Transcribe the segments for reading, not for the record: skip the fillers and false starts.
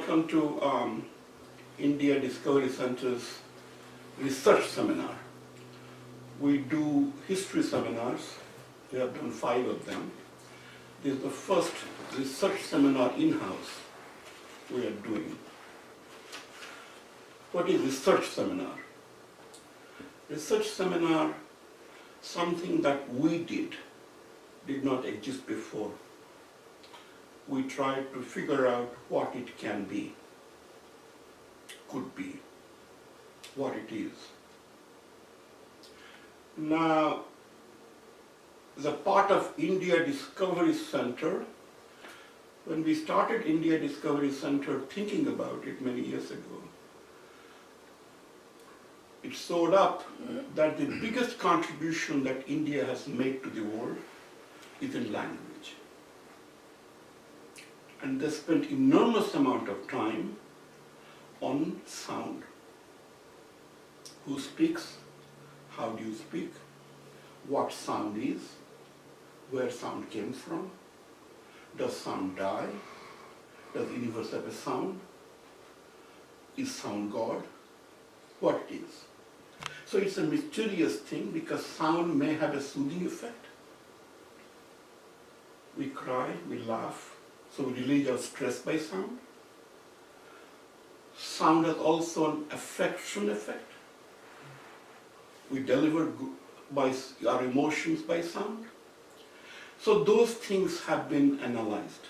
welcome to India Discovery Center's research seminar. We do history seminars. We have done 5 of them. This is the first research seminar in-house we are doing. What is research seminar? Research seminar, something that we did not exist before. We tried to figure out what it can be, could be, what it is. Now, the part of India Discovery Center, when we started India Discovery Center thinking about it many years ago, it showed up that the biggest contribution that India has made to the world is in language. And they spent enormous amount of time on sound. Who speaks? How do you speak? What sound is? Where sound came from? Does sound die? Does the universe have a sound? Is sound God? What it is? So it's a mysterious thing because sound may have a soothing effect. We cry, we laugh, so we release our stress by sound. Sound has also an affection effect. We deliver by our emotions by sound. So those things have been analyzed.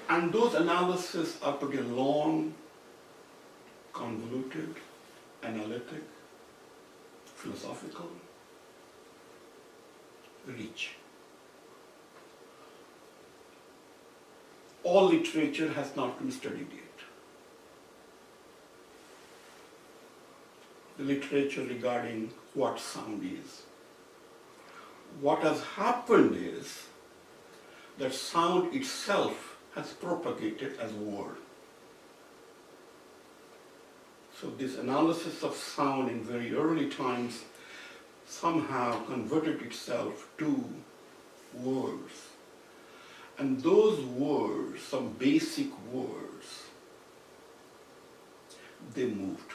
And those analyses are pretty long, convoluted, analytic, philosophical, rich. All literature has not been studied yet. The literature regarding what sound is. What has happened is that sound itself has propagated as word. So this analysis of sound in very early times somehow converted itself to words. And those words, some basic words, they moved.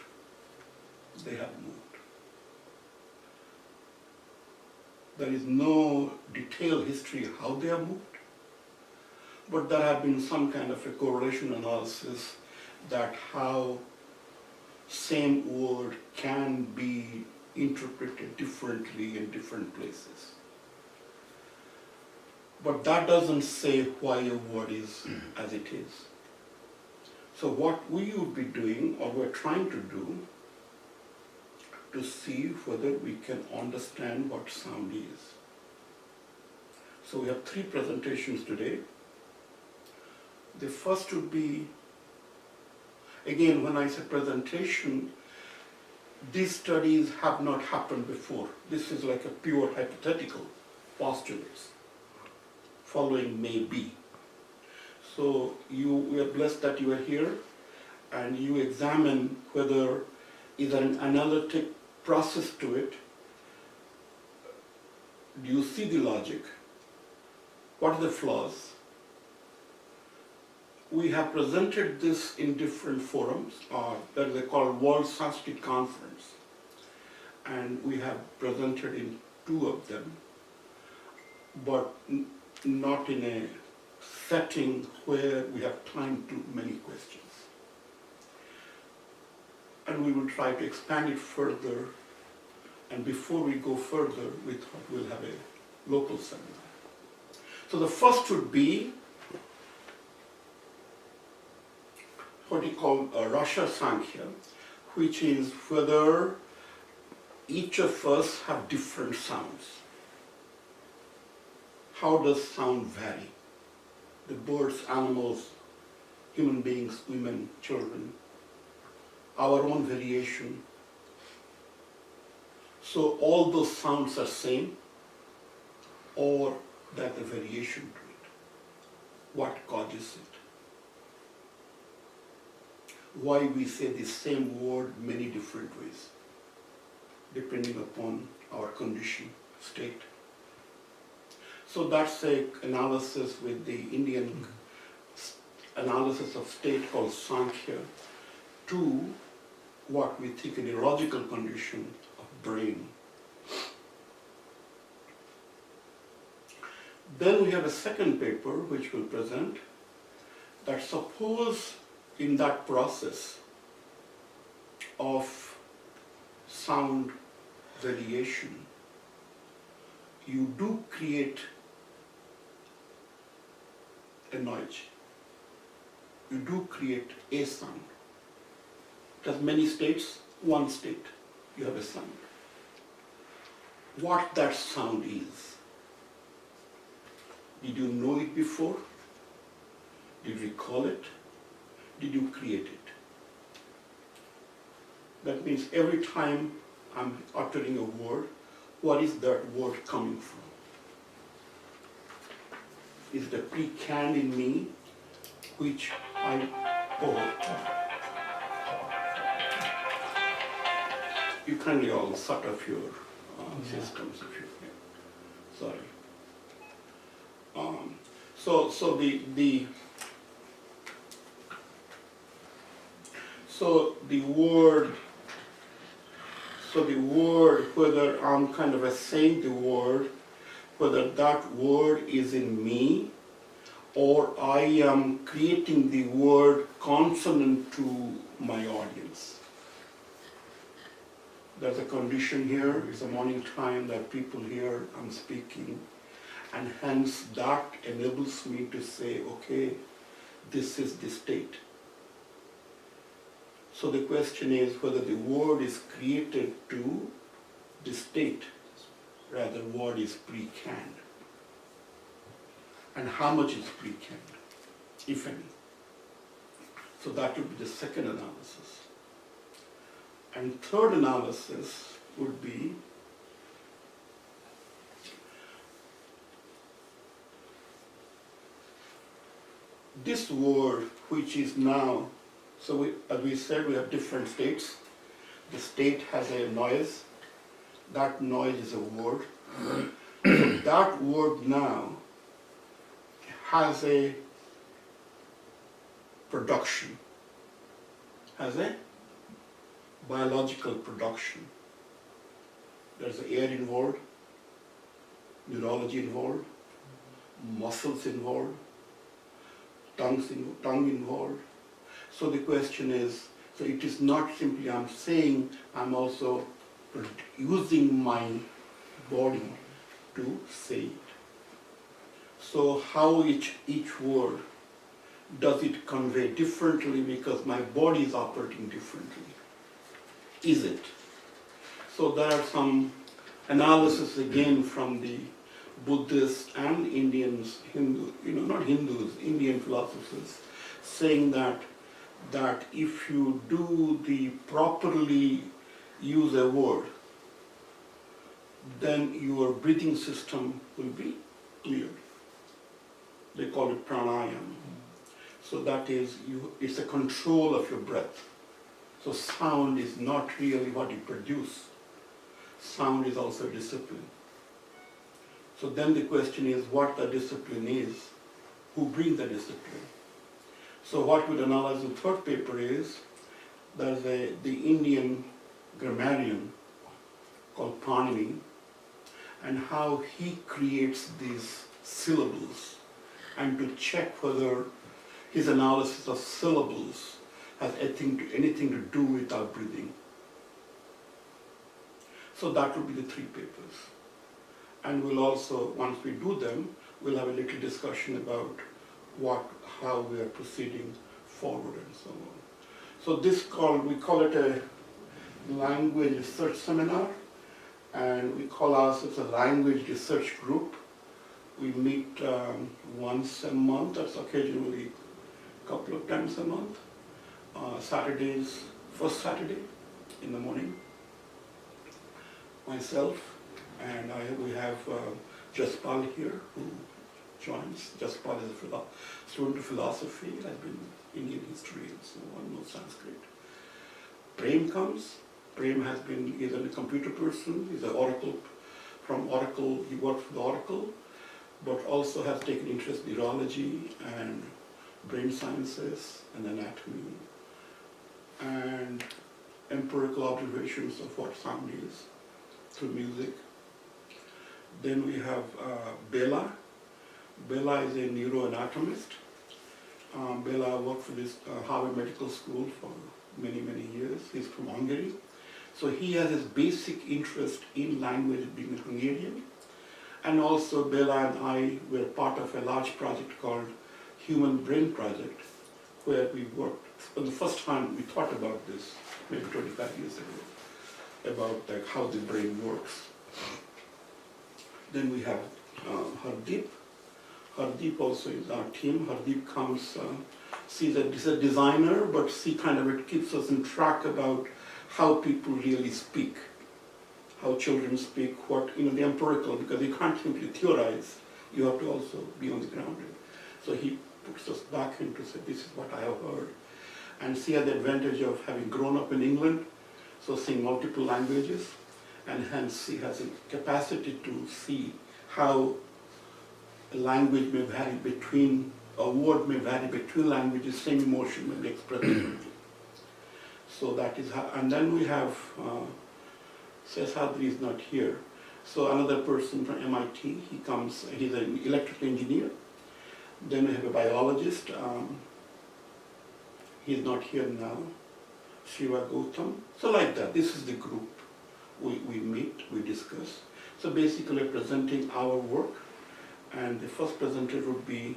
They have moved. There is no detailed history how they have moved, but there have been some kind of a correlation analysis that how same word can be interpreted differently in different places. But that doesn't say why a word is as it is. So what we would be doing, or we're trying to do, to see whether we can understand what sound is. So we have 3 presentations today. The first would be, again, when I say presentation, these studies have not happened before. This is like a pure hypothetical postulates, following may be. So we are blessed that you are here and you examine whether is there an analytic process to it. Do you see the logic? What are the flaws? We have presented this in different forums, that they call World Sanskrit Conference, and we have presented in 2 of them, but not in a setting where we have time to many questions. And we will try to expand it further, and before we go further, we thought we'll have a local seminar. So the first would be what we call Rasha Sankhya, which is whether each of us have different sounds. How does sound vary? The birds, animals, human beings, women, children, our own variation. So all those sounds are same, or that the variation to it. What causes it? Why we say the same word many different ways, depending upon our condition, state. So that's a analysis with the Indian analysis of state called Sankhya to what we think a neurological condition of brain. Then we have a second paper which we'll present that suppose in that process of sound variation, you do create a noise. You do create a sound. There's many states, one state, you have a sound. What that sound is. Did you know it before? Did you recall it? Did you create it? That means every time I'm uttering a word, what is that word coming from? Is it a pre-canned in me, which you kindly all shut off your systems if you can. Sorry. The word, whether I'm kind of saying the word, whether that word is in me, or I am creating the word consonant to my audience. There's a condition here, it's a morning time that people hear I'm speaking, and hence that enables me to say, okay, this is the state. So the question is whether the word is created to the state, rather word is pre-canned. And how much is pre-canned, if any. So that would be the second analysis. And third analysis would be this word which is now, so as we said, we have different states. The state has a noise. That noise is a word. So that word now has a production, has a biological production. There's air involved, neurology involved, muscles involved, tongue involved. So the question is, so it is not simply I'm saying, I'm also using my body to say it. So how each word, does it convey differently because my body is operating differently? Is it? So there are some analysis again from the Buddhists and Indians, Indian philosophers, saying that if you do the properly use a word, then your breathing system will be cleared. They call it pranayama. So that is, it's a control of your breath. So sound is not really what you produce. Sound is also discipline. So then the question is what the discipline is, who brings the discipline. So what we'll analyze in the third paper is, there's the Indian grammarian called Panini, and how he creates these syllables, and to check whether his analysis of syllables has anything to do with our breathing. So that will be the three papers. And we'll also, once we do them, we'll have a little discussion about how we are proceeding forward and so on. So we call it a language research seminar, and we call ourselves a language research group. We meet once a month, that's occasionally a couple of times a month. Saturdays, first Saturday in the morning. Myself, and we have Jaspal here who joins. Jaspal is a student of philosophy, has been Indian history and so on, knows Sanskrit. Prem comes. Prem is a computer person, he's an Oracle, from Oracle, he worked for the Oracle, but also has taken interest in neurology and brain sciences and anatomy and empirical observations of what sound is through music. Then we have Bela. Bela is a neuroanatomist. Bela worked for this Harvard Medical School for many, many years. He's from Hungary. So he has his basic interest in language being Hungarian. And also Bela and I were part of a large project called Human Brain Project, where we worked, for the first time we thought about this, maybe 25 years ago, about like how the brain works. Then we have Hardeep. Hardeep also is our team. Hardeep comes, he's a designer, but it keeps us in track about how people really speak, how children speak, the empirical, because you can't simply theorize, you have to also be on the ground. So he puts us back into say, this is what I have heard. And she had the advantage of having grown up in England, so seeing multiple languages, and hence she has a capacity to see how a language may vary between, a word may vary between languages, same emotion may be expressed differently. So that is how, and then we have, Seshadri is not here. So another person from MIT, he comes, he's an electrical engineer. Then we have a biologist, he's not here now, Shiva Gautam. So like that, this is the group. We meet, we discuss. So basically presenting our work, and the first presenter would be,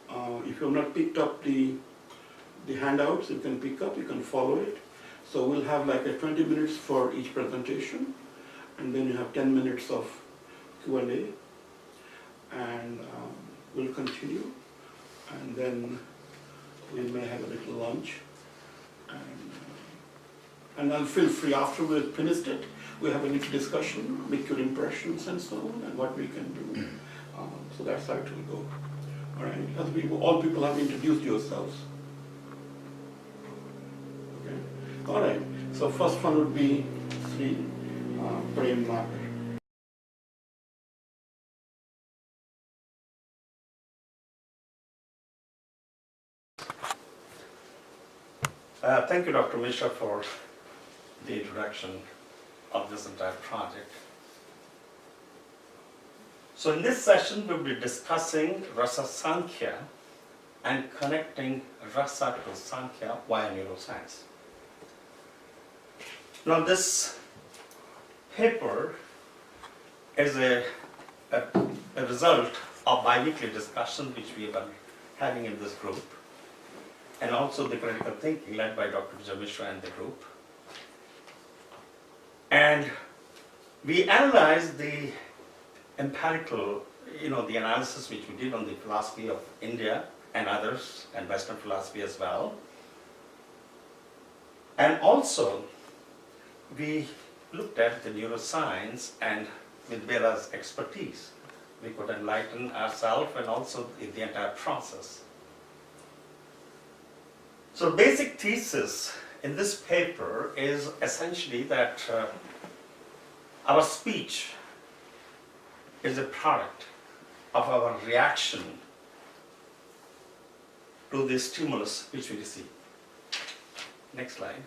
if you have not picked up the handouts, you can pick up, you can follow it. So we'll have like a 20 minutes for each presentation, and then you have 10 minutes of Q&A, and we'll continue, and then we may have a little lunch, and then feel free after we've finished it, we have a little discussion, make your impressions and so on, and what we can do. So that's how it will go. All right, all people have introduced yourselves. Okay. All right, so first one would be Sri Prem Nagar. Thank you, Dr. Mishra, for the introduction of this entire project. So in this session, we'll be discussing Rasa Sankhya and connecting Rasa to Sankhya via neuroscience. Now this paper is a result of bi-weekly discussion which we have been having in this group, and also the critical thinking led by Dr. Vijay Mishra and the group. And we analyzed the empirical, the analysis which we did on the philosophy of India and others, and Western philosophy as well. And also, we looked at the neuroscience, and with Bela's expertise, we could enlighten ourselves and also the entire process. So basic thesis in this paper is essentially that our speech is a product of our reaction to the stimulus which we receive. Next slide.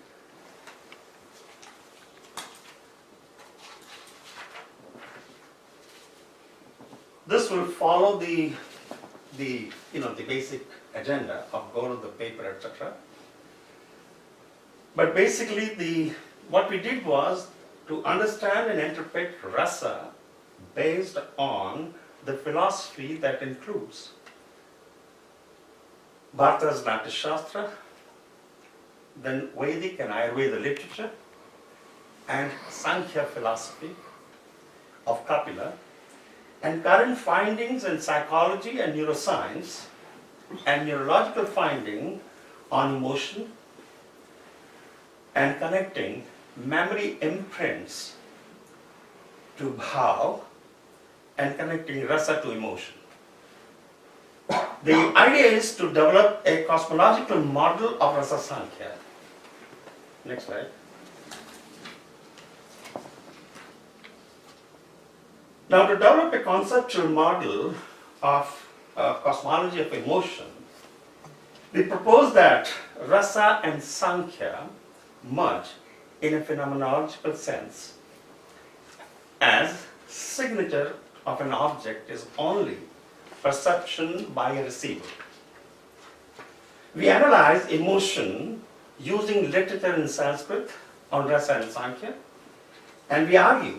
This will follow the basic agenda of goal of the paper, etc. But basically, what we did was to understand and interpret rasa based on the philosophy that includes Bharata's Natya Shastra, then Vedic and Ayurveda literature, and Sankhya philosophy of Kapila, and current findings in psychology and neuroscience, and neurological finding on emotion, and connecting memory imprints to bhav, and connecting rasa to emotion. The idea is to develop a cosmological model of Rasa Sankhya. Next slide. Now, to develop a conceptual model, of cosmology of emotion, we propose that rasa and sankhya merge in a phenomenological sense, as signature of an object is only perception by a receiver. We analyze emotion using literature in Sanskrit on rasa and sankhya, and we argue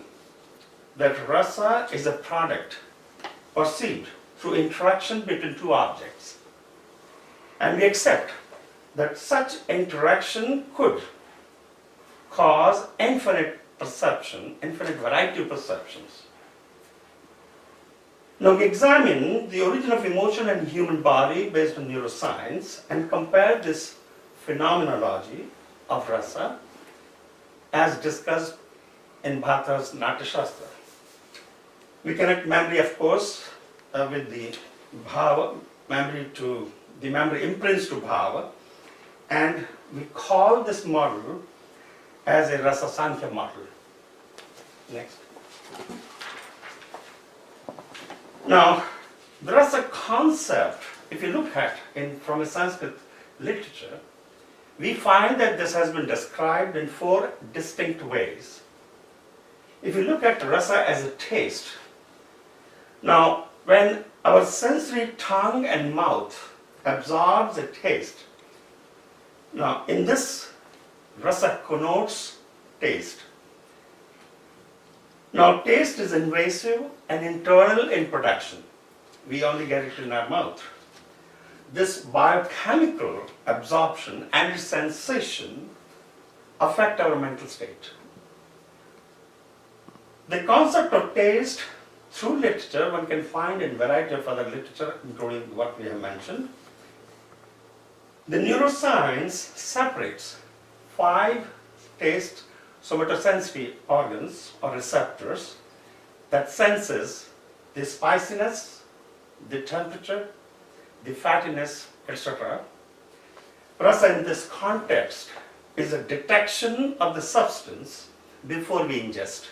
that rasa is a product perceived through interaction between two objects. And we accept that such interaction could cause infinite perception, infinite variety of perceptions. Now we examine the origin of emotion and human body based on neuroscience and compare this phenomenology of rasa as discussed in Bhatta's Natya Shastra. We connect memory, of course, with the bhava, the memory imprints to bhava, and we call this model as a rasa sankhya model. Next. Now, the rasa concept, if you look at from a Sanskrit literature, we find that this has been described in 4 distinct ways. If you look at rasa as a taste, now when our sensory tongue and mouth absorbs a taste, now in this rasa connotes taste. Now taste is invasive and internal in production. We only get it in our mouth. This biochemical absorption and sensation affect our mental state. The concept of taste through literature one can find in a variety of other literature, including what we have mentioned. The neuroscience separates 5 taste somatosensory organs or receptors that senses the spiciness, the temperature, the fattiness, etc. Rasa in this context is a detection of the substance before we ingest.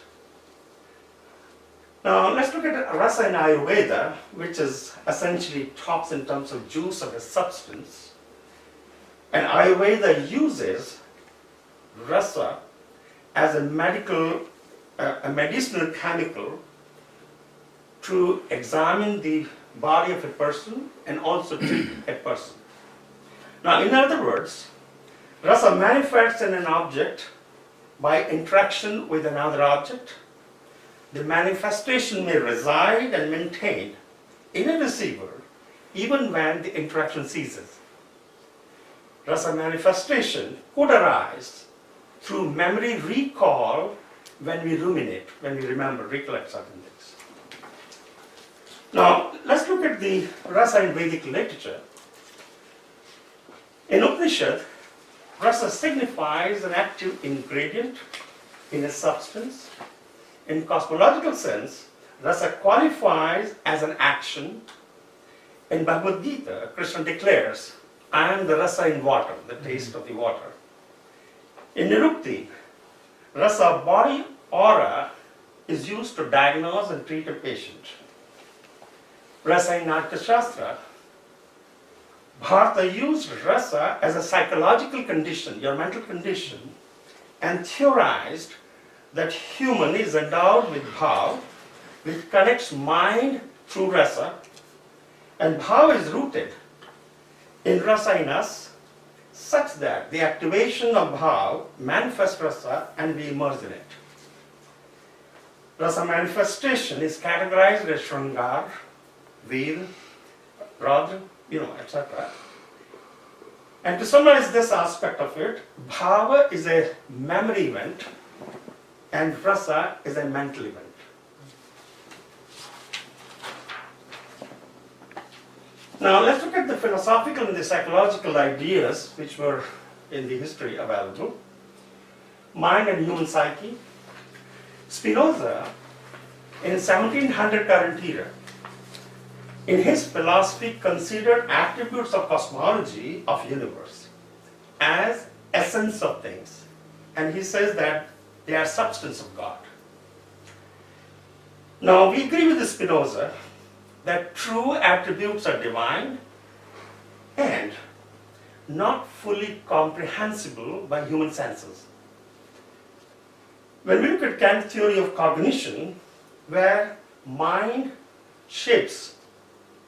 Now let's look at rasa in Ayurveda, which is essentially talks in terms of juice of a substance. And Ayurveda uses rasa as a medicinal chemical to examine the body of a person and also treat a person. Now, in other words, rasa manifests in an object by interaction with another object. The manifestation may reside and maintain in a receiver even when the interaction ceases. Rasa manifestation could arise through memory recall when we ruminate, when we remember, recollect certain things. Now, let's look at the rasa in Vedic literature. In Upanishad, rasa signifies an active ingredient in a substance. In cosmological sense, rasa qualifies as an action. In Bhagavad Gita, Krishna declares, I am the rasa in water, the taste of the water. In Nirukti, rasa body aura is used to diagnose and treat a patient. Rasa in Arthashastra, Bharata used rasa as a psychological condition, your mental condition, and theorized that human is endowed with bhav, which connects mind through rasa, and bhav is rooted in rasa in us, such that the activation of bhav manifests rasa and we immerse in it. Rasa manifestation is categorized as Shringar, Veer, Radha, etc. And to summarize this aspect of it, bhava is a memory event and rasa is a mental event. Now let's look at the philosophical and the psychological ideas which were in the history available. Mind and human psyche. Spinoza, in 1700 current era, in his philosophy considered attributes of cosmology of universe as essence of things. And he says that they are substance of God. Now we agree with Spinoza that true attributes are divine and not fully comprehensible by human senses. When we look at Kant's theory of cognition, where mind shapes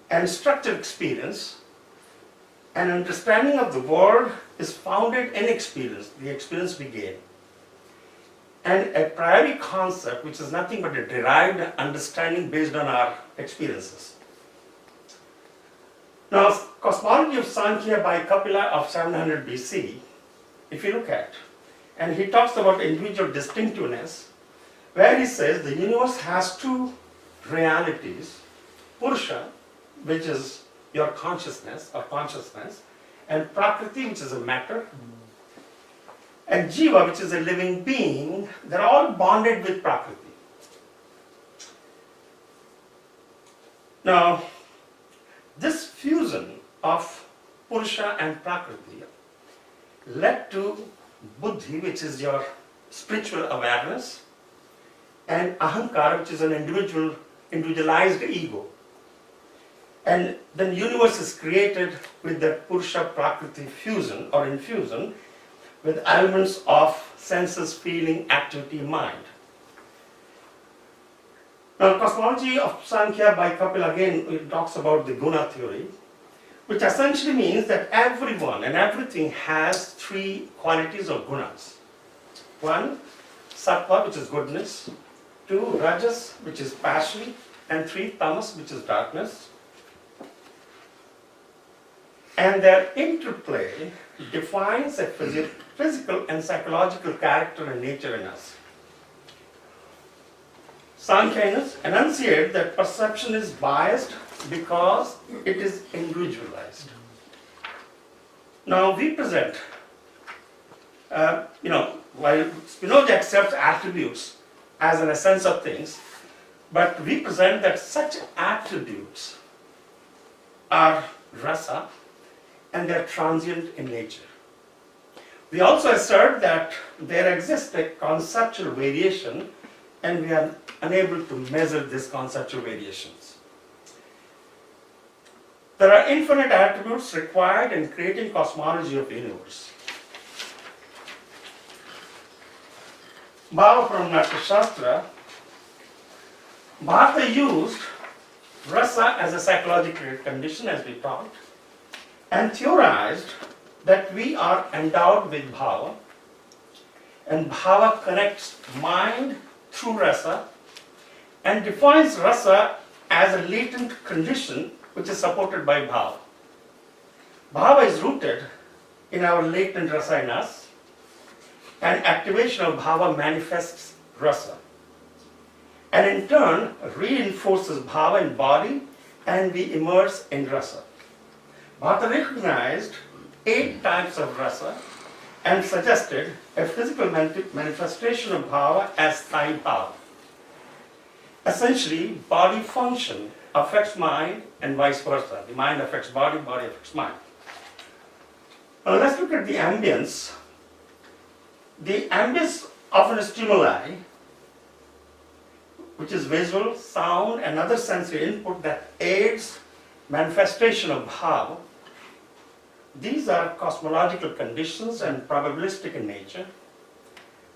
and structures experience, an understanding of the world is founded in experience, the experience we gain, and a priori concept which is nothing but a derived understanding based on our experiences. Now, cosmology of Sankhya by Kapila of 700 BC, if you look at, and he talks about individual distinctiveness, where he says the universe has two realities, Purusha, which is your consciousness or consciousness, and Prakriti, which is a matter, and Jiva, which is a living being. They're all bonded with Prakriti. Now, this fusion of Purusha and Prakriti led to Buddhi, which is your spiritual awareness, and Ahankara, which is an individualized ego. And then universe is created with the Purusha Prakriti fusion or infusion with elements of senses, feeling, activity, mind. Now, cosmology of Sankhya by Kapil again it talks about the guna theory, which essentially means that everyone and everything has three qualities or gunas. One, sattva, which is goodness. Two, rajas, which is passion. And three, tamas, which is darkness. And their interplay defines a physical and psychological character and nature in us. Sankhyanas enunciate that perception is biased because it is individualized. Now we present, while Spinoza accepts attributes as an essence of things, but we present that such attributes are rasa and they are transient in nature. We also assert that there exists a conceptual variation and we are unable to measure these conceptual variations. There are infinite attributes required in creating cosmology of the universe. Bhava from Natyashastra, Bharata used rasa as a psychological condition, as we talked, and theorized that we are endowed with bhava, and bhava connects mind through rasa and defines rasa as a latent condition which is supported by bhava. Bhava is rooted in our latent rasa in us, and activation of bhava manifests rasa, and in turn reinforces bhava in body, and we immerse in rasa. Bharata recognized 8 types of rasa and suggested a physical manifestation of bhava as Sai bhava. Essentially, body function affects mind and vice versa. The mind affects body, body affects mind. Now let's look at the ambience. The ambience of a stimuli, which is visual, sound, and other sensory input that aids manifestation of bhava, these are cosmological conditions and probabilistic in nature,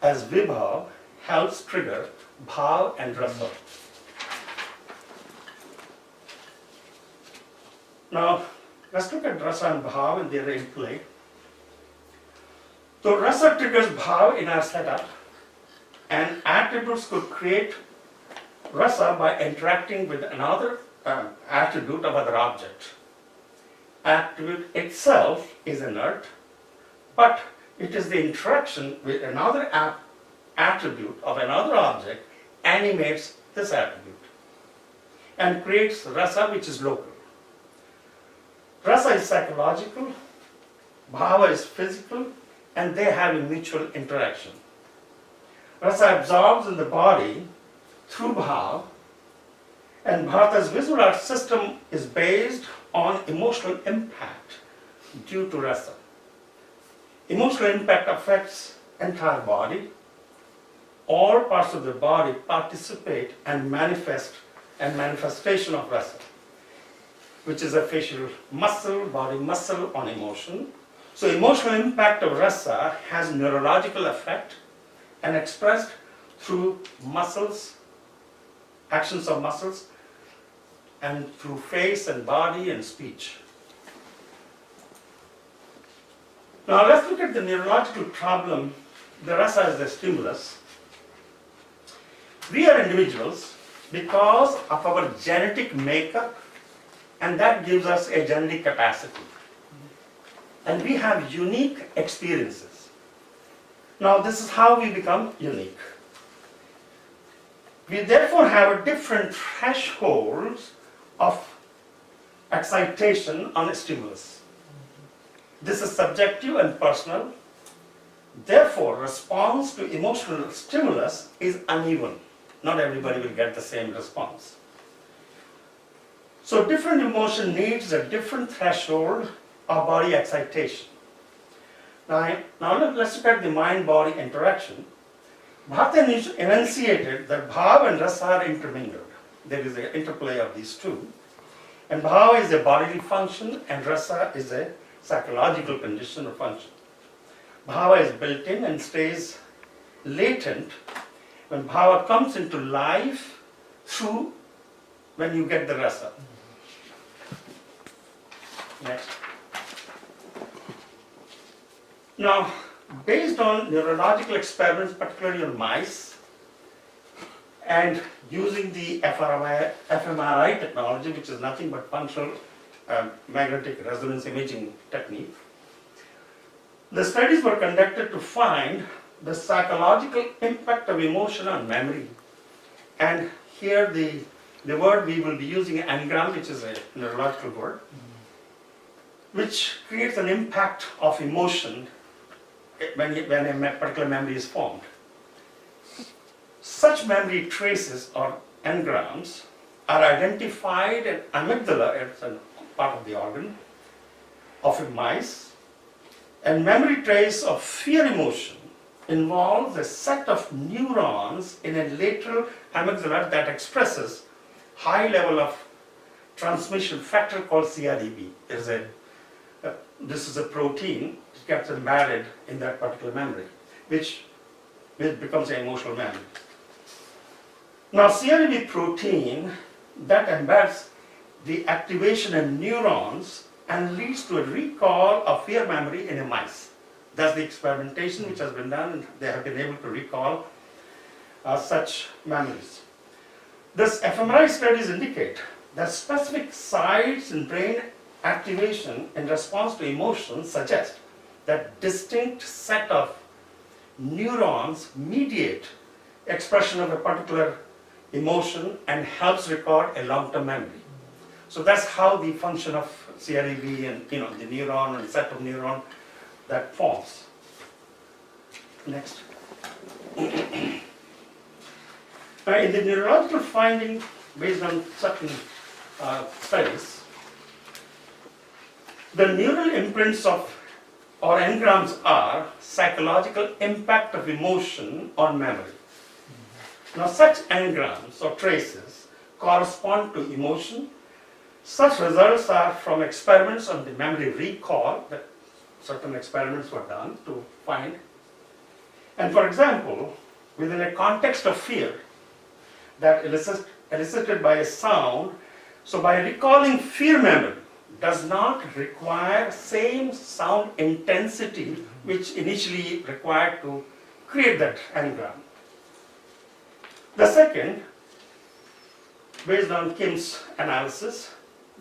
as vibhav helps trigger bhav and rasa. Now, let's look at rasa and bhav and their interplay. So, rasa triggers bhav in our setup, and attributes could create rasa by interacting with another attribute of other object. Attribute itself is inert, but it is the interaction with another attribute of another object animates this attribute and creates rasa, which is local. Rasa is psychological, bhava is physical, and they have a mutual interaction. Rasa absorbs in the body through bhava, and Bharata's visual art system is based on emotional impact due to rasa. Emotional impact affects entire body. All parts of the body participate and manifestation of rasa. which is a facial muscle, body muscle on emotion. So emotional impact of rasa has neurological effect and expressed through muscles, actions of muscles, and through face and body and speech. Now let's look at the neurological problem. The rasa is the stimulus. We are individuals because of our genetic makeup, and that gives us a genetic capacity. And we have unique experiences. Now this is how we become unique. We therefore have a different thresholds of excitation on a stimulus. This is subjective and personal. Therefore, response to emotional stimulus is uneven. Not everybody will get the same response. So different emotion needs a different threshold of body excitation. Now let's look at the mind-body interaction. Bharata enunciated that bhava and rasa are intermingled. There is an interplay of these two. And bhava is a bodily function and rasa is a psychological condition or function. Bhava is built in and stays latent when bhava comes into life through when you get the rasa. Next. Now, based on neurological experiments, particularly on mice, and using the fMRI technology, which is nothing but functional magnetic resonance imaging technique, the studies were conducted to find the psychological impact of emotion on memory. And here the word we will be using, engram, which is a neurological word, which creates an impact of emotion when a particular memory is formed. Such memory traces or engrams are identified at amygdala, it's a part of the organ of a mice, and memory trace of fear emotion involves a set of neurons in a lateral amygdala that expresses high level of transmission factor called CREB. This is a protein that gets embedded in that particular memory, which becomes an emotional memory. Now, CREB protein that embeds the activation in neurons and leads to a recall of fear memory in a mice. That's the experimentation which has been done, and they have been able to recall such memories. This fMRI studies indicate that specific sites in brain activation in response to emotions suggest that distinct set of neurons mediate expression of a particular emotion and helps record a long-term memory. So that's how the function of CREB and the neuron and set of neuron that forms. Next. Now, in the neurological finding based on certain studies, the neural imprints of or engrams are psychological impact of emotion on memory. Now, such engrams or traces correspond to emotion. Such results are from experiments on the memory recall that certain experiments were done to find. And for example, within a context of fear that elicited by a sound, so by recalling fear memory does not require same sound intensity which initially required to create that engram. The second, based on Kim's analysis,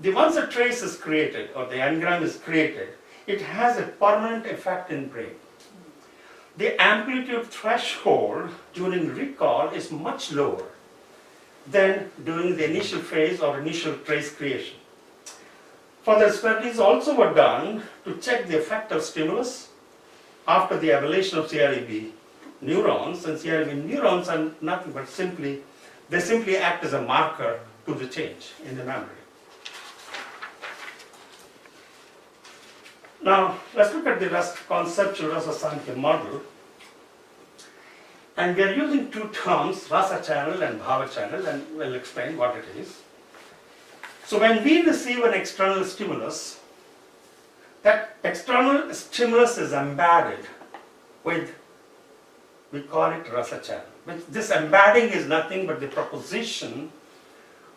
once a trace is created or the engram is created, it has a permanent effect in brain. The amplitude threshold during recall is much lower than during the initial phase or initial trace creation. Further studies also were done to check the effect of stimulus after the ablation of CREB neurons, and CREB neurons are nothing but simply act as a marker to the change in the memory. Now, let's look at the conceptual Rasa Sankhya model. And we are using two terms, Rasa channel and Bhava channel, and we'll explain what it is. So when we receive an external stimulus, that external stimulus is embedded with, we call it rasa channel. This embedding is nothing but the proposition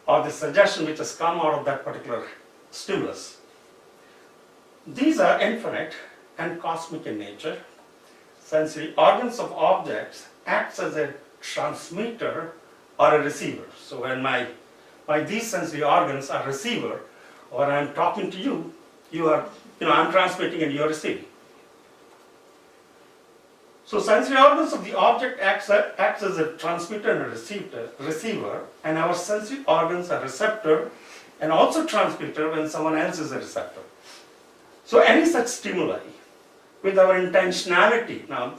or the suggestion which has come out of that particular stimulus. These are infinite and cosmic in nature. Sensory organs of objects acts as a transmitter or a receiver. So when these sensory organs are receiver, or I'm talking to you, I'm transmitting and you're receiving. So sensory organs of the object acts as a transmitter and a receiver, and our sensory organs are receptor and also transmitter when someone else is a receptor. So any such stimuli with our intentionality, now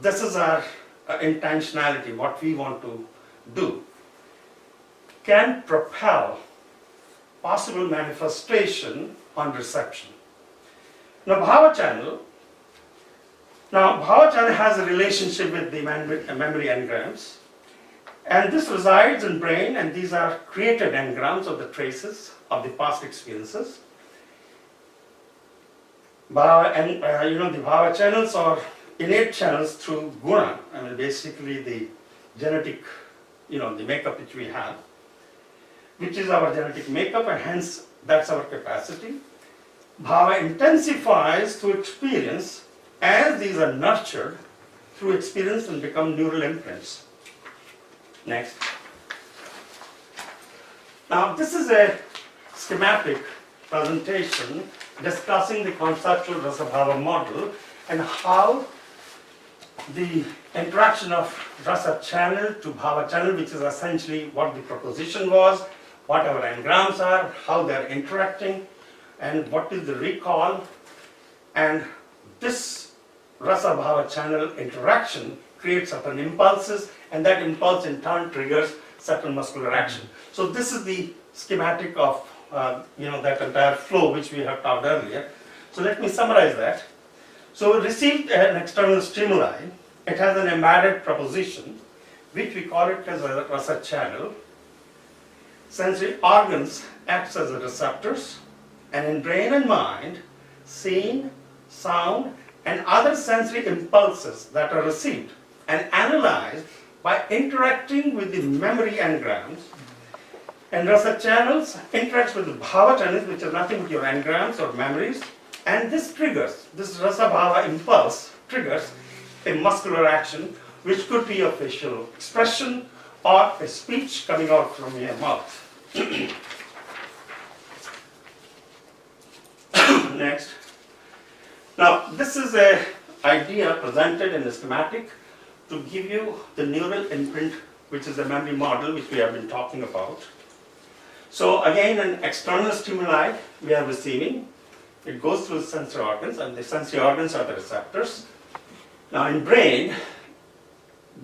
this is our intentionality, what we want to do, can propel possible manifestation on reception. Now Bhava channel has a relationship with the memory engrams, and this resides in brain, and these are created engrams of the traces of the past experiences. The Bhava channels are innate channels through guna, basically the genetic, the makeup which we have, which is our genetic makeup, and hence that's our capacity. Bhava intensifies through experience as these are nurtured through experience and become neural imprints. Next. Now this is a schematic presentation discussing the conceptual Rasa-Bhava model and how the interaction of Rasa channel to Bhava channel, which is essentially what the proposition was, what our engrams are, how they are interacting, and what is the recall. And this Rasa-Bhava channel interaction creates certain impulses, and that impulse in turn triggers certain muscular action. So this is the schematic of that entire flow which we have talked earlier. So let me summarize that. So we received an external stimuli. It has an embedded proposition, which we call it as a rasa channel. Sensory organs act as receptors, and in brain and mind, seeing, sound, and other sensory impulses that are received and analyzed by interacting with the memory engrams. And rasa channels interacts with the bhava channels, which is nothing but your engrams or memories, and this rasa bhava impulse triggers a muscular action, which could be a facial expression or a speech coming out from your mouth. Next. Now, this is an idea presented in a schematic to give you the neural imprint, which is a memory model which we have been talking about. So again, an external stimuli we are receiving. It goes through the sensory organs, and the sensory organs are the receptors. Now in brain,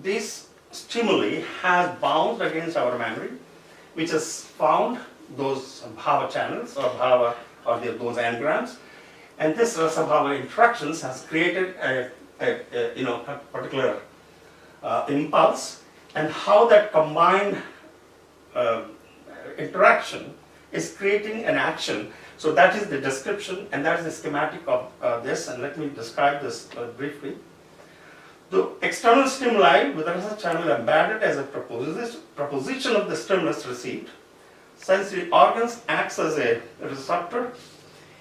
these stimuli has bound against our memory, which has found those bhava channels or bhava or those engrams, and this rasa bhava interactions has created a particular impulse, and how that combined interaction is creating an action. So that is the description, and that is the schematic of this, and let me describe this briefly. The external stimuli with the rasa channel embedded as a proposition of the stimulus received. Sensory organs acts as a receptor,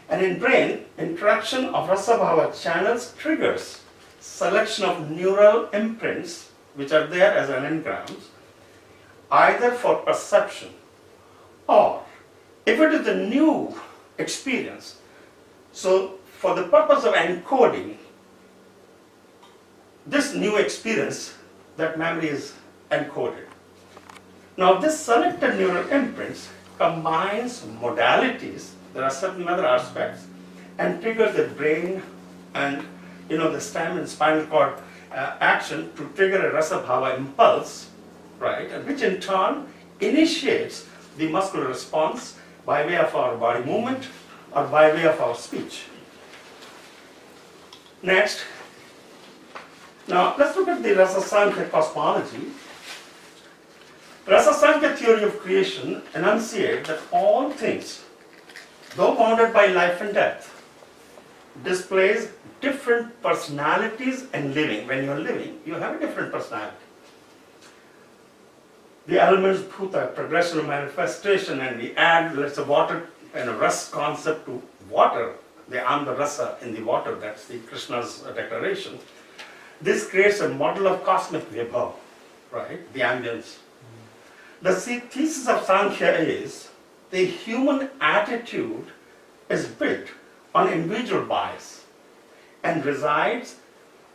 and in brain, interaction of rasa bhava channels triggers selection of neural imprints which are there as an engrams, either for perception or if it is a new experience. So for the purpose of encoding this new experience, that memory is encoded. Now this selected neural imprints combines modalities, there are certain other aspects, and triggers the brain and the stem and spinal cord action to trigger a rasa bhava impulse, right, and which in turn initiates the muscular response by way of our body movement or by way of our speech. Next, now let's look at the rasa samkhya cosmology. Rasa Sankhya theory of creation enunciates that all things, though bounded by life and death, displays different personalities in living. When you're living, you have a different personality. The elements bhuta, progression of manifestation, and we add, let's say, water and a rasa concept to water. I'm the rasa in the water, that's the Krishna's declaration. This creates a model of cosmic vibhav, right? The ambience. The thesis of Sankhya is the human attitude is built on individual bias and resides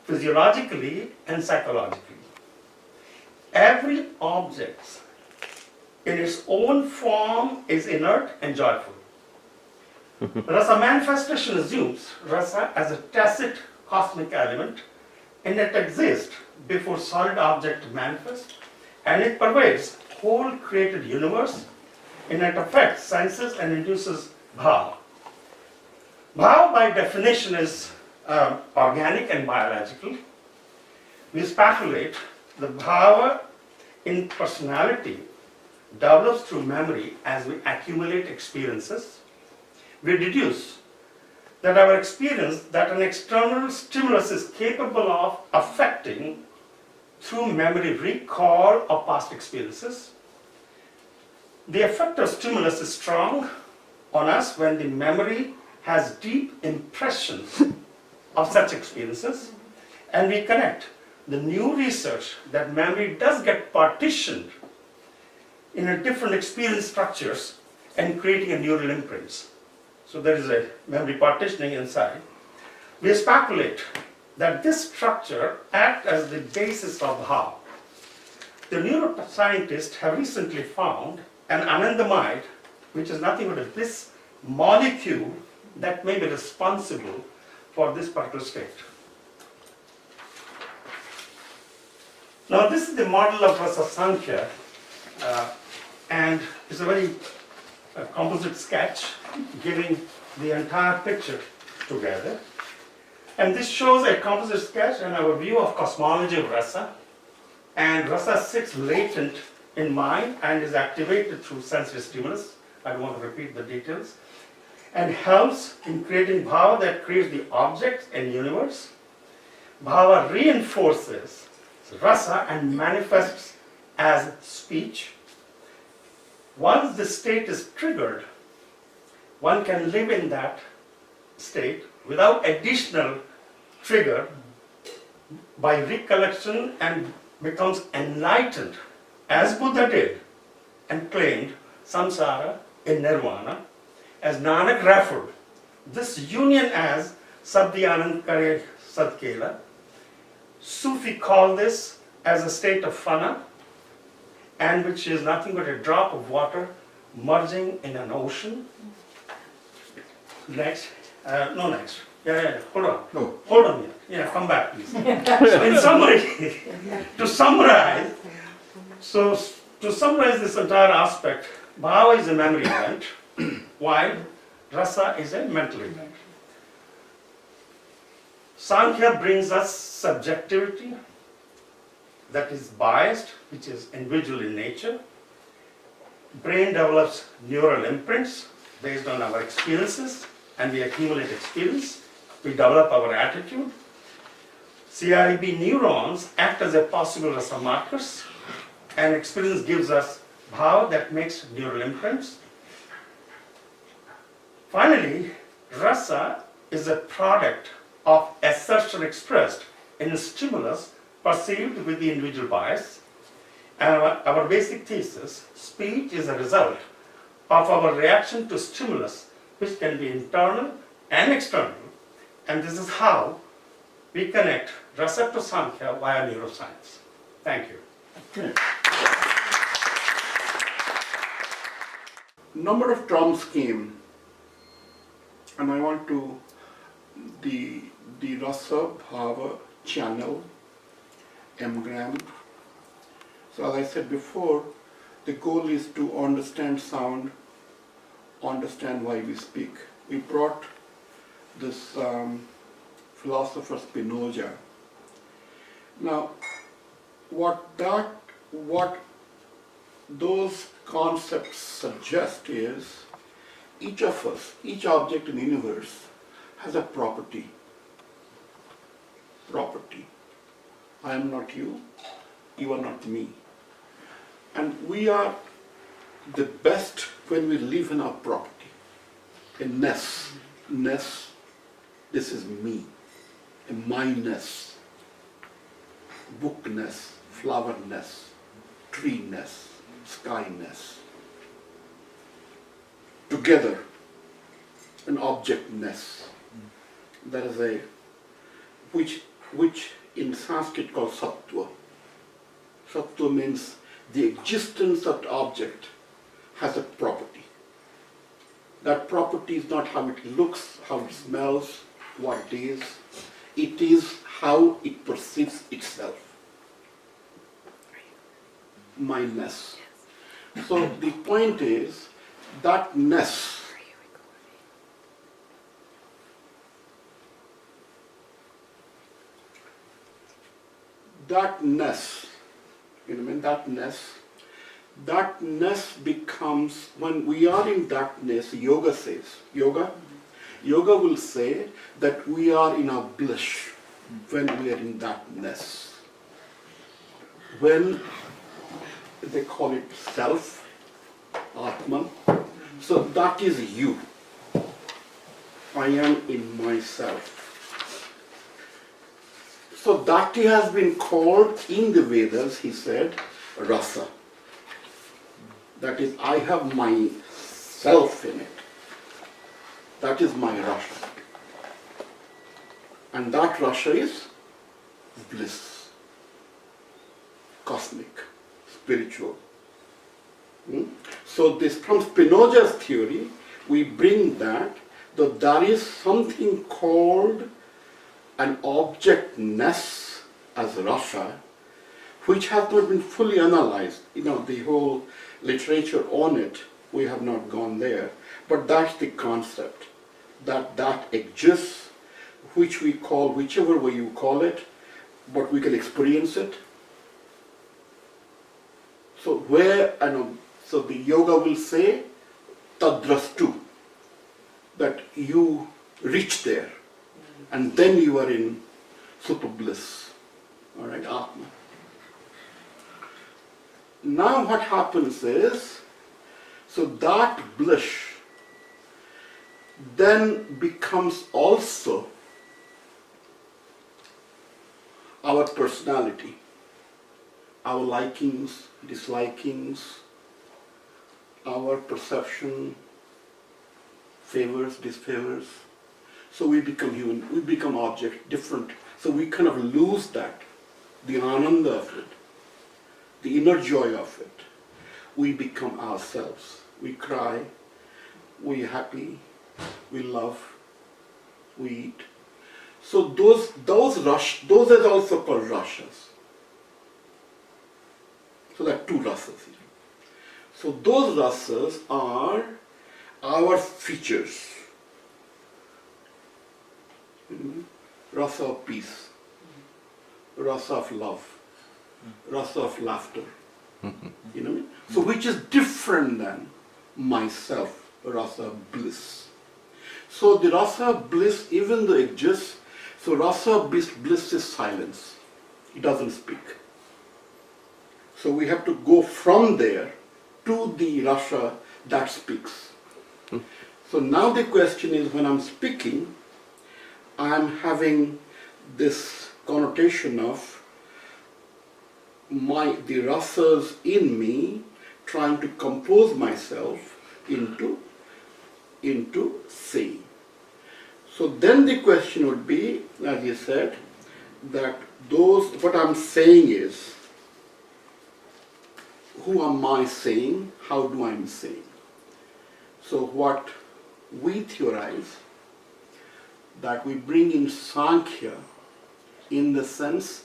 physiologically and psychologically. Every object in its own form is inert and joyful. Rasa manifestation assumes rasa as a tacit cosmic element, and it exists before solid object manifest, and it pervades whole created universe, and it affects senses and induces bhava. Bhava by definition is organic and biological. We speculate the bhava in personality develops through memory as we accumulate experiences. We deduce that our experience, that an external stimulus is capable of affecting through memory recall of past experiences. The effect of stimulus is strong on us when the memory has deep impressions of such experiences, and we connect the new research that memory does get partitioned in a different experience structures and creating a neural imprints. So there is a memory partitioning inside. We speculate that this structure acts as the basis of bhava. The neuroscientists have recently found an anandamide, which is nothing but a bliss molecule that may be responsible for this particular state. Now this is the model of Rasa Sankhya, and it's a very composite sketch giving the entire picture together. And this shows a composite sketch and our view of cosmology of rasa. And rasa sits latent in mind and is activated through sensory stimulus. I don't want to repeat the details. And helps in creating bhava that creates the objects and universe. Bhava reinforces rasa and manifests as speech. Once the state is triggered, one can live in that state without additional trigger by recollection and becomes enlightened, as Buddha did and claimed samsara in nirvana, as Nanak referred this union as Sabdhyanand Kare Sadkela. Sufi call this as a state of fana, and which is nothing but a drop of water merging in an ocean. Next. No, next. Yeah, hold on. No. Hold on here. Yeah, come back, please. So in summary, to summarize this entire aspect, bhava is a memory event, while rasa is a mental event. Sankhya brings us subjectivity that is biased, which is individual in nature. Brain develops neural imprints based on our experiences, and we accumulate experience. We develop our attitude. CREB neurons act as a possible rasa markers, and experience gives us bhava that makes neural imprints. Finally, rasa is a product of assertion expressed in a stimulus perceived with the individual bias. And our basic thesis, speech is a result of our reaction to stimulus, which can be internal and external. And this is how we connect rasa to Sankhya via neuroscience. Thank you. Number of terms came, and I want to, the rasa, bhava, channel, engram. So as I said before, the goal is to understand sound, understand why we speak. We brought this philosopher Spinoza. Now, what those concepts suggest is each of us, each object in the universe has a property. Property. I am not you, you are not me. And we are the best when we live in our property. A ness, this is me. A my-ness, book-ness, flower-ness, tree-ness, sky-ness. Together, an object-ness. That is a, which in Sanskrit called sattva. Sattva means the existence of the object has a property. That property is not how it looks, how it smells, what it is. It is how it perceives itself. My-ness. So the point is that ness that ness becomes, when we are in that ness, yoga will say that we are in our bliss when we are in that ness. When they call it self, Atman, so that is you. I am in myself. So that has been called in the Vedas, he said, rasa. That is, I have myself in it. That is my rasa. And that rasa is bliss, cosmic, spiritual. So this, from Spinoza's theory, we bring that there is something called an objectness as rasa, which has not been fully analyzed. The whole literature on it, we have not gone there. But that's the concept, that exists, which we call, whichever way you call it, but we can experience it. So so the yoga will say, tadrastu, that you reach there, and then you are in super bliss. All right, Atma. Now what happens is, so that bliss then becomes also our personality, our likings, dislikings, our perception, favors, disfavors. So we become human, we become object, different. So we kind of lose that, the ananda of it, the inner joy of it. We become ourselves. We cry, we happy, we love, we eat. So those are also called rasas. So there are two rasas here. So those rasas are our features. Rasa of peace, rasa of love, rasa of laughter. So which is different than myself, rasa of bliss. So the rasa of bliss, even though it exists, so rasa of bliss is silence. It doesn't speak. So we have to go from there to the rasa that speaks. So now the question is, when I'm speaking, I'm having this connotation of the rasas in me trying to compose myself into saying. So then the question would be, as you said, that what I'm saying is, who am I saying? How do I say? So what we theorize, that we bring in Sankhya in the sense,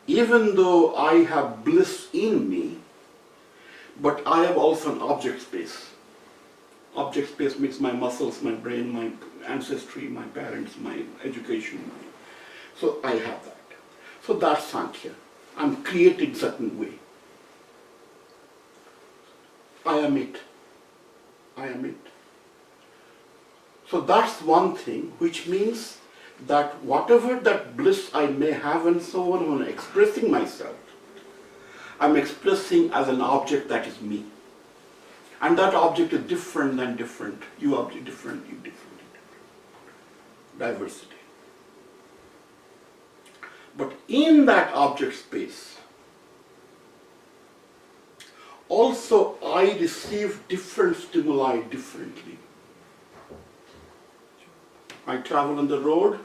even though I have bliss in me, but I have also an object space. Object space means my muscles, my brain, my ancestry, my parents, my education. So I have that. So that's Sankhya. I'm created certain way. I am it. I am it. So that's one thing, which means that whatever that bliss I may have and so on, when expressing myself, I'm expressing as an object that is me. And that object is different than different. You object different, you different. Diversity. But in that object space, also I receive different stimuli differently. I travel on the road,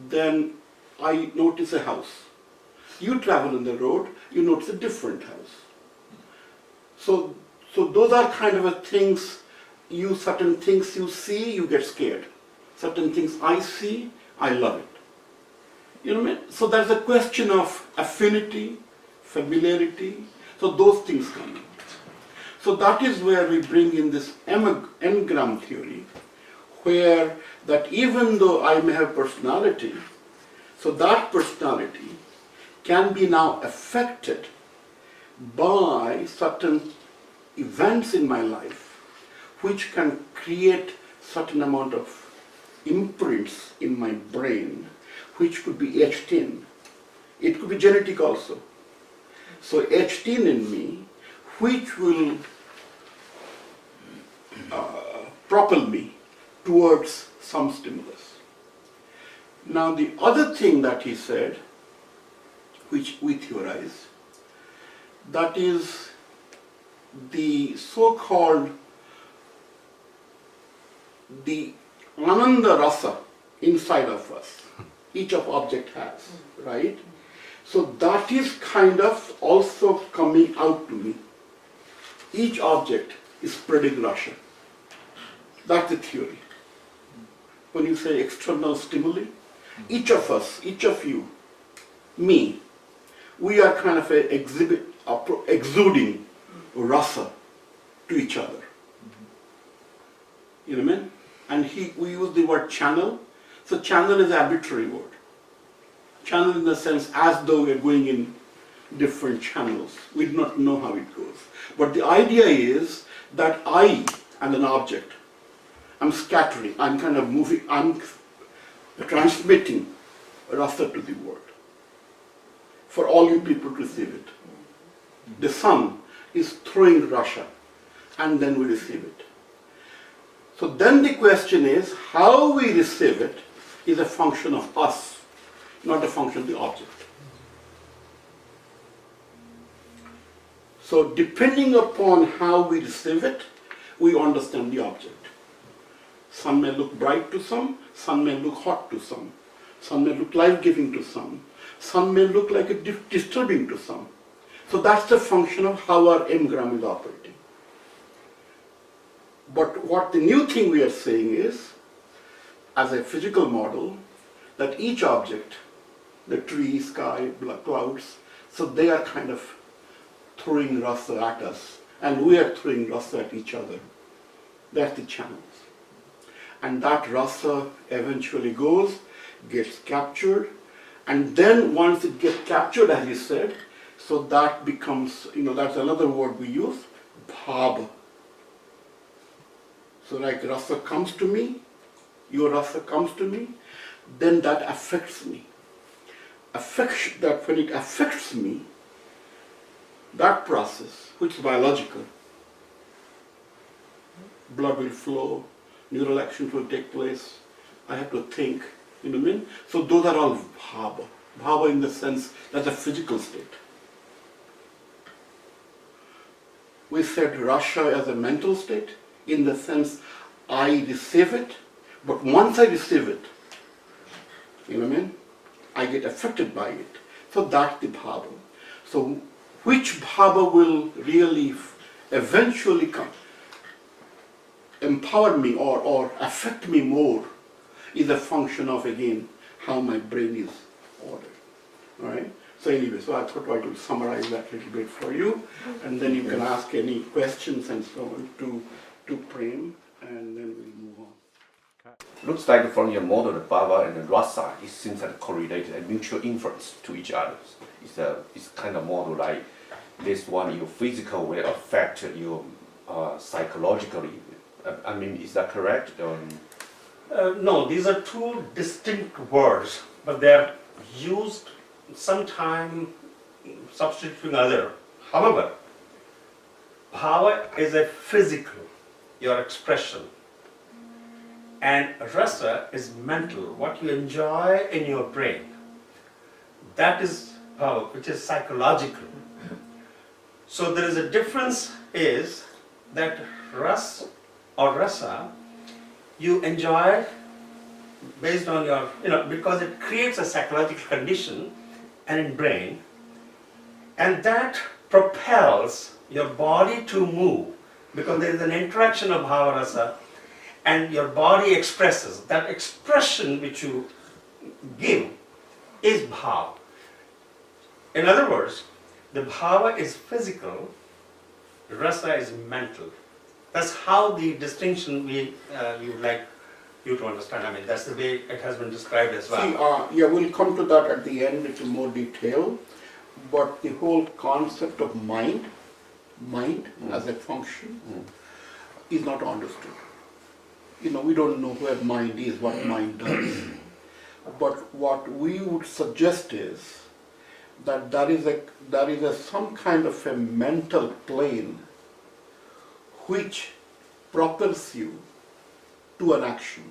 then I notice a house. You travel on the road, you notice a different house. So those are kind of a things, certain things you see, you get scared. Certain things I see, I love it. You know what I mean? So there's a question of affinity, familiarity, so those things come in. So that is where we bring in this engram theory, where that even though I may have personality, so that personality can be now affected by certain events in my life which can create certain amount of imprints in my brain which could be etched in. It could be genetic also. So etched in me, which will propel me towards some stimulus. Now the other thing that he said, which we theorize, that is the so-called the Ananda Rasa inside of us, each of object has, right? So that is kind of also coming out to me. Each object is spreading rasa. That's the theory. When you say external stimuli, each of us, each of you, me, we are kind of exuding rasa to each other. You know what I mean? And we use the word channel. So channel is an arbitrary word. Channel in the sense as though we're going in different channels. We do not know how it goes. But the idea is that I am an object. I'm scattering, I'm kind of moving, I'm transmitting rasa to the world. For all you people to receive it. The sun is throwing rasa and then we receive it. So then the question is, how we receive it is a function of us, not a function of the object. So depending upon how we receive it, we understand the object. Sun may look bright to some, sun may look hot to some, sun may look life-giving to some, sun may look like a disturbing to some. So that's the function of how our engram is operating. But what the new thing we are saying is, as a physical model, that each object, the tree, sky, clouds, so they are kind of throwing rasa at us, and we are throwing rasa at each other. That's the channels. And that rasa eventually gets captured, and then once it gets captured, as you said, so that becomes, that's another word we use, bhava. So like rasa comes to me, your rasa comes to me, then that affects me. When it affects me, that process, which is biological, blood will flow, neural actions will take place, I have to think, you know what I mean? So those are all bhava. Bhava in the sense that's a physical state. We said rasa as a mental state, in the sense I receive it, but once I receive it, you know what I mean? I get affected by it. So that's the bhava. So which bhava will really eventually empower me or affect me more is a function of, again, how my brain is ordered. All right? So anyway, so I thought I would summarize that a little bit for you, and then you can ask any questions and so on to Prem, and then we'll move on. Looks like from your model, the bhava and the rasa, it seems like correlated and mutual influence to each other. It's kind of model like this one, your physical will affect your psychologically. I mean, is that correct? No, these are two distinct words, but they are used sometime substituting other. However, bhava is a physical, your expression, and rasa is mental, what you enjoy in your brain. That is bhava, which is psychological. So there is a difference is that ras or rasa you enjoy based on your, because it creates a psychological condition and in brain, and that propels your body to move because there is an interaction of bhava rasa and your body expresses. That expression which you give is bhava. In other words, the bhava is physical, rasa is mental. That's how the distinction we would like you to understand. I mean, that's the way it has been described as well. See, yeah, we'll come to that at the end into more detail, but the whole concept of mind as a function is not understood. We don't know where mind is, what mind does. But what we would suggest is that there is some kind of a mental plane which propels you to an action.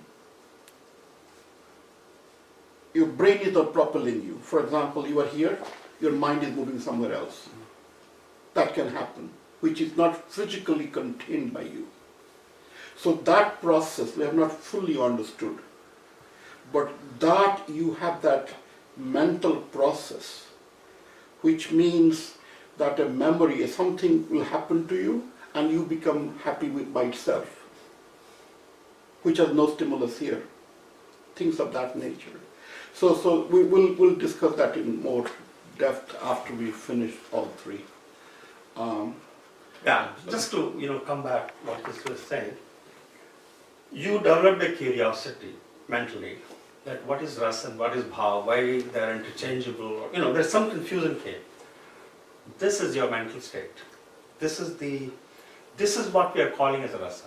Your brain is not propelling you. For example, you are here, your mind is moving somewhere else. That can happen, which is not physically contained by you. So that process we have not fully understood. But that you have that mental process, which means that a memory, something will happen to you and you become happy by itself, which has no stimulus here. Things of that nature. So we'll discuss that in more depth after we finish all three. Yeah, just to come back what this was saying, you developed a curiosity mentally that what is rasa and what is bhava, why they are interchangeable. There's some confusion here. This is your mental state. This is what we are calling as rasa.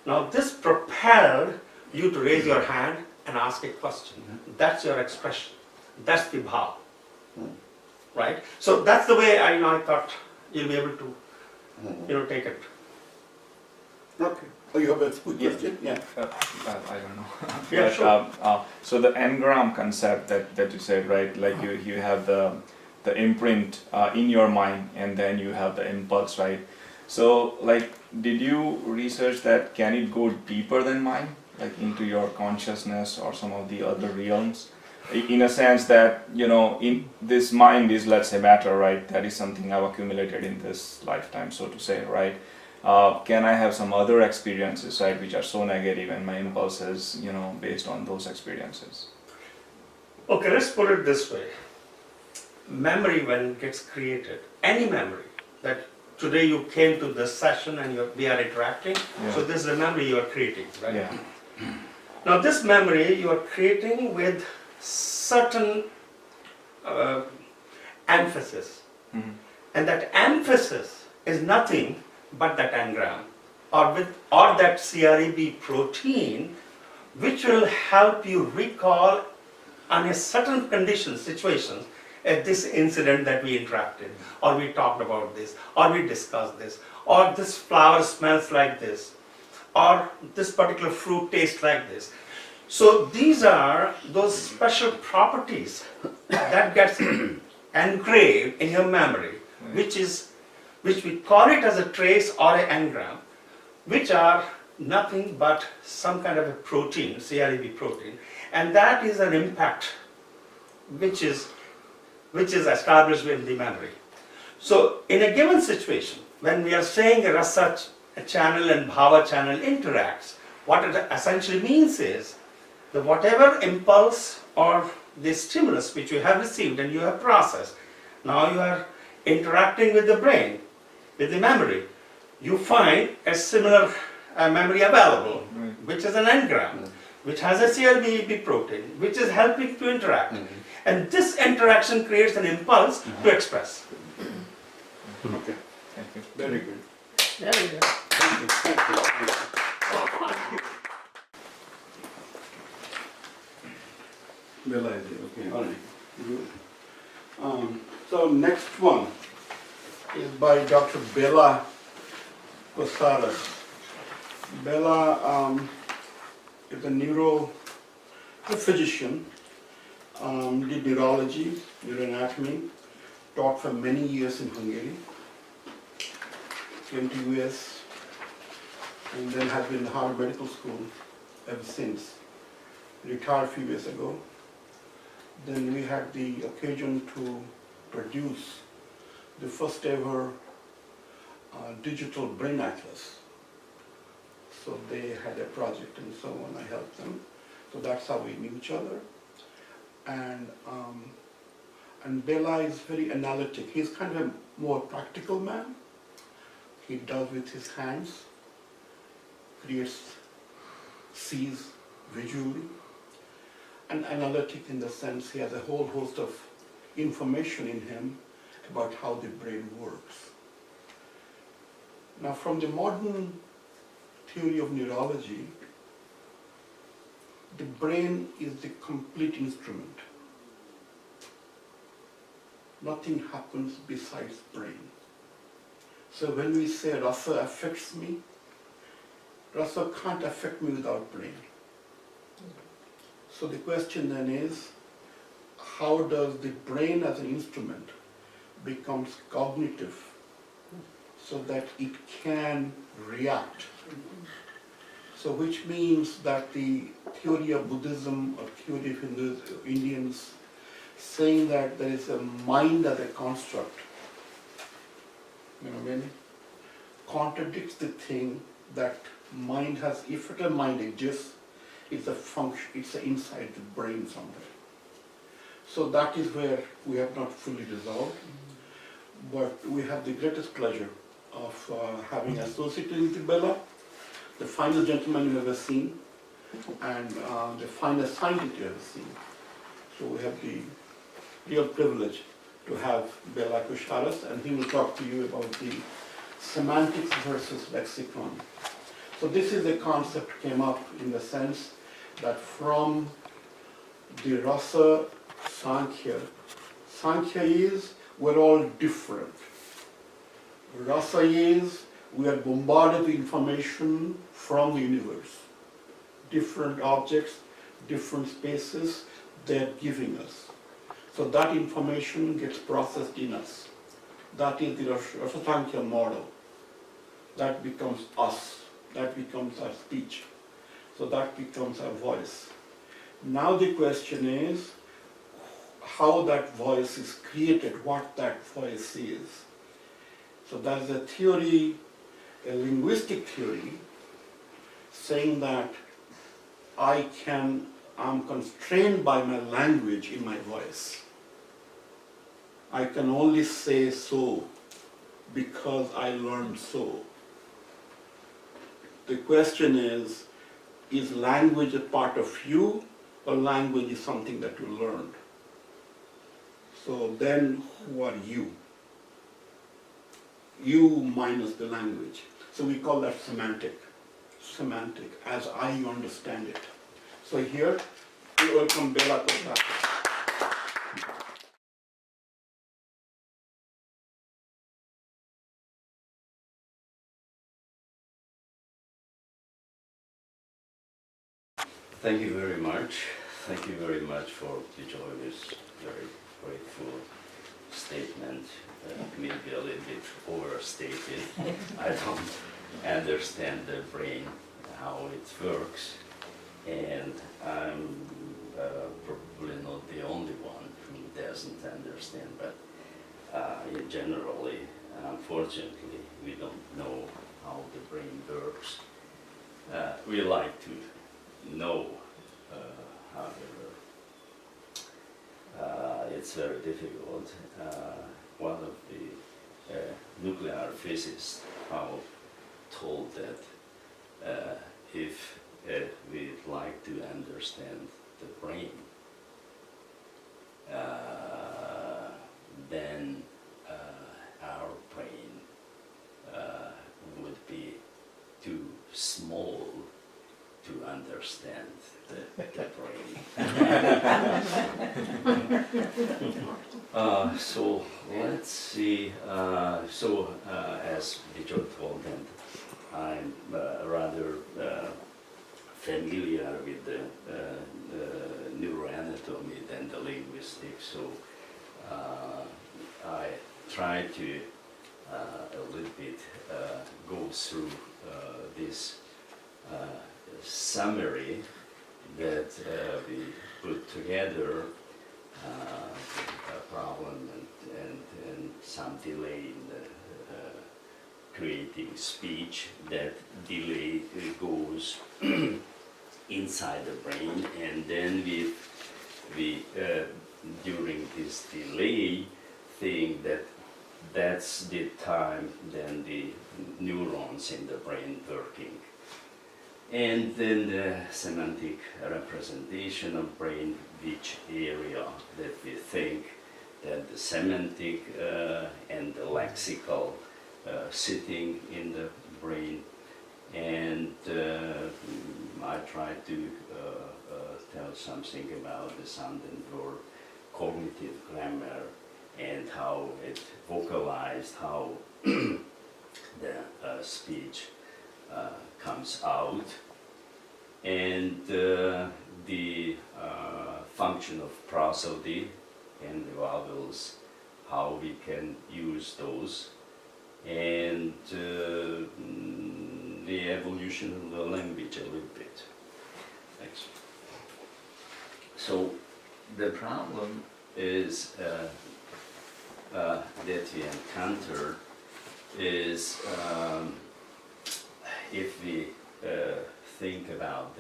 Now this propelled you to raise your hand and ask a question. That's your expression. That's the bhava. Right? So that's the way I thought you'll be able to take it. Okay. Oh, you have a question? Yeah. I don't know. Yeah, sure. So the engram concept that you said, right? Like you have the imprint in your mind, and then you have the impulse, right? So like, did you research that? Can it go deeper than mind, like into your consciousness or some of the other realms? In a sense that in this mind is, let's say, matter, right? That is something I've accumulated in this lifetime, so to say, right? Can I have some other experiences, right, which are so negative, and my impulses, based on those experiences? Okay, let's put it this way. Memory, when it gets created, any memory that today you came to this session and we are interacting, so this is a memory you are creating, right? Yeah. Now this memory you are creating with certain emphasis, and that emphasis is nothing but that engram or that CREB protein, which will help you recall on a certain condition, situations, this incident that we interacted, or we talked about this, or we discussed this, or this flower smells like this, or this particular fruit tastes like this. So these are those special properties that gets engraved in your memory, which we call it as a trace or an engram, which are nothing but some kind of a protein, CREB protein, and that is an impact which is established in the memory. So in a given situation, when we are saying a rasa channel and bhava channel interacts, what it essentially means is that whatever impulse or the stimulus which you have received and you have processed, now you are interacting with the brain, with the memory, you find a similar memory available, which is an engram, which has a CREB protein, which is helping to interact. And this interaction creates an impulse to express. Okay. Thank you. Very good. Yeah, yeah. Thank you, thank you, thank you. Bella is there, okay, all right, good. So next one is by Dr. Bella Kosaras. Bella is a physician, did neurology, neuroanatomy, taught for many years in Hungary, came to US, and then has been in Harvard Medical School ever since. Retired a few years ago. Then we had the occasion to produce the first ever digital brain atlas. So they had a project and so on, I helped them. So that's how we knew each other. And Bella is very analytic. He's kind of a more practical man. He does with his hands, creates, sees visually, and analytic in the sense he has a whole host of information in him about how the brain works. Now from the modern theory of neurology, the brain is the complete instrument. Nothing happens besides brain. So when we say rasa affects me, rasa can't affect me without brain. So the question then is, how does the brain as an instrument becomes cognitive so that it can react? So which means that the theory of Buddhism or theory of Indians saying that there is a mind as a construct, contradicts the thing that mind has. If a mind exists, it's a function, it's inside the brain somewhere. So that is where we have not fully resolved, but we have the greatest pleasure of having associated with Bella, the finest gentleman you've ever seen, and the finest scientist you've ever seen. So we have the real privilege to have Bella Kosaras, and he will talk to you about the semantics versus lexicon. So this is a concept came up in the sense that from the rasa Sankhya, Sankhya is we're all different. Rasa is we are bombarded with information from the universe. Different objects, different spaces, they're giving us. So that information gets processed in us. That is the Rasa Sankhya model. That becomes us. That becomes our speech. So that becomes our voice. Now the question is how that voice is created, what that voice is. So that is a theory, a linguistic theory, saying that I'm constrained by my language in my voice. I can only say so because I learned so. The question is language a part of you, or language is something that you learned? So then who are you? You minus the language. So we call that semantic. Semantic, as I understand it. So here, we welcome Bella Kosaras. Thank you very much. Thank you very much for Joy's very grateful statement. Maybe a little bit overstated. I don't understand the brain, how it works, and I'm probably not the only one who doesn't understand, but generally, unfortunately, we don't know how the brain works. We like to know, however, it's very difficult. One of the nuclear physicists told that if we'd like to understand the brain, then our brain would be small to understand the brain. So let's see. As Vijay told him, I'm rather familiar with the neuroanatomy than the linguistics. So I try to a little bit go through this summary that we put together, a problem and some delay in the creating speech. That delay goes inside the brain, and then we during this delay think that that's the time then the neurons in the brain working. And then the semantic representation of brain, which area that we think that the semantic and the lexical sitting in the brain. And I try to tell something about the sound and word cognitive grammar and how it vocalized, how the speech comes out, and the function of prosody and the vowels, how we can use those, and the evolution of the language a little bit. Thanks. So the problem is that we encounter is if we think about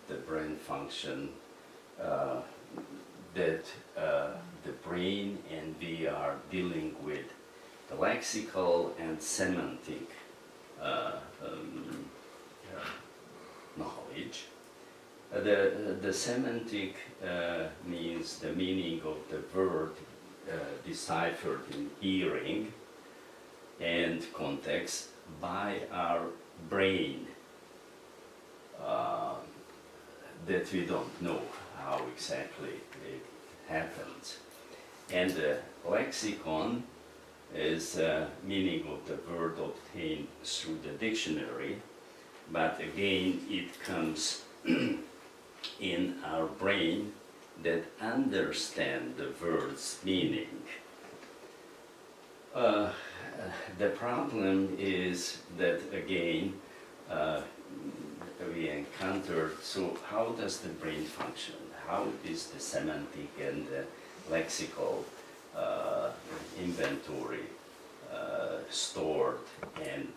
the brain function, that the brain and we are dealing with the lexical and semantic knowledge. The semantic means the meaning of the word deciphered in hearing and context by our brain, that we don't know how exactly it happens. And the lexicon is meaning of the word obtained through the dictionary, but again it comes in our brain that understand the word's meaning. The problem is that again we encountered, so how does the brain function? How is the semantic and the lexical inventory stored and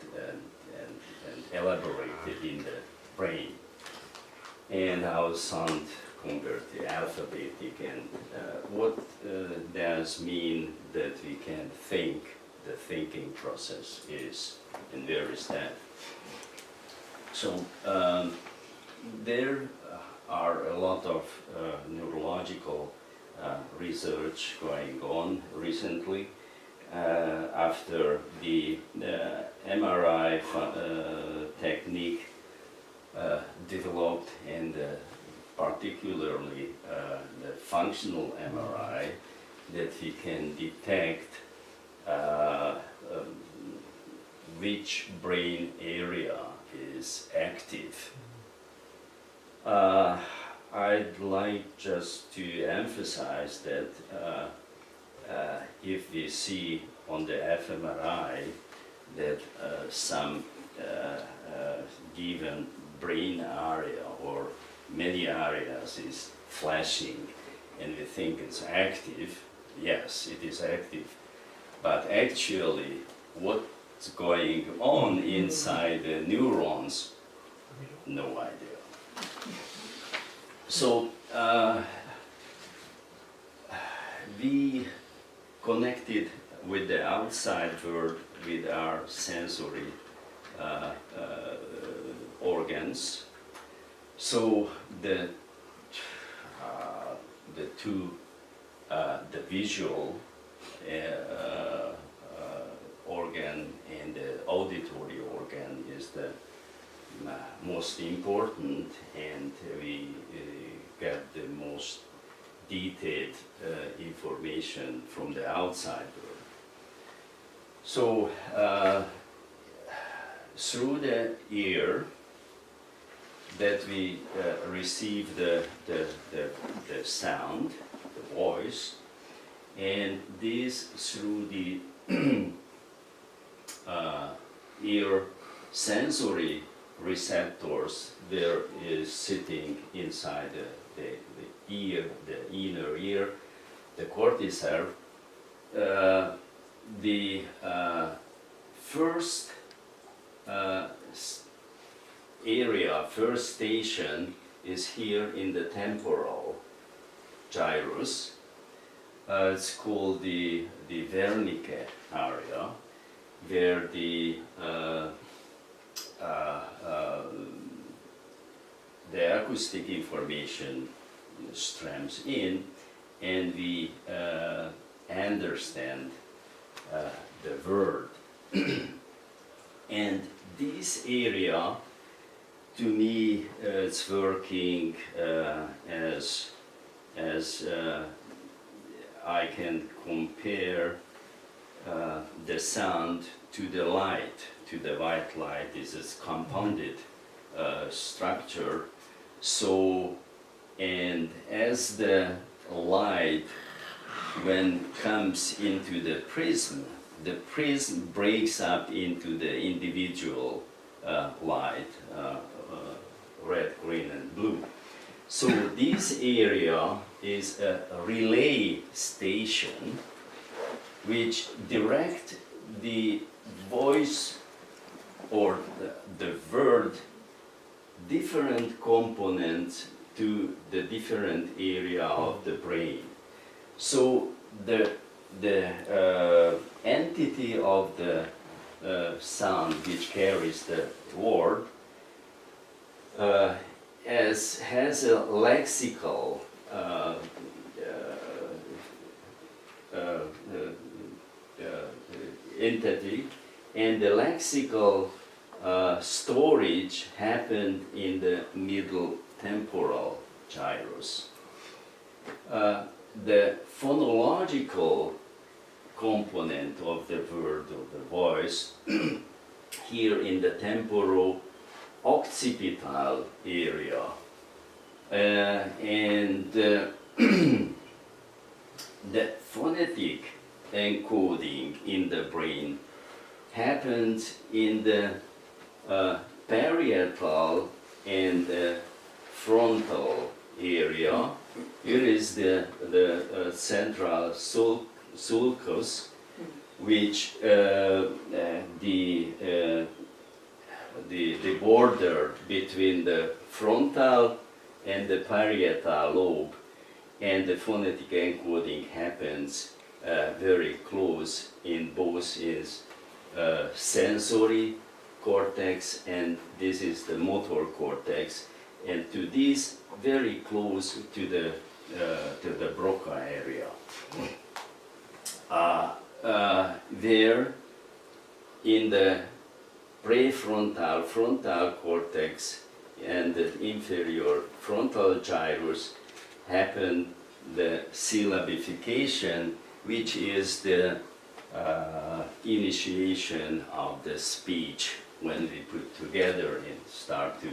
elaborated in the brain? And how sound convert the alphabetic, and what does mean that we can think, the thinking process is, and where is that? So there are a lot of neurological research going on recently after the MRI technique developed, and particularly the functional MRI, that we can detect which brain area is active. I'd like just to emphasize that if we see on the fMRI that some given brain area or many areas is flashing and we think it's active, yes, it is active, but actually what's going on inside the neurons, no idea. So we connected with the outside world with our sensory organs. So the visual organ and the auditory most important, and we get the most detailed information from the outside world. So through the ear that we receive the sound, the voice, and this through the ear sensory receptors there is sitting inside the ear, the inner ear, the cortical. The first area, first station is here in the temporal gyrus. It's called the Wernicke area, where the acoustic information streams in, and we understand the word. And this area, to me, it's working as I can compare the sound to the light, to the white light. This is compounded structure. So, and as the light, when comes into the prism breaks up into the individual light, red, green, and blue. So this area is a relay station which direct the voice or the word different components to the different area of the brain. So the entity of the sound which carries the word has a lexical entity, and the lexical storage happened in the middle temporal gyrus. The phonological component of the word or the voice here in the temporo-occipital area, and the phonetic encoding in the brain happens in the parietal and the frontal area. Here is the central sulcus, which the border between the frontal and the parietal lobe, and the phonetic encoding happens very close in both is sensory cortex, and this is the motor cortex, and to this very close to the Broca area. There in the prefrontal, frontal cortex and the inferior frontal gyrus happen the syllabification, which is the initiation of the speech when we put together and start to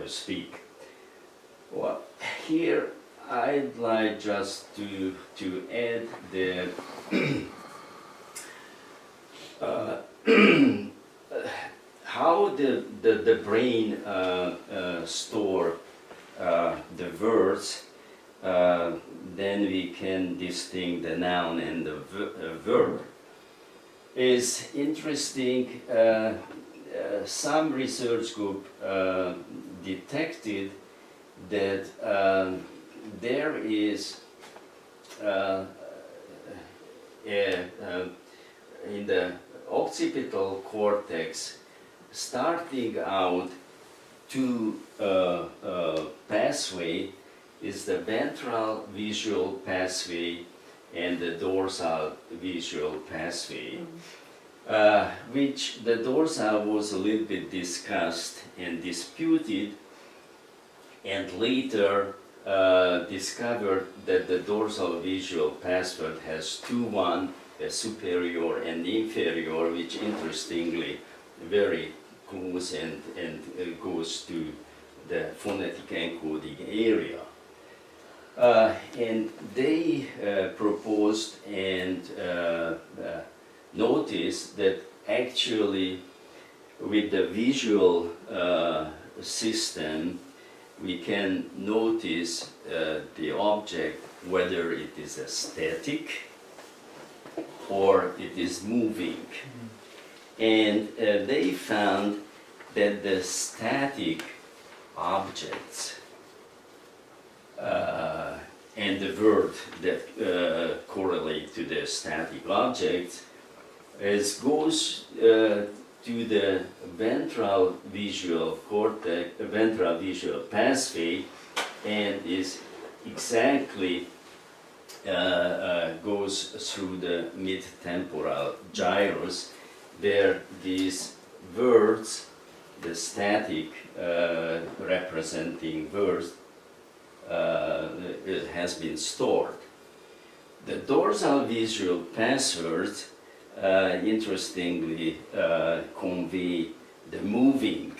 speak. Well, here I'd like just to add the how the brain store the words. Then we can distinguish the noun and the verb. Is interesting. Some research group detected that there is in the occipital cortex starting out two pathway is the ventral visual pathway and the dorsal visual pathway. which the dorsal was a little bit discussed and disputed, and later discovered that the dorsal visual password has one, a superior and inferior, which interestingly very close and goes to the phonetic encoding area. And they proposed and noticed that actually with the visual system we can notice the object whether it is a static or it is moving. And they found that the static objects and the word that correlate to the static objects goes to the ventral visual cortex, ventral visual pathway, and is exactly goes through the mid-temporal gyrus, where these words, the static representing words, it has been stored. The dorsal visual passwords, interestingly, convey the moving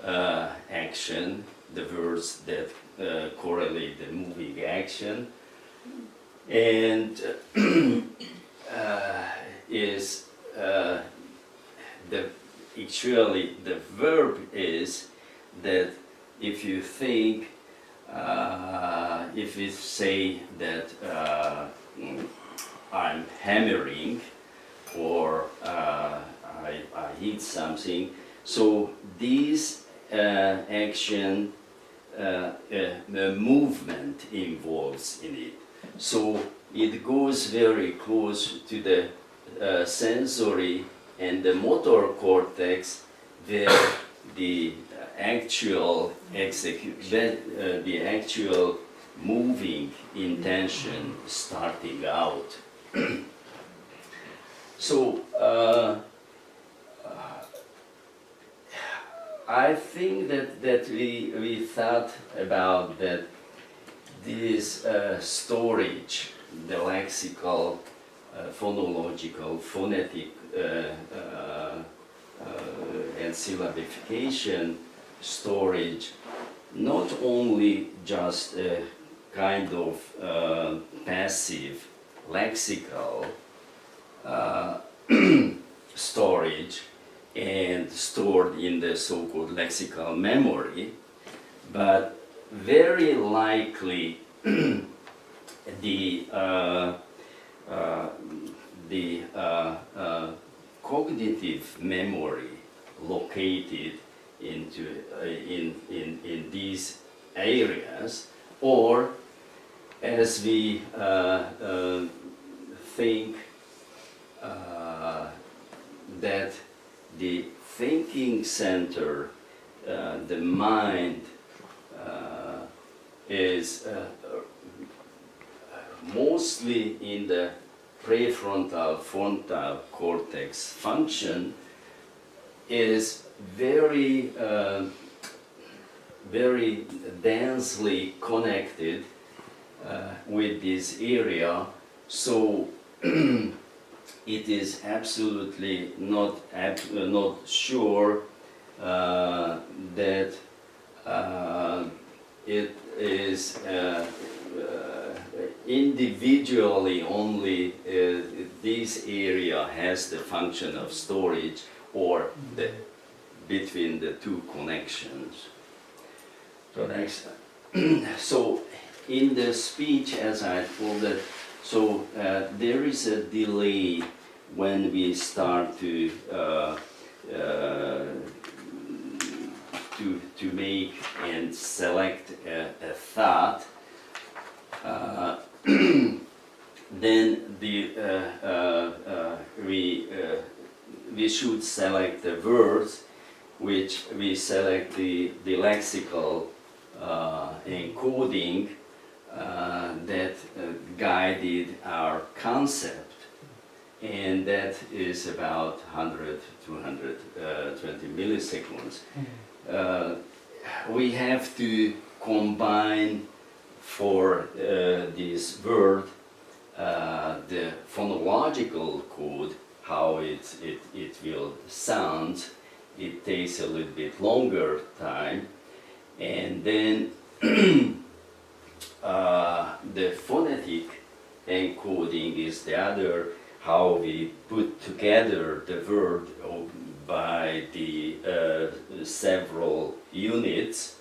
action, the words that correlate the moving action, and is actually the verb is that if you think, if we say that I'm hammering or I hit something, so these action, the movement involves in it. So it goes very close to the sensory and the motor cortex, where the actual the actual moving intention starting out. So I think that we thought about that this storage, the lexical, phonological, phonetic and syllabification storage, not only just a kind of passive lexical storage and stored in the so-called lexical memory, but very likely the cognitive memory located into in these areas, or as we think that the thinking center, the mind, is mostly in the prefrontal frontal cortex function, is very very densely connected with this area. So it is absolutely not sure that it is individually only this area has the function of storage, or between the two connections. So next, so in the speech, as I told it, so there is a delay when we start to make and select a thought. Then we should select the words, which we select the lexical encoding that guided our concept. and that is about 100 to 120 milliseconds. We have to combine for this word the phonological code, how it will sound. It takes a little bit longer time, and then the phonetic encoding is the other, how we put together the word by the several units.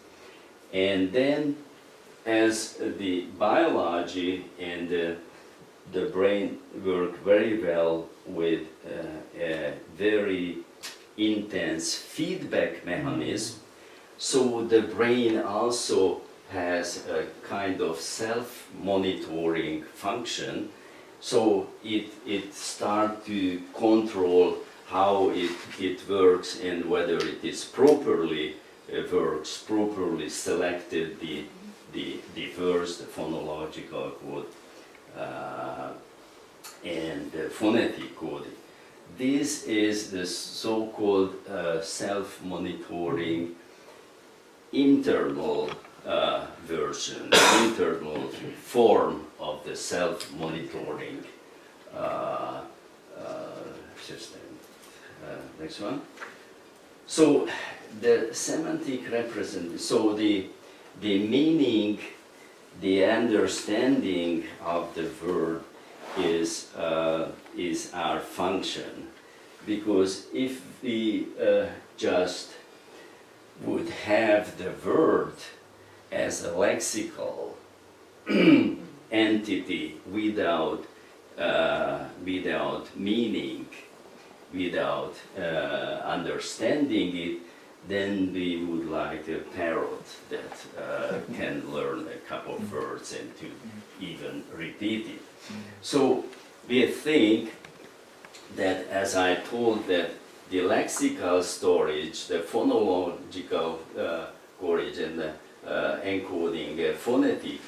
And then as the biology and the brain work very well with a very intense feedback mechanism, so the brain also has a kind of self-monitoring function. So it starts to control how it works and whether it is properly works, properly selected the words, the phonological code, and the phonetic code. This is the so-called self-monitoring internal version, internal form of the self-monitoring system. Next one. So the semantic so the meaning, the understanding of the word is our function, because if we just would have the word as a lexical entity without meaning, without understanding it, then we would like a parrot that can learn a couple of words and to even repeat it. So we think that, as I told, that the lexical storage, the phonological storage, and the encoding, phonetic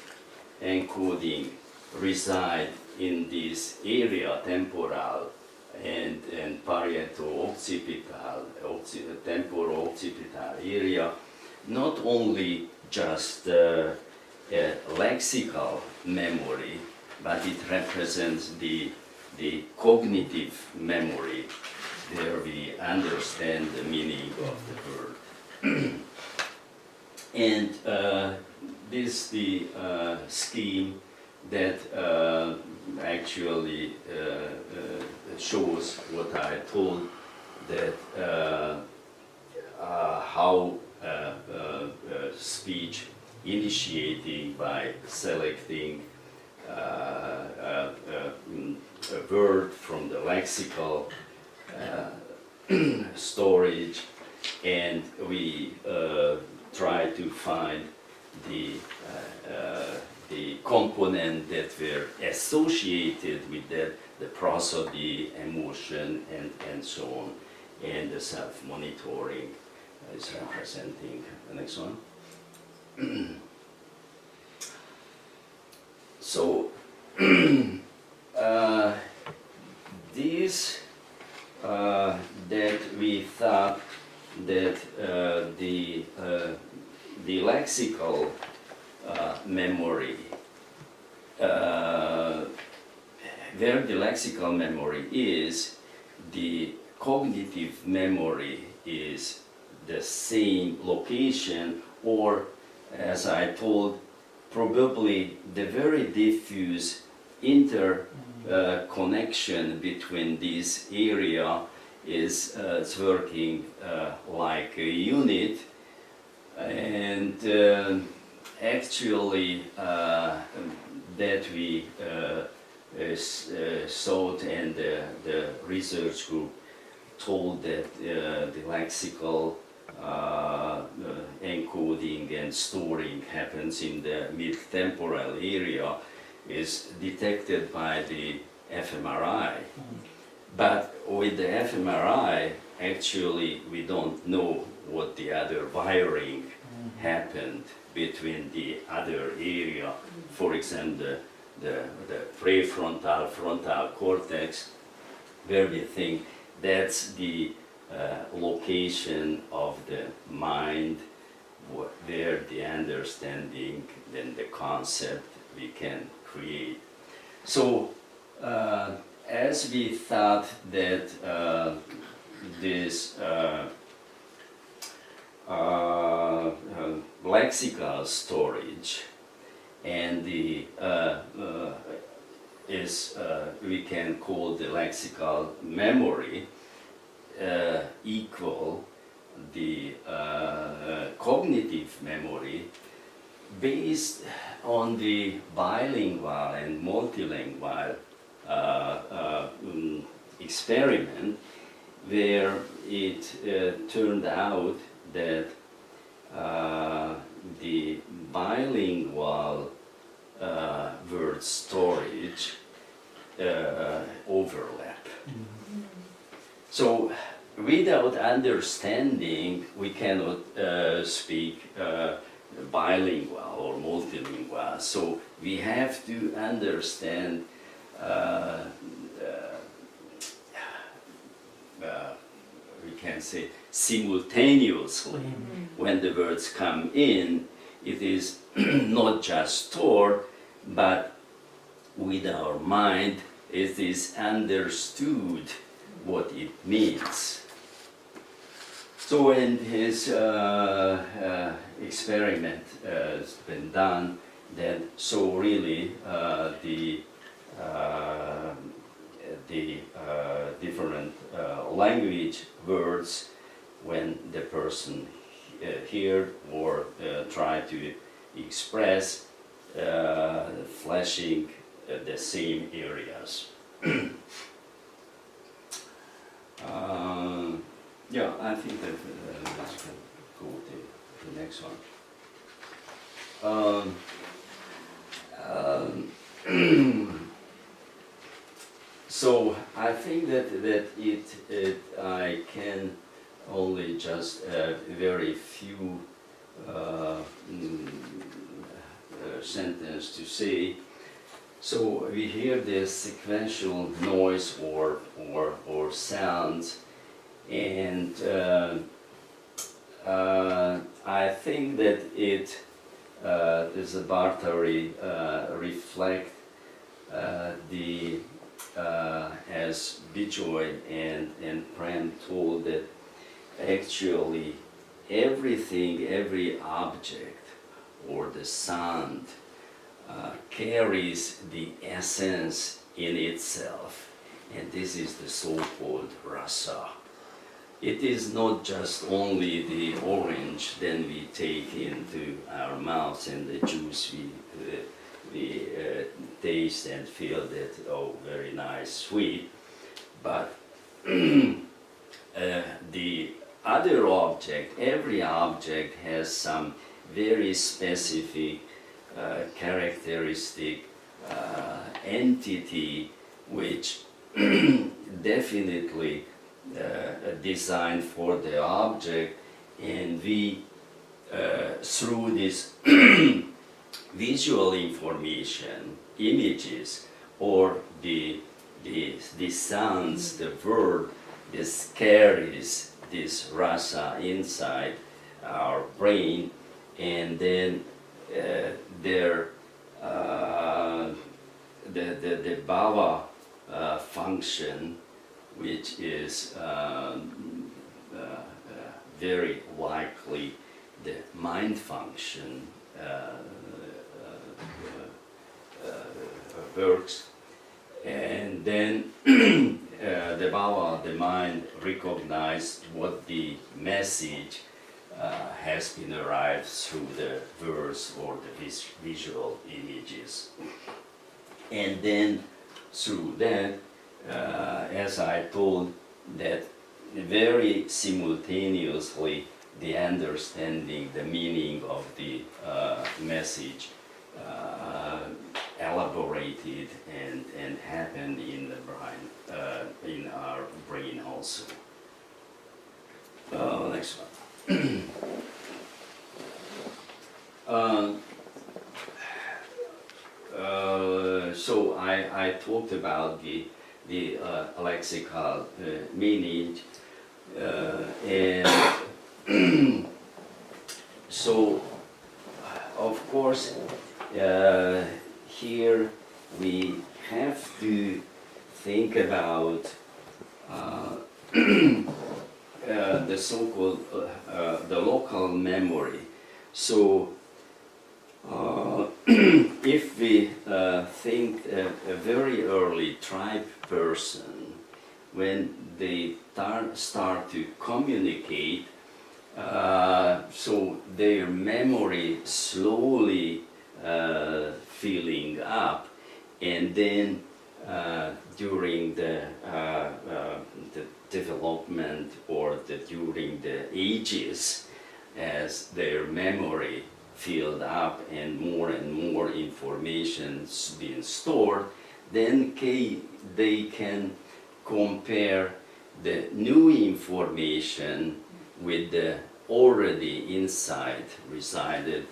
encoding reside in this area, temporal and parieto-occipital, temporo-occipital area, not only just a lexical memory, but it represents the cognitive memory, where we understand the meaning of the word. And this is the scheme that actually shows what I told, that how speech initiating by selecting a word from the lexical storage, and we try to find the component that were associated with that, the prosody, emotion, and so on, and the self-monitoring is representing the next one. So this that we thought that the lexical memory, where the lexical memory is, the cognitive memory is the same location, or, as I told, probably the very diffuse interconnection between this area is working like a unit, and actually that we sought, and the research group told that the lexical encoding and storing happens in the mid-temporal area, is detected by the fMRI. But with the fMRI, actually we don't know what the other wiring happened between the other area. For example, the prefrontal, frontal cortex, where we think that's the location of the mind, where the understanding, then the concept we can create. So as we thought that this lexical storage and the we can call the lexical memory equal the cognitive memory, based on the bilingual and multilingual experiment, where it turned out that the bilingual word storage overlap. So without understanding, we cannot speak bilingual or multilingual. So we have to understand we can say simultaneously. When the words come in, it is not just stored, but with our mind it is understood what it means. So when his experiment has been done, then so really the different language words, when the person heard or tried to express, flashing the same areas. Yeah, I think that let's go to the next one. So I think that I can only just very few sentence to say. So we hear this sequential noise or sounds, and I think that this Bartari reflect the as Bijoy and Prem told, that actually everything, every object or the sound carries the essence in itself, and this is the so-called rasa. It is not just only the orange then we take into our mouths and the juice we taste and feel that, oh, very nice, sweet, but the other object, every object has some very specific characteristic entity which definitely designed for the object, and we through this visual information, images, or the sounds, the word, this carries this rasa inside our brain, and then the bhava function, which is very likely the mind function, works, and then the bhava, the mind, recognized what the message has been arrived through the words or the visual images. And then through that, as I told, that very simultaneously the understanding, the meaning of the message elaborated and happened in the brain, in our brain also. Next one. So I talked about the the lexical meaning, and so of course here we have to think about the so-called the local memory. So if we think a very early tribe person, when they start to communicate, so their memory slowly filling up, and then during the development or during the ages, as their memory filled up and more information being stored, then they can compare the new information with the already inside resided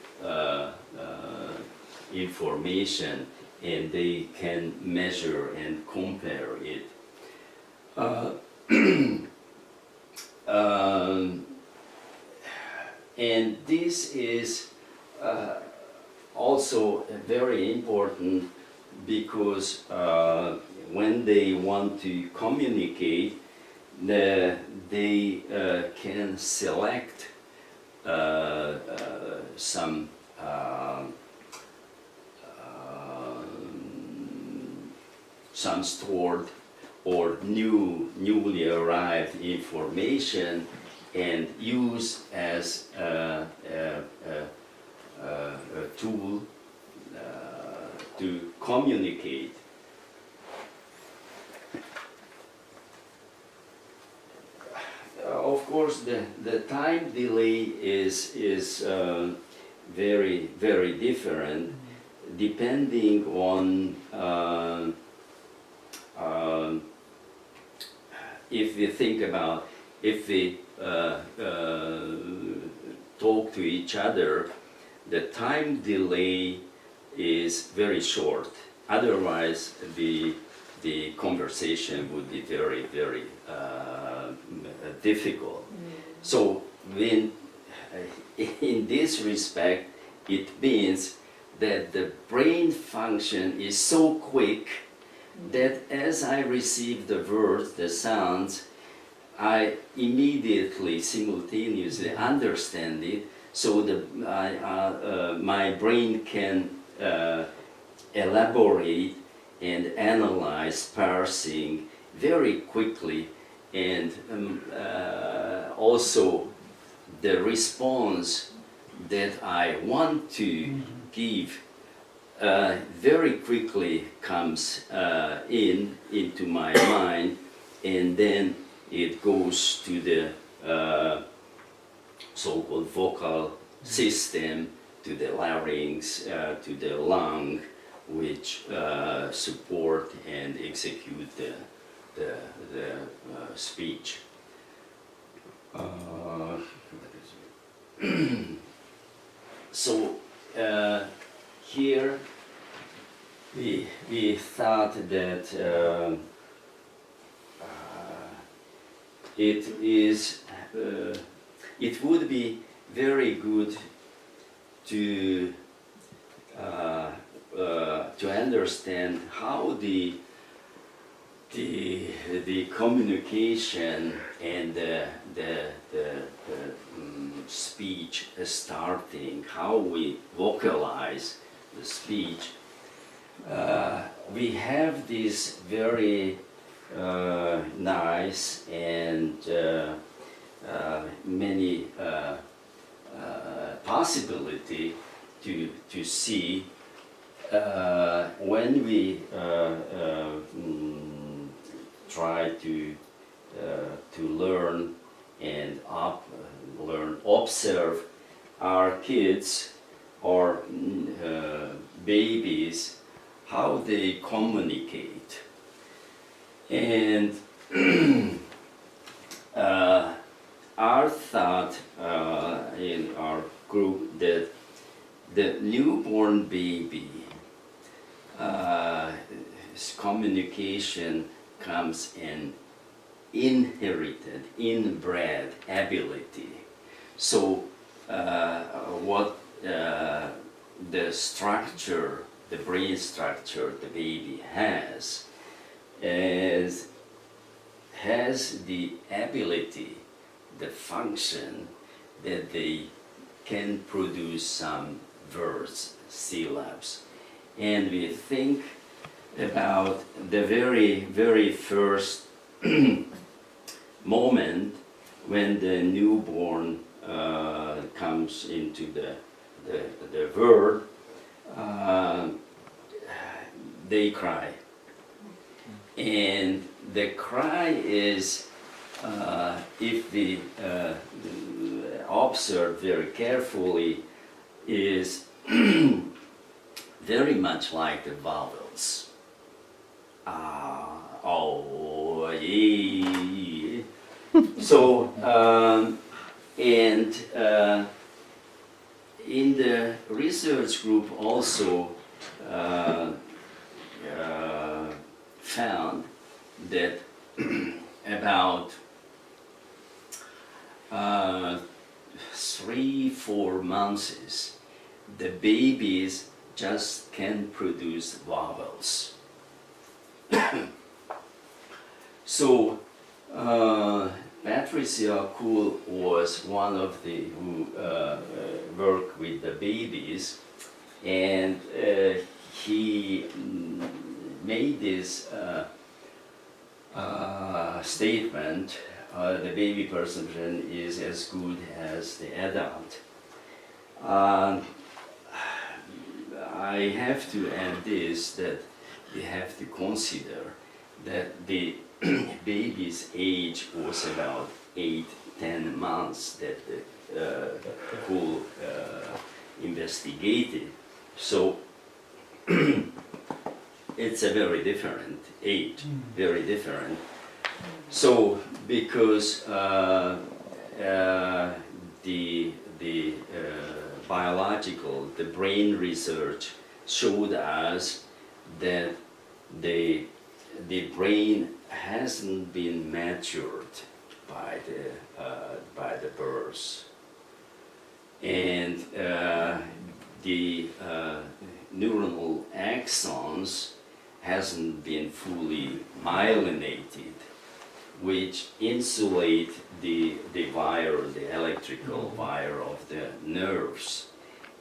information, and they can measure and compare it. And this is also very important because when they want to communicate, they can select some stored or newly arrived information and use as a tool to communicate. Of course, the time delay is very different depending on if we think about, if we talk to each other, the time delay is very short. Otherwise, the conversation would be very difficult. So when in this respect, it means that the brain function is so quick that as I receive the words, the sounds, I immediately, simultaneously understand it, so my brain can elaborate and analyze, parsing very quickly, and also the response that I want to give very quickly comes into my mind, and then it goes to the so-called vocal system, to the larynx, to the lung, which support and execute the speech. So here we thought that it would be very good to understand how the communication and the speech starting, how we vocalize the speech. We have this very nice and many possibility to see when we try to learn and observe our kids or babies, how they communicate. And our thought in our group that the newborn baby communication comes an inherited, inbred ability. So what the structure, the brain structure the baby has the ability, the function that they can produce some words, syllabs. And we think about the very, very first moment when the newborn comes into the world, they cry. And the cry is, if we observe very carefully, is very much like the vowels. Oh, yeah. So, and in the research group also found that about 3-4 months, the babies just can produce vowels. So Patricia Kuhl was one of the who worked with the babies, and he made this statement: the baby perception is as good as the adult. I have to add this, that we have to consider that the baby's age was about 8-10 months that the Kuhl investigated. So it's a very different age, very different. So because the biological, the brain research showed us that the brain hasn't been matured by the birth, and the neuronal axons hasn't been fully myelinated, which insulate the wire, the electrical wire of the nerves,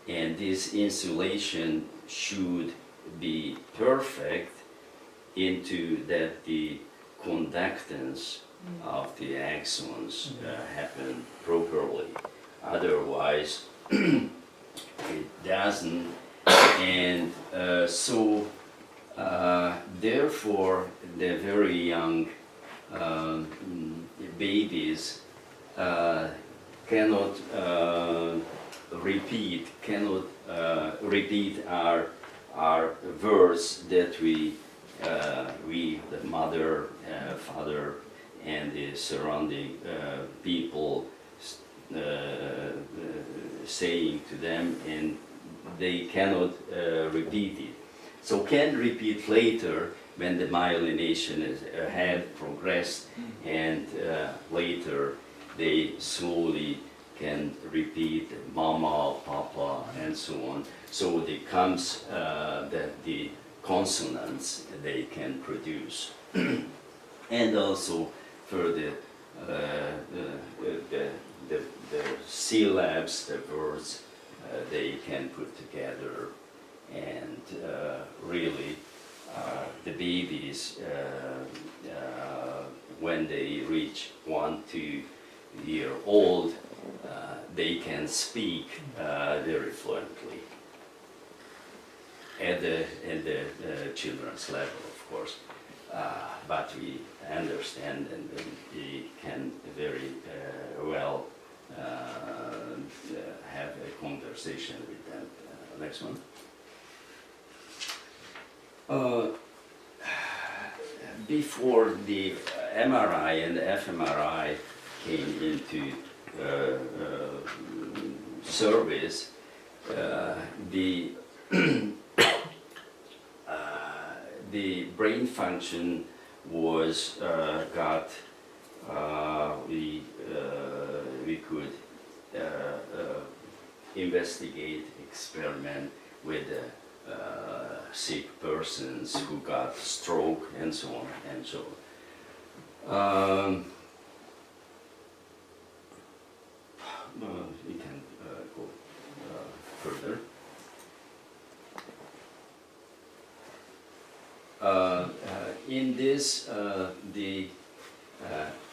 and this insulation should be perfect into that the conductance of the axons happen properly. Otherwise, it doesn't, and so therefore the very young babies cannot repeat our words that we, the mother, father, and the surrounding people saying to them, and they cannot repeat it. So can repeat later when the myelination had progressed, and later they slowly can repeat mama, papa, and so on. So it comes the consonants they can produce, and also for the syllabs, the words they can put together, and really the babies when they reach 1-2 year old, they can speak very fluently at the children's level, of course, but we understand and we can very well have a conversation with them. Next one. Before the MRI and the fMRI came into service, the brain function was we could investigate, experiment with sick persons who got stroke and so on and so on. We can go further. In this, the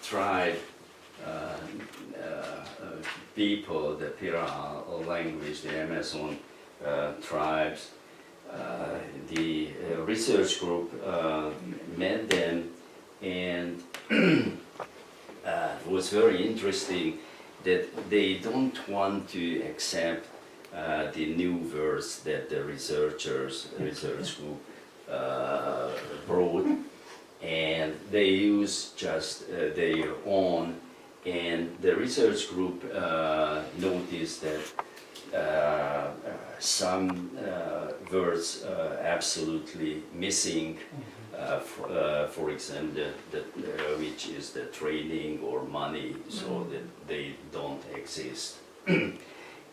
tribe people, the Pira language, the Amazon tribes, the research group met them, and it was very interesting that they don't want to accept the new words that the research group brought, and they use just their own. And the research group noticed that some words absolutely missing, for example, which is the training or money, so that they don't exist.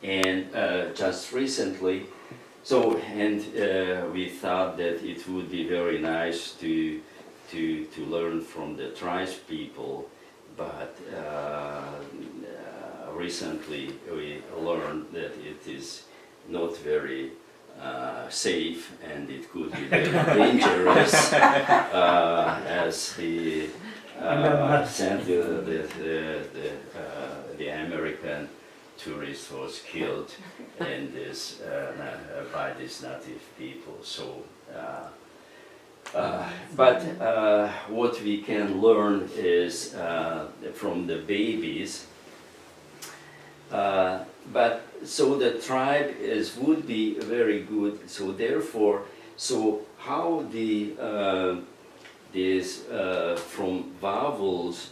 And just recently, we thought that it would be very nice to learn from the tribes people, but recently we learned that it is not very safe, and it could be very dangerous, as the American tourist was killed in this by these native people. So, but what we can learn is from the babies. But so the tribe would be very good. So therefore, how the this from vowels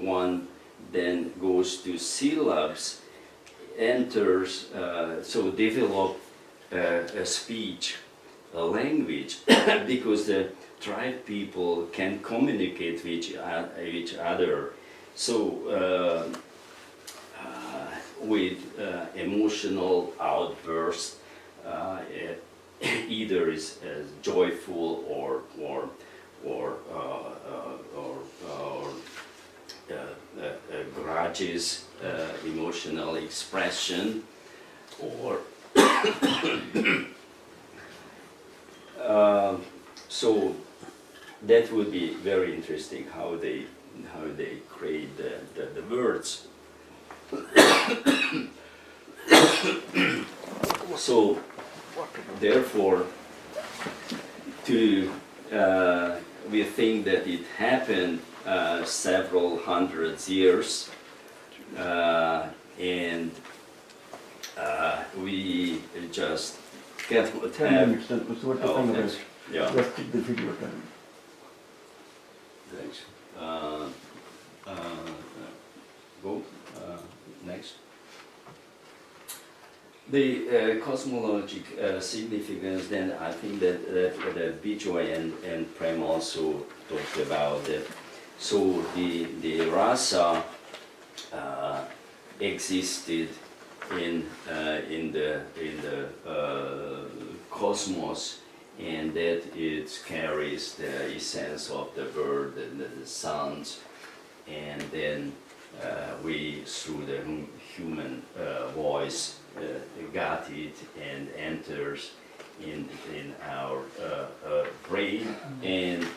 one then goes to syllabs, enters, develop a speech, a language, because the tribe people can communicate with each other. So with emotional outbursts, either is joyful or grudges, emotional expression, or so that would be very interesting how they create the words. So therefore, we think that it happened several hundred years, and we just cannot have. Oh, thanks. Yeah. Just keep the video time. Thanks. Go next. The cosmologic significance, then I think that Bijoy and Prem also talked about that. So the rasa existed in the cosmos, and that it carries the essence of the word and the sounds, and then we through the human voice got it and enters in our brain, and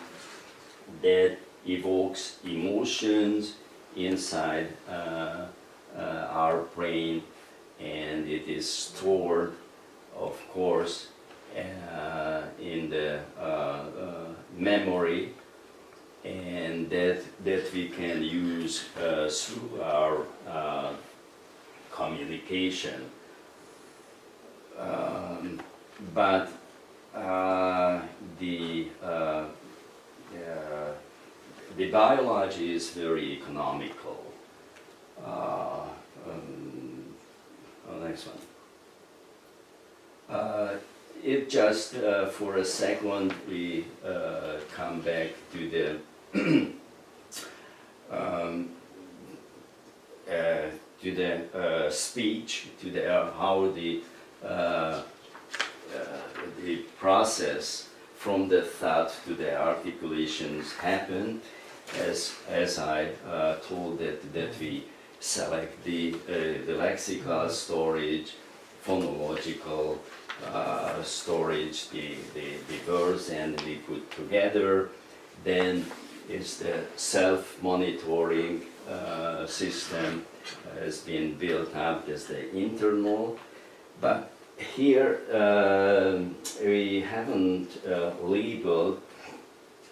that evokes emotions inside our brain, and it is stored, of course, in the memory, and that we can use through our communication. But the biology is very economical. Next one. It just for a second we come back to the um, to the speech, to the how the process from the thought to the articulations happen, as I told that we select the lexical storage, phonological storage, the words, and we put together. Then is the self-monitoring system has been built up as the internal, but here we haven't labeled.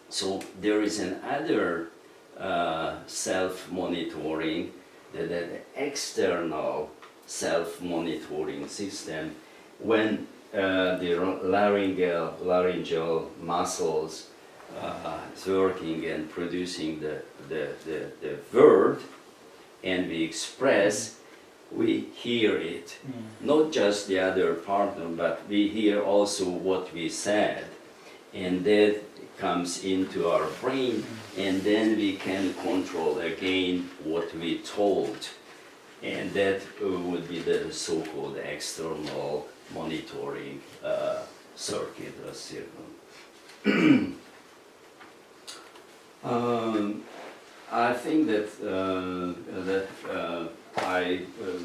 So there is another self-monitoring, the external self-monitoring system, when the laryngeal muscles is working and producing the word, and we express, we hear it. Not just the other partner, but we hear also what we said. And that comes into our brain, and then we can control again what we told. And that would be the so-called external monitoring circuit or circuit. I think that I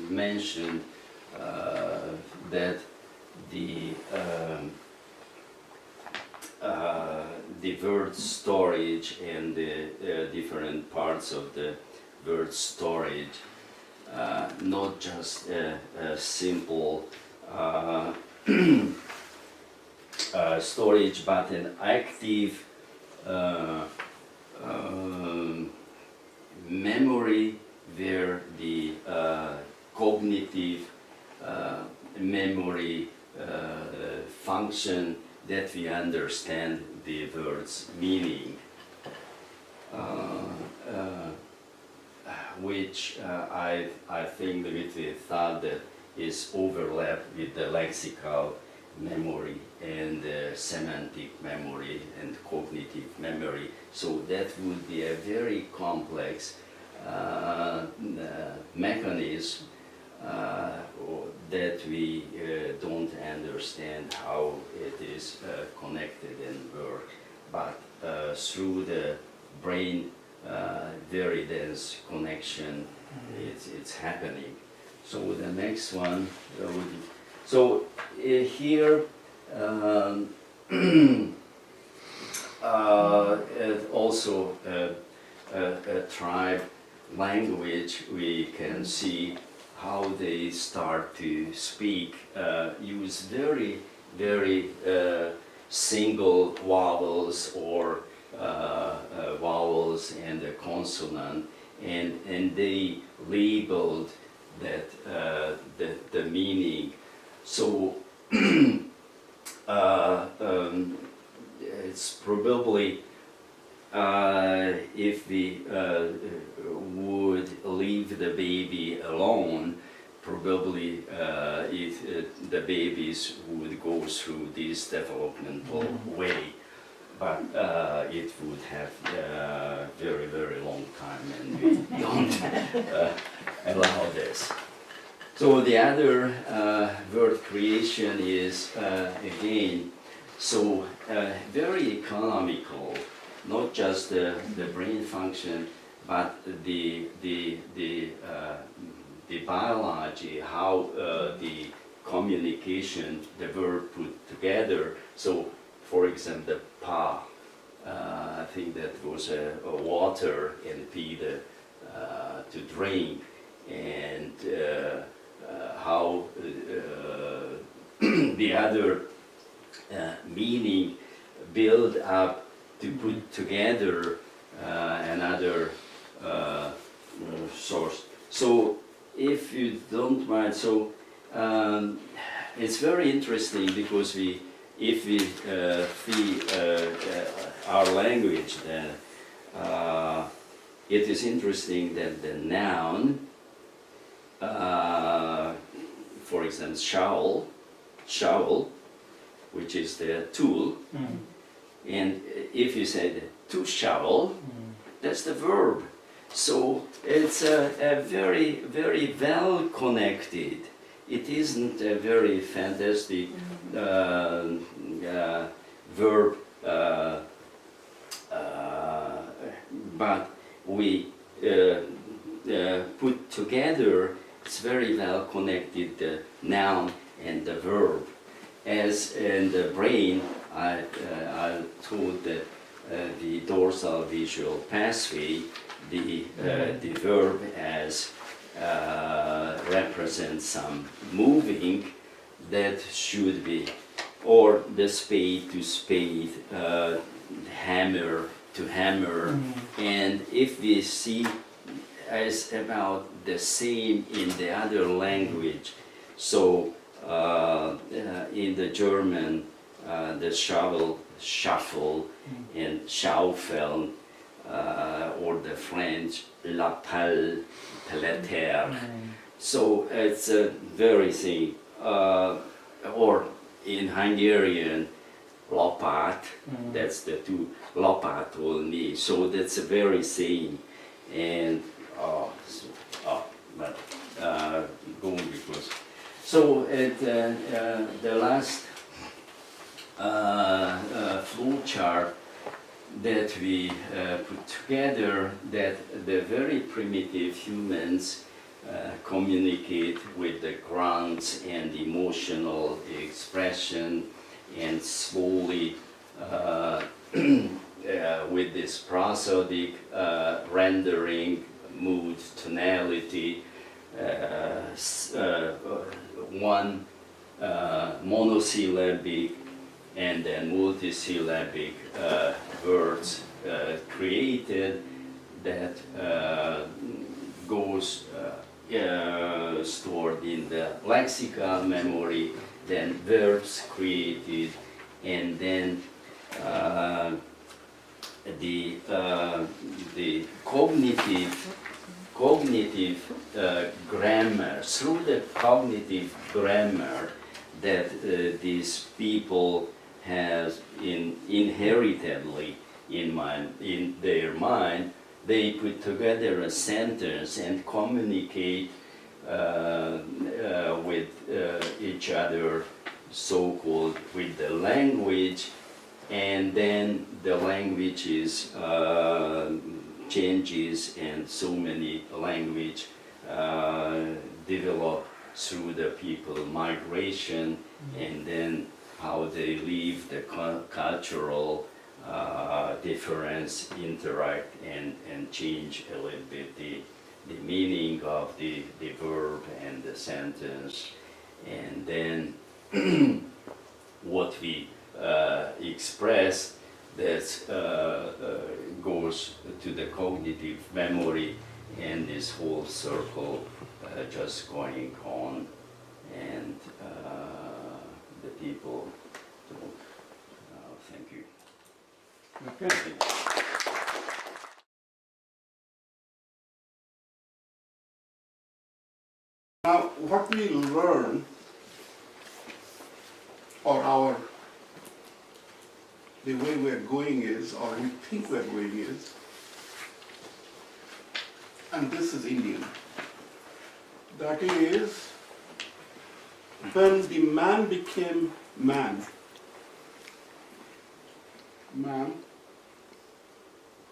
mentioned that the word storage and the different parts of the word storage, not just a simple storage, but an active memory where the cognitive memory function that we understand the word's meaning, which I think with the thought that is overlap with the lexical memory and semantic memory and cognitive memory. So that would be a very complex mechanism that we don't understand how it is connected and work, but through the brain very dense connection, it's happening. So the next one would be, so here also a tribe language, we can see how they start to speak, use very, very single vowels or vowels and a consonant, and they labeled that the meaning. So it's probably if we would leave the baby alone, probably the babies would go through this developmental way, but it would have very, very long time, and we don't allow this. So the other word creation is again so very economical, not just the brain function, but the biology, how the communication, the word put together. So, for example, the pa, I think that was a water, and p to drink, and how the other meaning build up to put together another source. So if you don't mind, so it's very interesting because if we see our language, then it is interesting that the noun, for example, shovel, which is the tool, and if you say to shovel, that's the verb. So it's a very, very well connected. It isn't a very fantastic verb, but we put together, it's very well connected, the noun and the verb. As in the brain, I told that the dorsal visual pathway, the verb as represents some moving that should be, or the spade to spade, hammer to hammer, and if we see as about the same in the other language, so in the German, the shovel, shuffle, and Schaufel, or the French, la pelle, pelleter. So it's a very thing. Or in Hungarian, lopat, that's the two, lopatolni. So that's a very same. And, but going because. So at the last flow chart that we put together, that the very primitive humans communicate with the grunts and emotional expression, and slowly with this prosodic rendering, mood, tonality, one monosyllabic and then multisyllabic words created that goes stored in the lexical memory, then verbs created, and then the cognitive grammar, through the cognitive grammar that these people have inheritedly in their mind, they put together a sentence and communicate with each other, so-called with the language, and then the language is changes, and so many language develop through the people migration, and then how they leave the cultural difference, interact and change a little bit the meaning of the verb and the sentence, and then what we express that goes to the cognitive memory, and this whole circle just going on, and the people. So, thank you. Okay. Now, what we learn, or the way we're going is, or we think we're going is, and this is Indian, that is, when the man became man,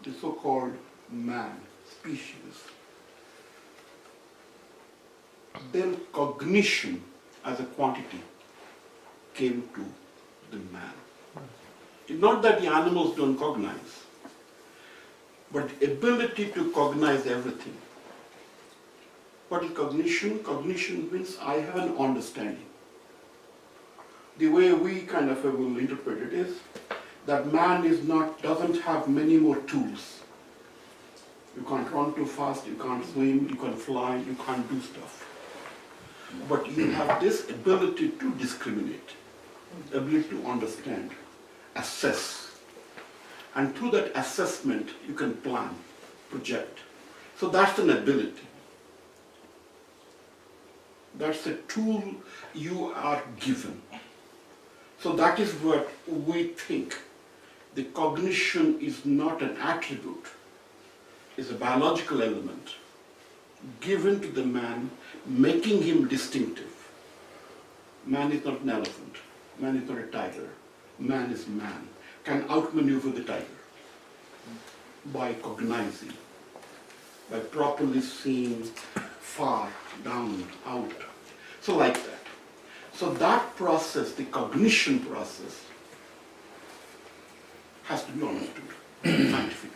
the so-called man, species, then cognition as a quantity came to the man. It's not that the animals don't cognize, but the ability to cognize everything. What is cognition? Cognition means I have an understanding. The way we kind of will interpret it is that man doesn't have many more tools. You can't run too fast, you can't swim, you can't fly, you can't do stuff. But you have this ability to discriminate, ability to understand, assess. And through that assessment, you can plan, project. So that's an ability. That's a tool you are given. So that is what we think. The cognition is not an attribute, is a biological element given to the man, making him distinctive. Man is not an elephant. Man is not a tiger. Man is man. Can outmaneuver the tiger by cognizing, by properly seeing far, down, out. So like that. So that process, the cognition process, has to be understood scientifically.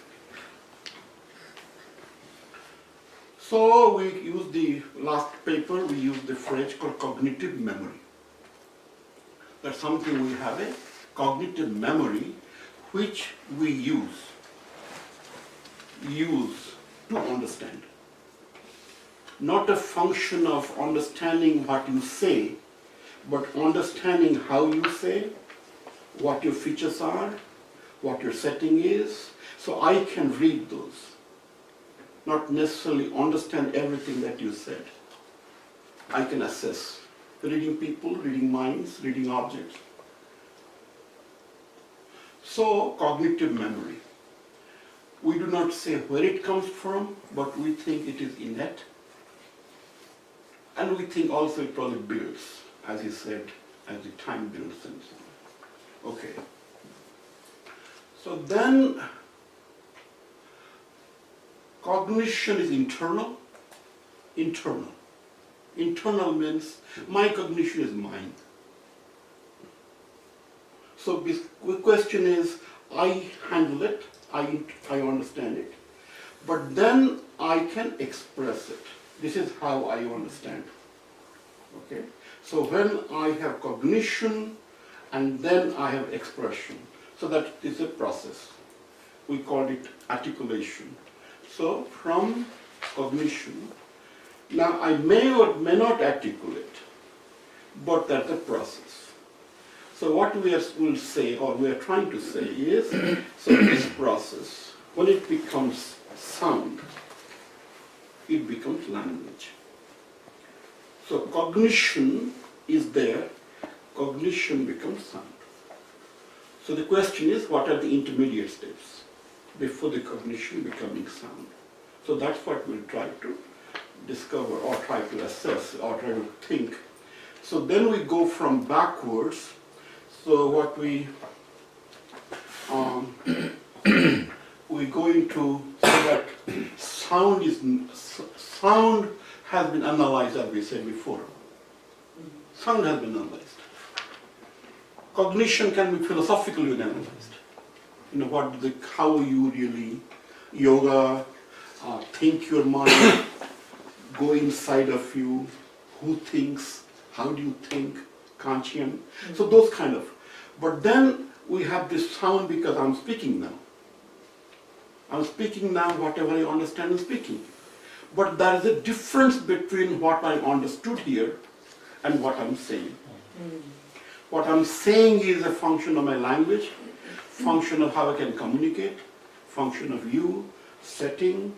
So we use the last paper, we use the phrase called cognitive memory. That's something we have a cognitive memory which we use to understand. Not a function of understanding what you say, but understanding how you say, what your features are, what your setting is. So I can read those. Not necessarily understand everything that you said. I can assess. Reading people, reading minds, reading objects. So, cognitive memory. We do not say where it comes from, but we think it is innate. And we think also it probably builds, as he said, as the time builds and so on. Okay. So then, cognition is internal. Internal. Internal means my cognition is mine. So the question is, I handle it, I understand it, but then I can express it. This is how I understand. Okay? So when I have cognition and then I have expression, so that is a process. We call it articulation. So from cognition, now I may or may not articulate, but that's a process. So what we will say, or we are trying to say is, so this process, when it becomes sound, it becomes language. So cognition is there, cognition becomes sound. So the question is, what are the intermediate steps before the cognition becoming sound? So that's what we'll try to discover or try to assess or try to think. So then we go from backwards. So what we go into, so that sound has been analyzed, as we said before. Sound has been analyzed. Cognition can be philosophically analyzed. You know how you really yoga, think your mind, go inside of you, who thinks, how do you think, Kantian. So those kind of. But then we have this sound because I'm speaking now. I'm speaking now whatever I understand in speaking. But there is a difference between what I understood here and what I'm saying. What I'm saying is a function of my language, function of how I can communicate, function of you, setting,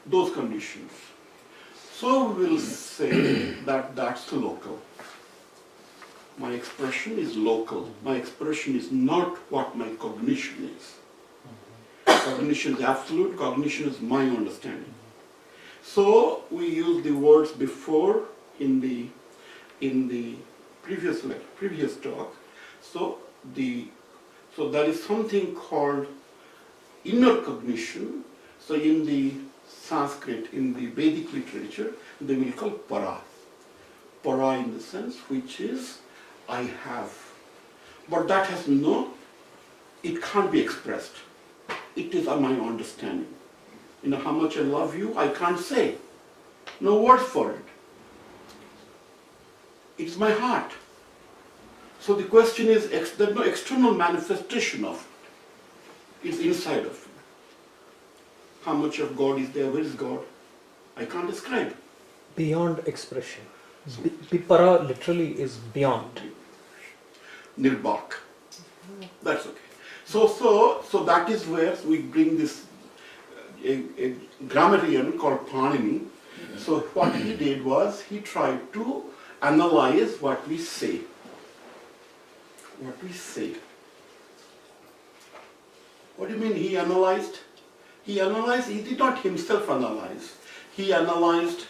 those conditions. So we will say that that's local. My expression is local. My expression is not what my cognition is. Cognition is absolute, cognition is my understanding. So we use the words before in the previous talk. So there is something called inner cognition. So in the Sanskrit, in the Vedic literature, they will call para. Para in the sense which is I have. But that has it can't be expressed. It is my understanding. You know how much I love you, I can't say. No words for it. It's my heart. So the question is, there's no external manifestation of it. It's inside of you. How much of God is there? Where is God? I can't describe. Beyond expression. Para literally is beyond. Nirbak. That's okay. So that is where we bring this a grammarian called Panini. So what he did was he tried to analyze what we say. What we say. What do you mean he analyzed? He analyzed, he did not himself analyze. He analyzed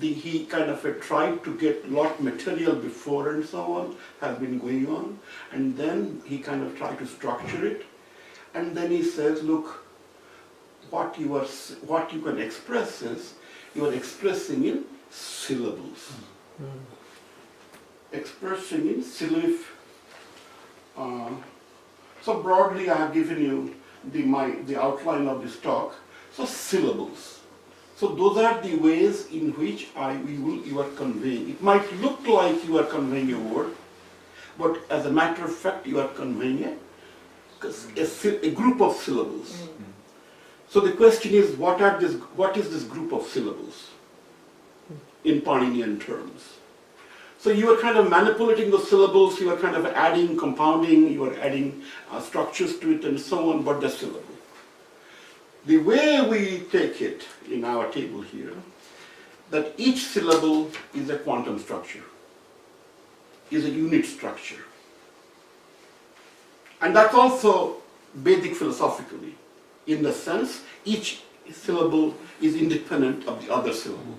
he kind of tried to get lot material before and so on has been going on, and then he kind of tried to structure it, and then he says, look, what you can express is, you are expressing in syllables. Expressing in syllable. So broadly I have given you the outline of this talk. So syllables. So those are the ways in which you are conveying. It might look like you are conveying a word, but as a matter of fact you are conveying a group of syllables. So the question is, what is this group of syllables in Paninian terms? So you are kind of manipulating the syllables, you are kind of adding, compounding, you are adding structures to it and so on, but the syllable. The way we take it in our table here, that each syllable is a quantum structure, is a unit structure. And that's also Vedic philosophically, in the sense each syllable is independent of the other syllable.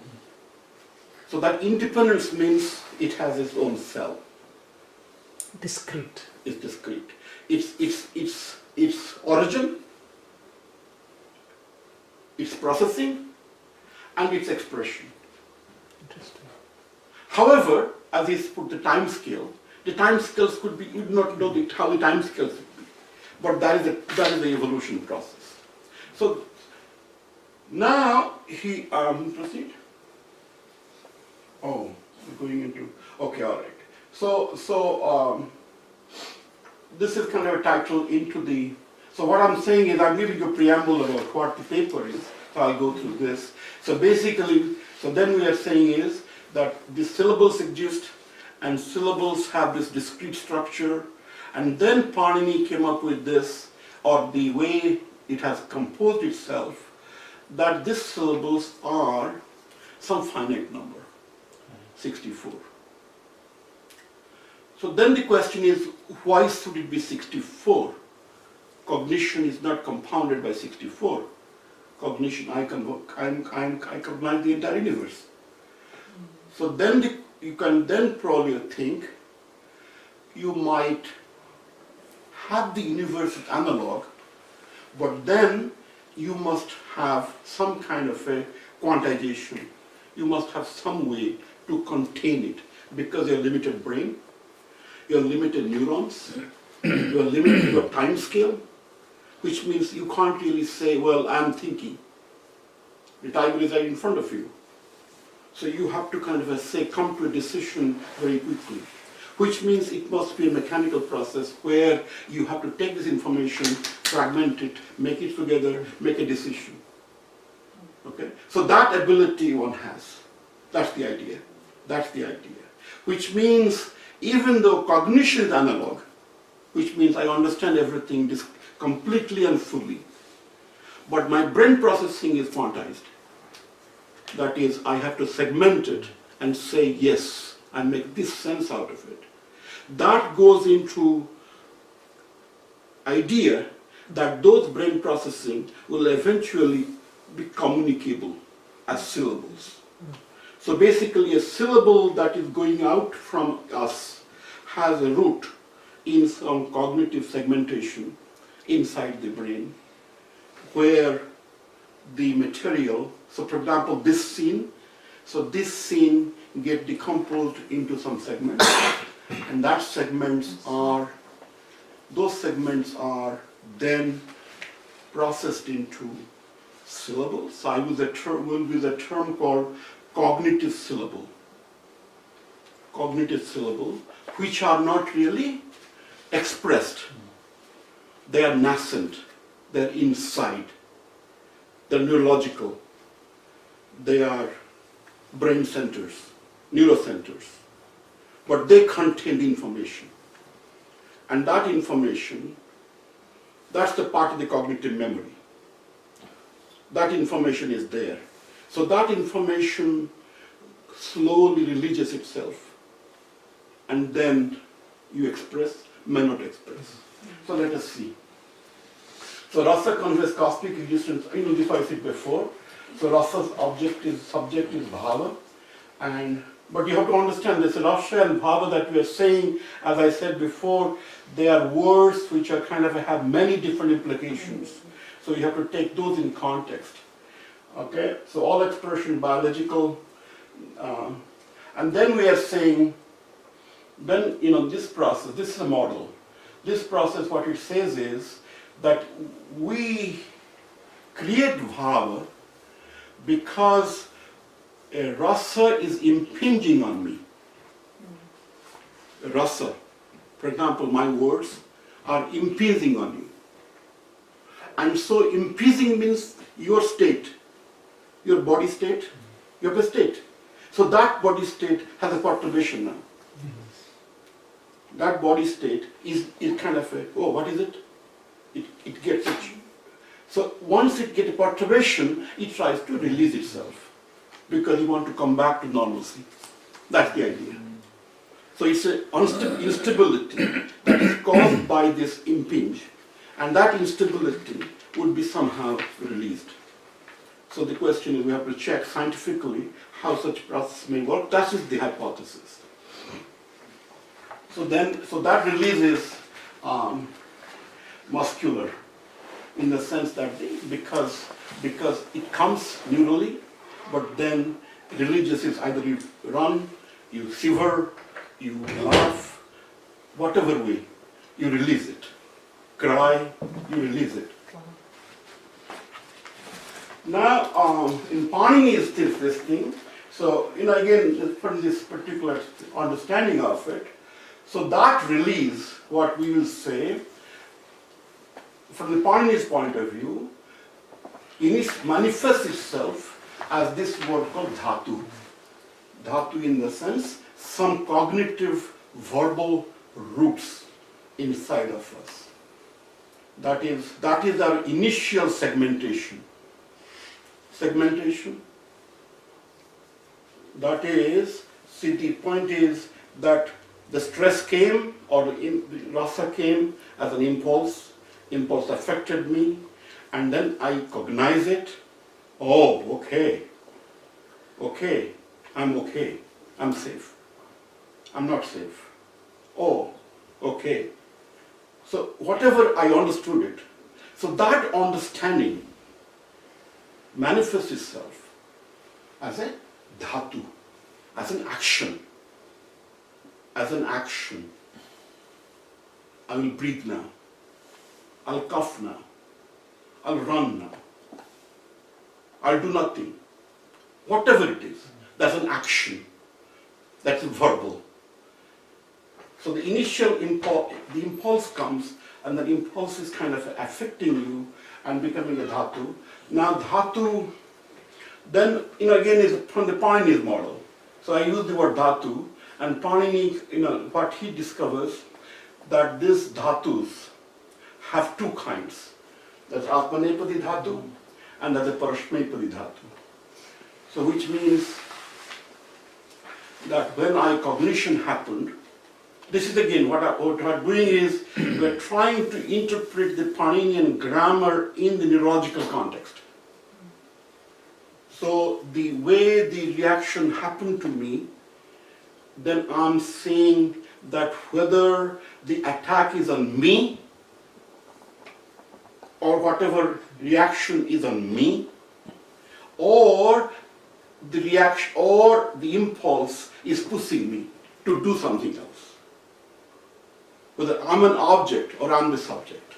So that independence means it has its own cell. Discrete. It's discrete. Its origin, its processing, and its expression. Interesting. However, as he's put the time scales could be, you do not know how the time scales would be, but that is the evolution process. So now he proceed. Oh, we're going into, okay, all right. So this is kind of a title into the, so what I'm saying is I'm giving you a preamble about what the paper is, so I'll go through this. So basically, so then we are saying is that the syllables exist and syllables have this discrete structure, and then Panini came up with this, or the way it has composed itself, that these syllables are some finite number, 64. So then the question is, why should it be 64? Cognition is not compounded by 64. Cognition, I cognize the entire universe. So then you can then probably think you might have the universe as analog, but then you must have some kind of a quantization. You must have some way to contain it, because you're limited brain, you're limited neurons, you're limited your time scale, which means you can't really say, well, I'm thinking. The tiger is right in front of you. So you have to kind of say, come to a decision very quickly, which means it must be a mechanical process where you have to take this information, fragment it, make it together, make a decision. Okay? So that ability one has. That's the idea. That's the idea. Which means even though cognition is analog, which means I understand everything completely and fully, but my brain processing is quantized. That is, I have to segment it and say yes, and make this sense out of it. That goes into idea that those brain processing will eventually be communicable as syllables. So basically a syllable that is going out from us has a root in some cognitive segmentation inside the brain, where the material, so for example this scene, so this scene get decomposed into some segments, and those segments are then processed into syllables. So I will use a term called cognitive syllable, which are not really expressed. They are nascent, they're inside, they're neurological, they are brain centers, neurocenters, but they contain information. And that information, that's the part of the cognitive memory. That information is there. So that information slowly releases itself, and then you express, may not express. So let us see. So rasa conveys cosmic existence, this I said before. So rasa's subject is bhava, but you have to understand this rasa and bhava that we are saying, as I said before, they are words which are kind of have many different implications. So you have to take those in context. Okay, so all expression biological, and then we are saying, then this process, this is a model. This process, what it says is that we create bhava because a rasa is impinging on me. A rasa, for example, my words are impinging on you. And so impinging means your state, your body state, you have a state. So that body state has a perturbation now. That body state is kind of a, oh, what is it? It gets it. So once it gets a perturbation, it tries to release itself because you want to come back to normalcy. That's the idea. So it's an instability that is caused by this impinge, and that instability would be somehow released. So the question is, we have to check scientifically how such process may work. That is the hypothesis. So that release is muscular, in the sense that because it comes neurally, but then religious is either you run, you shiver, you laugh, whatever way, you release it. Cry, you release it. Now, in Panini's this thing, so again, for this particular understanding of it, so that release, what we will say, from the Panini's point of view, it manifests itself as this word called dhatu. Dhatu in the sense, some cognitive verbal roots inside of us. That is our initial segmentation. Segmentation. That is, see, the point is that the stress came, or the rasa came as an impulse. Impulse affected me, and then I cognize it. Oh, okay. Okay, I'm safe. I'm not safe. Oh, okay. So whatever I understood it, so that understanding manifests itself as a dhatu, as an action. As an action. I will breathe now. I'll cough now. I'll run now. I'll do nothing. Whatever it is, that's an action. That's verbal. So the initial impulse, the impulse comes, and the impulse is kind of affecting you and becoming a dhatu. Now dhatu, then again is from the Panini's model. So I use the word dhatu, and Panini, what he discovers, that these dhatus have two kinds. That's Atmanepadi dhatu and that's a Parashmepadi dhatu. So which means that when cognition happened, this is again what we're doing is we're trying to interpret the Paninian grammar in the neurological context. So the way the reaction happened to me, then I'm saying that whether the attack is on me or whatever reaction is on me, or the reaction or the impulse is pushing me to do something else. Whether I'm an object or I'm the subject.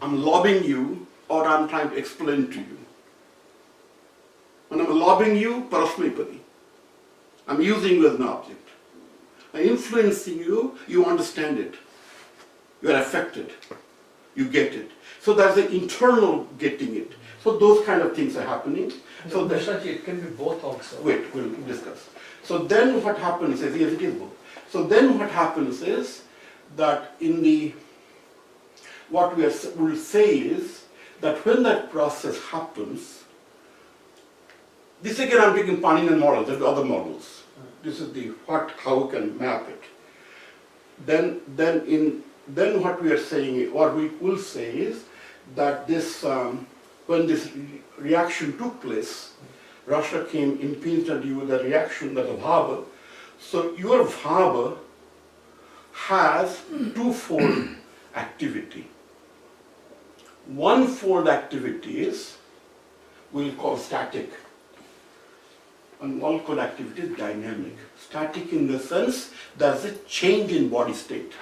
I'm lobbying you or I'm trying to explain to you. When I'm lobbying you, parasmepadi. I'm using you as an object. I'm influencing you, you understand it. You are affected. You get it. So that's the internal getting it. So those kind of things are happening. So Krishnaji, it can be both also. Wait, we'll discuss. So then what happens is, yes, it is both. So then what happens is that what we will say is that when that process happens, this again I'm taking Paninian model, there are other models. This is how we can map it. Then then what we are saying, what we will say is that this, when this reaction took place, Russia came impinged on you with a reaction that of Haber. So your Haber has twofold activity. One-fold activity is we'll call static, and one-fold activity is dynamic. Static in the sense there's a change in body state.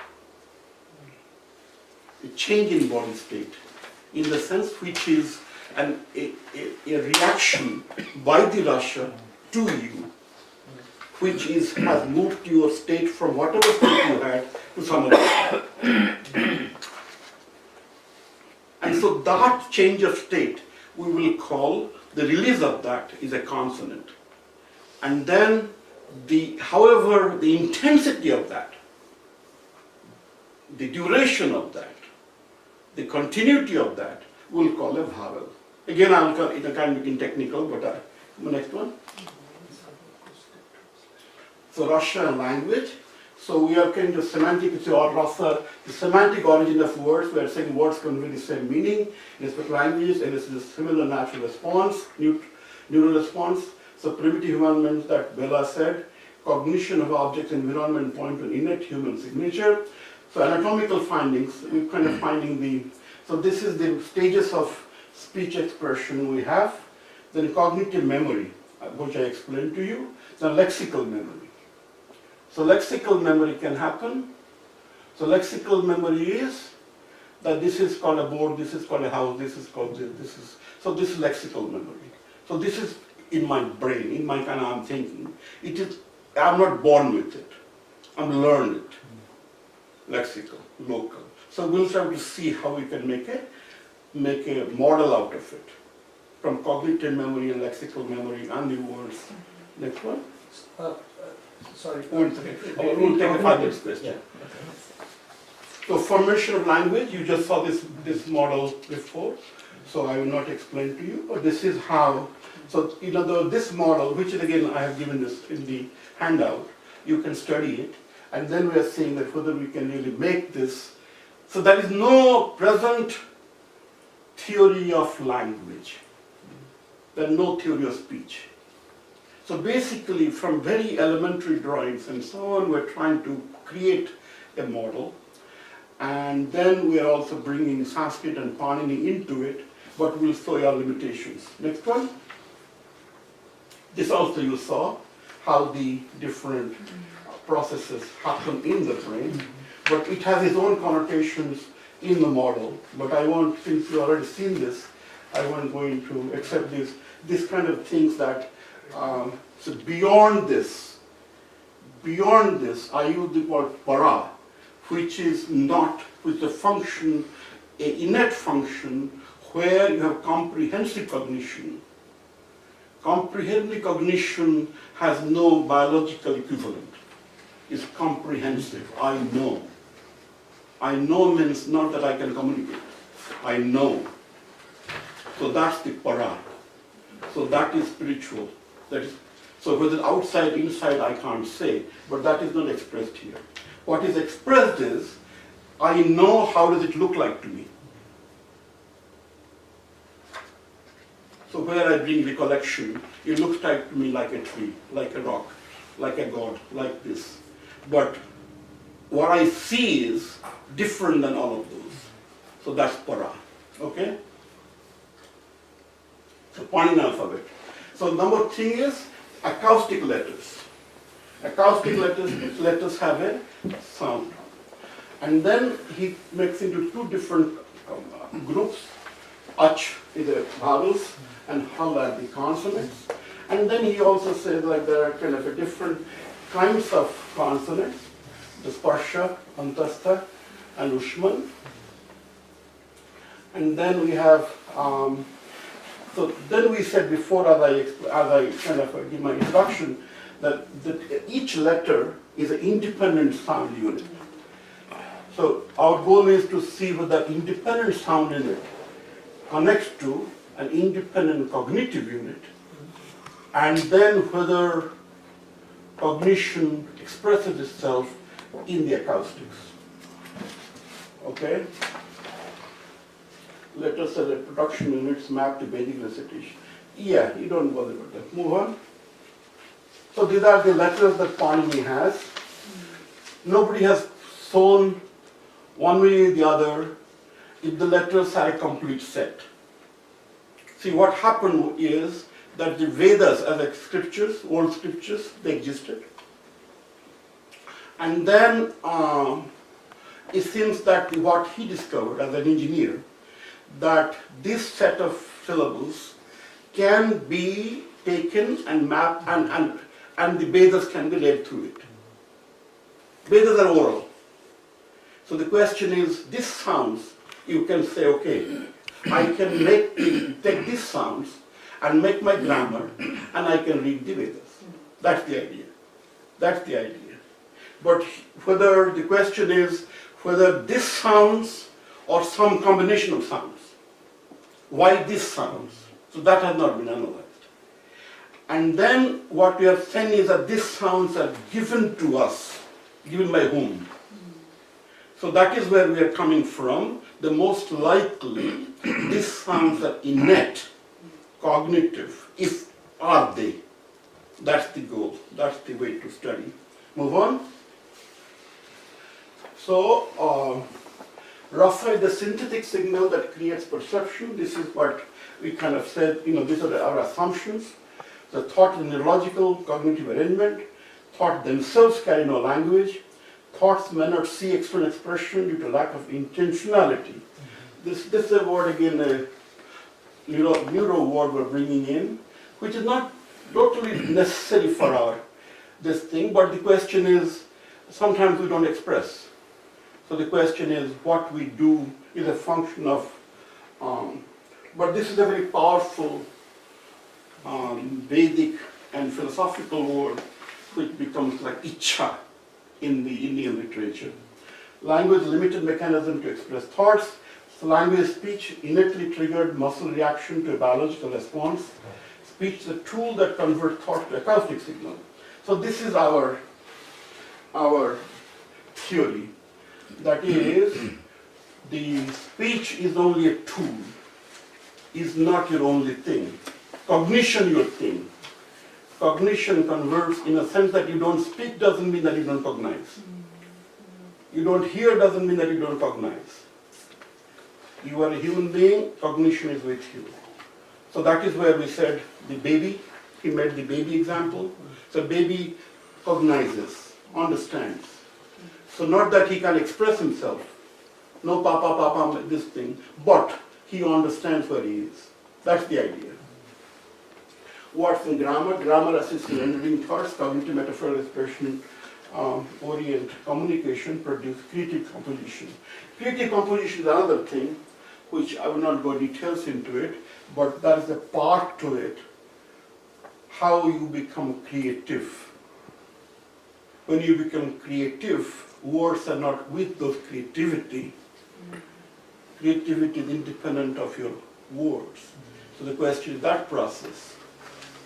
A change in body state, in the sense which is a reaction by the Russia to you, which has moved your state from whatever state you had to some other. And so that change of state, we will call the release of that is a consonant. And then however, the intensity of that, the duration of that, the continuity of that, we'll call a vowel. Again, it can be technical, but the next one. So Russian language. So we are kind of semantic, the semantic origin of words. We are saying words convey the same meaning in respect languages, and it's a similar natural response, neural response. So primitive environments that Bella said, cognition of objects in environment point to innate human signature. So anatomical findings, we're kind of finding so this is the stages of speech expression we have. Then cognitive memory, which I explained to you. Then lexical memory. So lexical memory can happen. So lexical memory is that this is called a board, this is called a house, this is called this. So this is lexical memory. So this is in my brain, in my kind of I'm thinking. I'm not born with it. I'm learned it. Lexical, local. So we'll try to see how we can make a model out of it. From cognitive memory and lexical memory and the words. Next one. Sorry. We'll take a 5 minutes question. So formation of language, you just saw this model before, so I will not explain to you, but this is how, so this model, which is again I have given this in the handout, you can study it, and then we are seeing that whether we can really make this, so there is no present theory of language, there is no theory of speech. So basically, from very elementary drawings and so on, we're trying to create a model. And then we're also bringing Sanskrit and Panini into it, but we'll show you our limitations. Next one. This also you saw, how the different processes happen in the brain, but it has its own connotations in the model. But I want, since you've already seen this, I want going to accept this kind of things that so beyond this, I use the word para, which is a function, an innate function, where you have comprehensive cognition. Comprehensive cognition has no biological equivalent. It's comprehensive. I know. I know means not that I can communicate. I know. So that's the para. So that is spiritual. So whether outside, inside, I can't say, but that is not expressed here. What is expressed is, I know how does it look like to me. So where I bring recollection, it looks like to me like a tree, like a rock, like a god, like this. But what I see is different than all of those. So that's para, okay? So Panini alphabet. So number 3 is acoustic letters. Acoustic letters have a sound. And then he makes into 2 different groups. Ach is the vowels and hal are the consonants. And then he also says like there are kind of a different kinds of consonants. The sparsha, antastha, and ushman. And then we have so then we said before, as I kind of give my introduction, that each letter is an independent sound unit. So our goal is to see whether independent sound unit connects to an independent cognitive unit, and then whether cognition expresses itself in the acoustics. okay? Let us say the production units map to Vedic recitation. Yeah, you don't bother about that. Move on. So these are the letters that Panini has. Nobody has shown one way or the other if the letters are a complete set. See, what happened is that the Vedas as like scriptures, old scriptures, they existed. And then it seems that what he discovered as an engineer, that this set of syllables can be taken and mapped and the Vedas can be read through it. Vedas are oral. So the question is, this sounds, you can say, okay, I can take these sounds and make my grammar and I can read the Vedas. That's the idea. That's the idea. But whether the question is whether this sounds or some combination of sounds. Why this sounds? So that has not been analyzed. And then what we have seen is that these sounds are given to us, given by whom? So that is where we are coming from. The most likely, these sounds are innate, cognitive, if are they. That's the goal, that's the way to study. Move on. So, rasa is the synthetic signal that creates perception. This is what we kind of said, these are our assumptions. The thought is a neurological cognitive arrangement. Thought themselves carry no language. Thoughts may not see external expression due to lack of intentionality. This is a word again, a neuro word we're bringing in, which is not totally necessary for this thing, but the question is, sometimes we don't express. So the question is, what we do is a function of, but this is a very powerful Vedic and philosophical word, which becomes like ichha in the Indian literature. Language is a limited mechanism to express thoughts. So language speech innately triggered muscle reaction to a biological response. Speech is a tool that converts thought to acoustic signal. So this is our theory. That is, the speech is only a tool, is not your only thing. Cognition your thing. Cognition converts in a sense that you don't speak doesn't mean that you don't cognize. You don't hear doesn't mean that you don't cognize. You are a human being, cognition is with you. So that is where we said the baby, he made the baby example. So baby cognizes, understands. So not that he can express himself, no papa, this thing, but he understands where he is. That's the idea. What's in grammar? Grammar assists in rendering thoughts, cognitive metaphorical expression, orient communication, produce creative composition. Creative composition is another thing, which I will not go details into it, but that is a part to it, how you become creative. When you become creative, words are not with those creativity. Creativity is independent of your words. So the question is that process.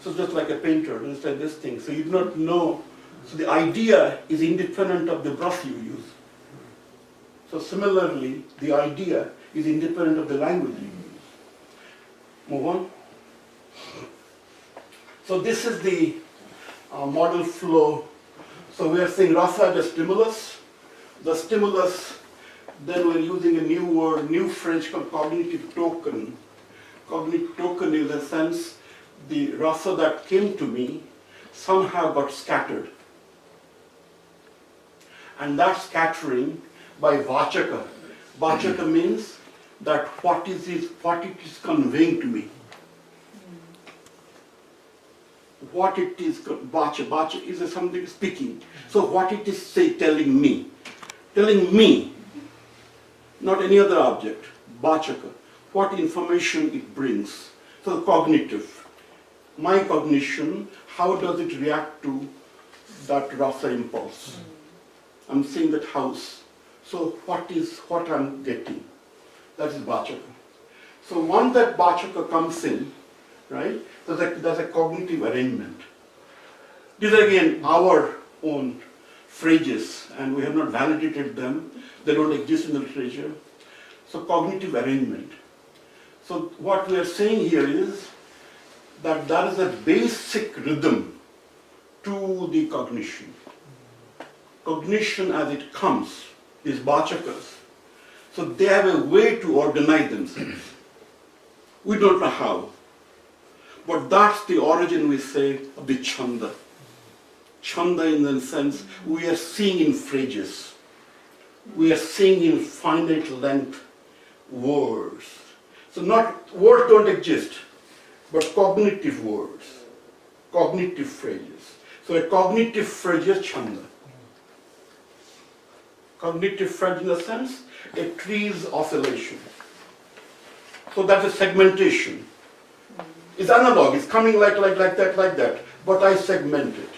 So just like a painter, just like this thing. So you do not know, so the idea is independent of the brush you use. So similarly, the idea is independent of the language you use. Move on. So this is the model flow. So we are saying rasa as a stimulus. The stimulus, then we're using a new word, new French called cognitive token. Cognitive token is a sense the rasa that came to me somehow got scattered. And that scattering by vachaka. Vachaka means that what it is conveying to me. What it is, vacha is something speaking. So what it is telling me, not any other object, vachaka, what information it brings. So the my cognition, how does it react to that rasa impulse? I'm seeing that house. So what I'm getting? That is vachaka. So once that vachaka comes in, right, there's a cognitive arrangement. These are again our own phrases and we have not validated them. They don't exist in the literature. So cognitive arrangement. So what we are saying here is that there is a basic rhythm to the cognition. Cognition as it comes, these Vachakas. So they have a way to organize themselves. We don't know how. But that's the origin, we say, of the Chanda. Chanda in the sense we are seeing in phrases. We are seeing in finite length words. So not, words don't exist, but cognitive words, cognitive phrases. So a cognitive phrase is Chanda. Cognitive phrase in the sense, a tree's oscillation. So that's a segmentation. It's analog, it's coming like that, but I segment it.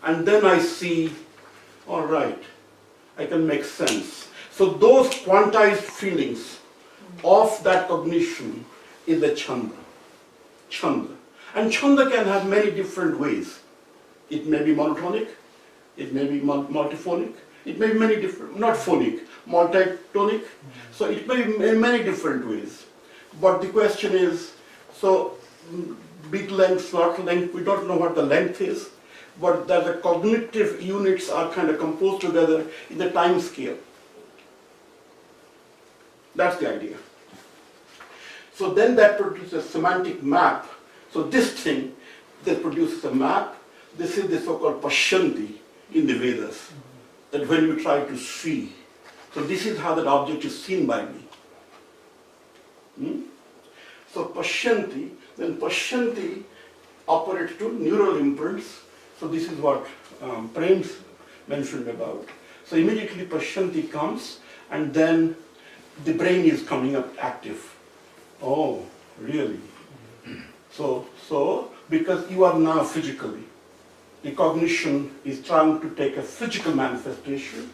And then I see, all right, I can make sense. So those quantized feelings of that cognition is the Chanda. Chanda. And Chanda can have many different ways. It may be monotonic, it may be multiphonic, it may be many different, not phonic, multitonic. So it may be in many different ways. But the question is, so big length, short length, we don't know what the length is, but that the cognitive units are kind of composed together in the time scale. That's the idea. So then that produces a semantic map. So this thing that produces a map, this is the so-called Pashyanti in the Vedas, that when you try to see. So this is how that object is seen by me. So Pashyanti, then Pashyanti operates to neural imprints. So this is what Prem's mentioned about. So immediately Pashyanti comes and then the brain is coming up active. Oh, really? So because you are now physically, the cognition is trying to take a physical manifestation.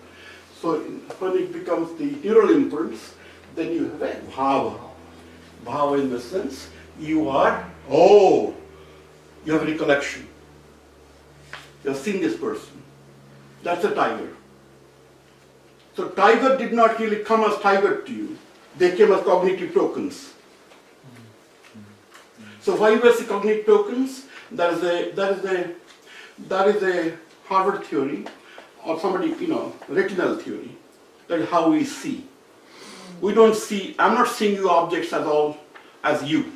So when it becomes the neural imprints, then you have a bhava. Bhava in the sense, you are, you have a recollection. You have seen this person. That's a tiger. So tiger did not really come as tiger to you. They came as cognitive tokens. So why was the cognitive tokens? That is a Harvard theory, or somebody, retinal theory. That is how we see. We don't see, I'm not seeing you objects at all as you.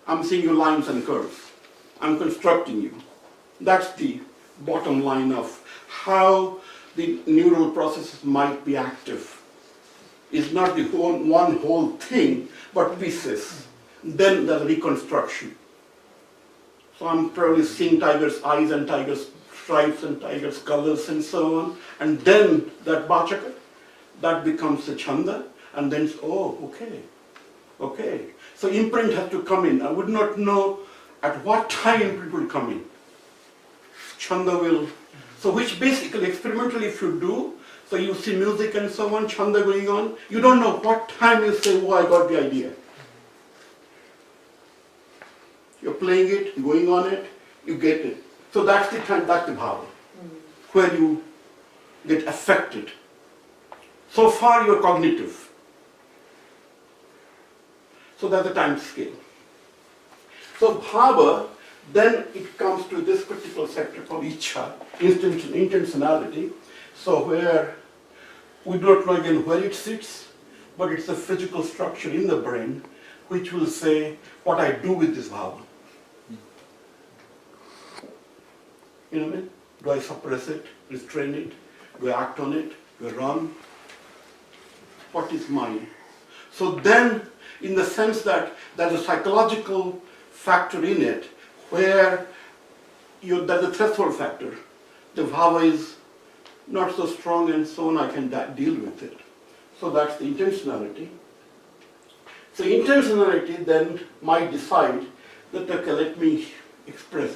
I'm seeing you lines and curves. I'm constructing you. That's the bottom line of how the neural processes might be active. It's not the one whole thing, but pieces. Then there's reconstruction. So I'm probably seeing tiger's eyes and tiger's stripes and tiger's colors and so on. And then that Vachaka, that becomes a Chanda, and then, okay. So imprint has to come in. I would not know at what time imprint will come in. Chanda will, so which basically experimentally if you do, so you see music and so on, Chanda going on, you don't know what time you say, I got the idea. You're playing it, going on it, you get it. So that's the time, that's the bhava, where you get affected. So far you're cognitive. So that's the time scale. So bhava, then it comes to this particular sector called ichha, intentionality. So where we don't know again where it sits, but it's a physical structure in the brain which will say what I do with this bhava. You know what I mean? Do I suppress it, restrain it? Do I act on it? Do I run? What is mine? So then, in the sense that there's a psychological factor in it, where there's a threshold factor. The bhava is not so strong and so on, I can deal with it. So that's the intentionality. So intentionality then might decide that, okay, let me express.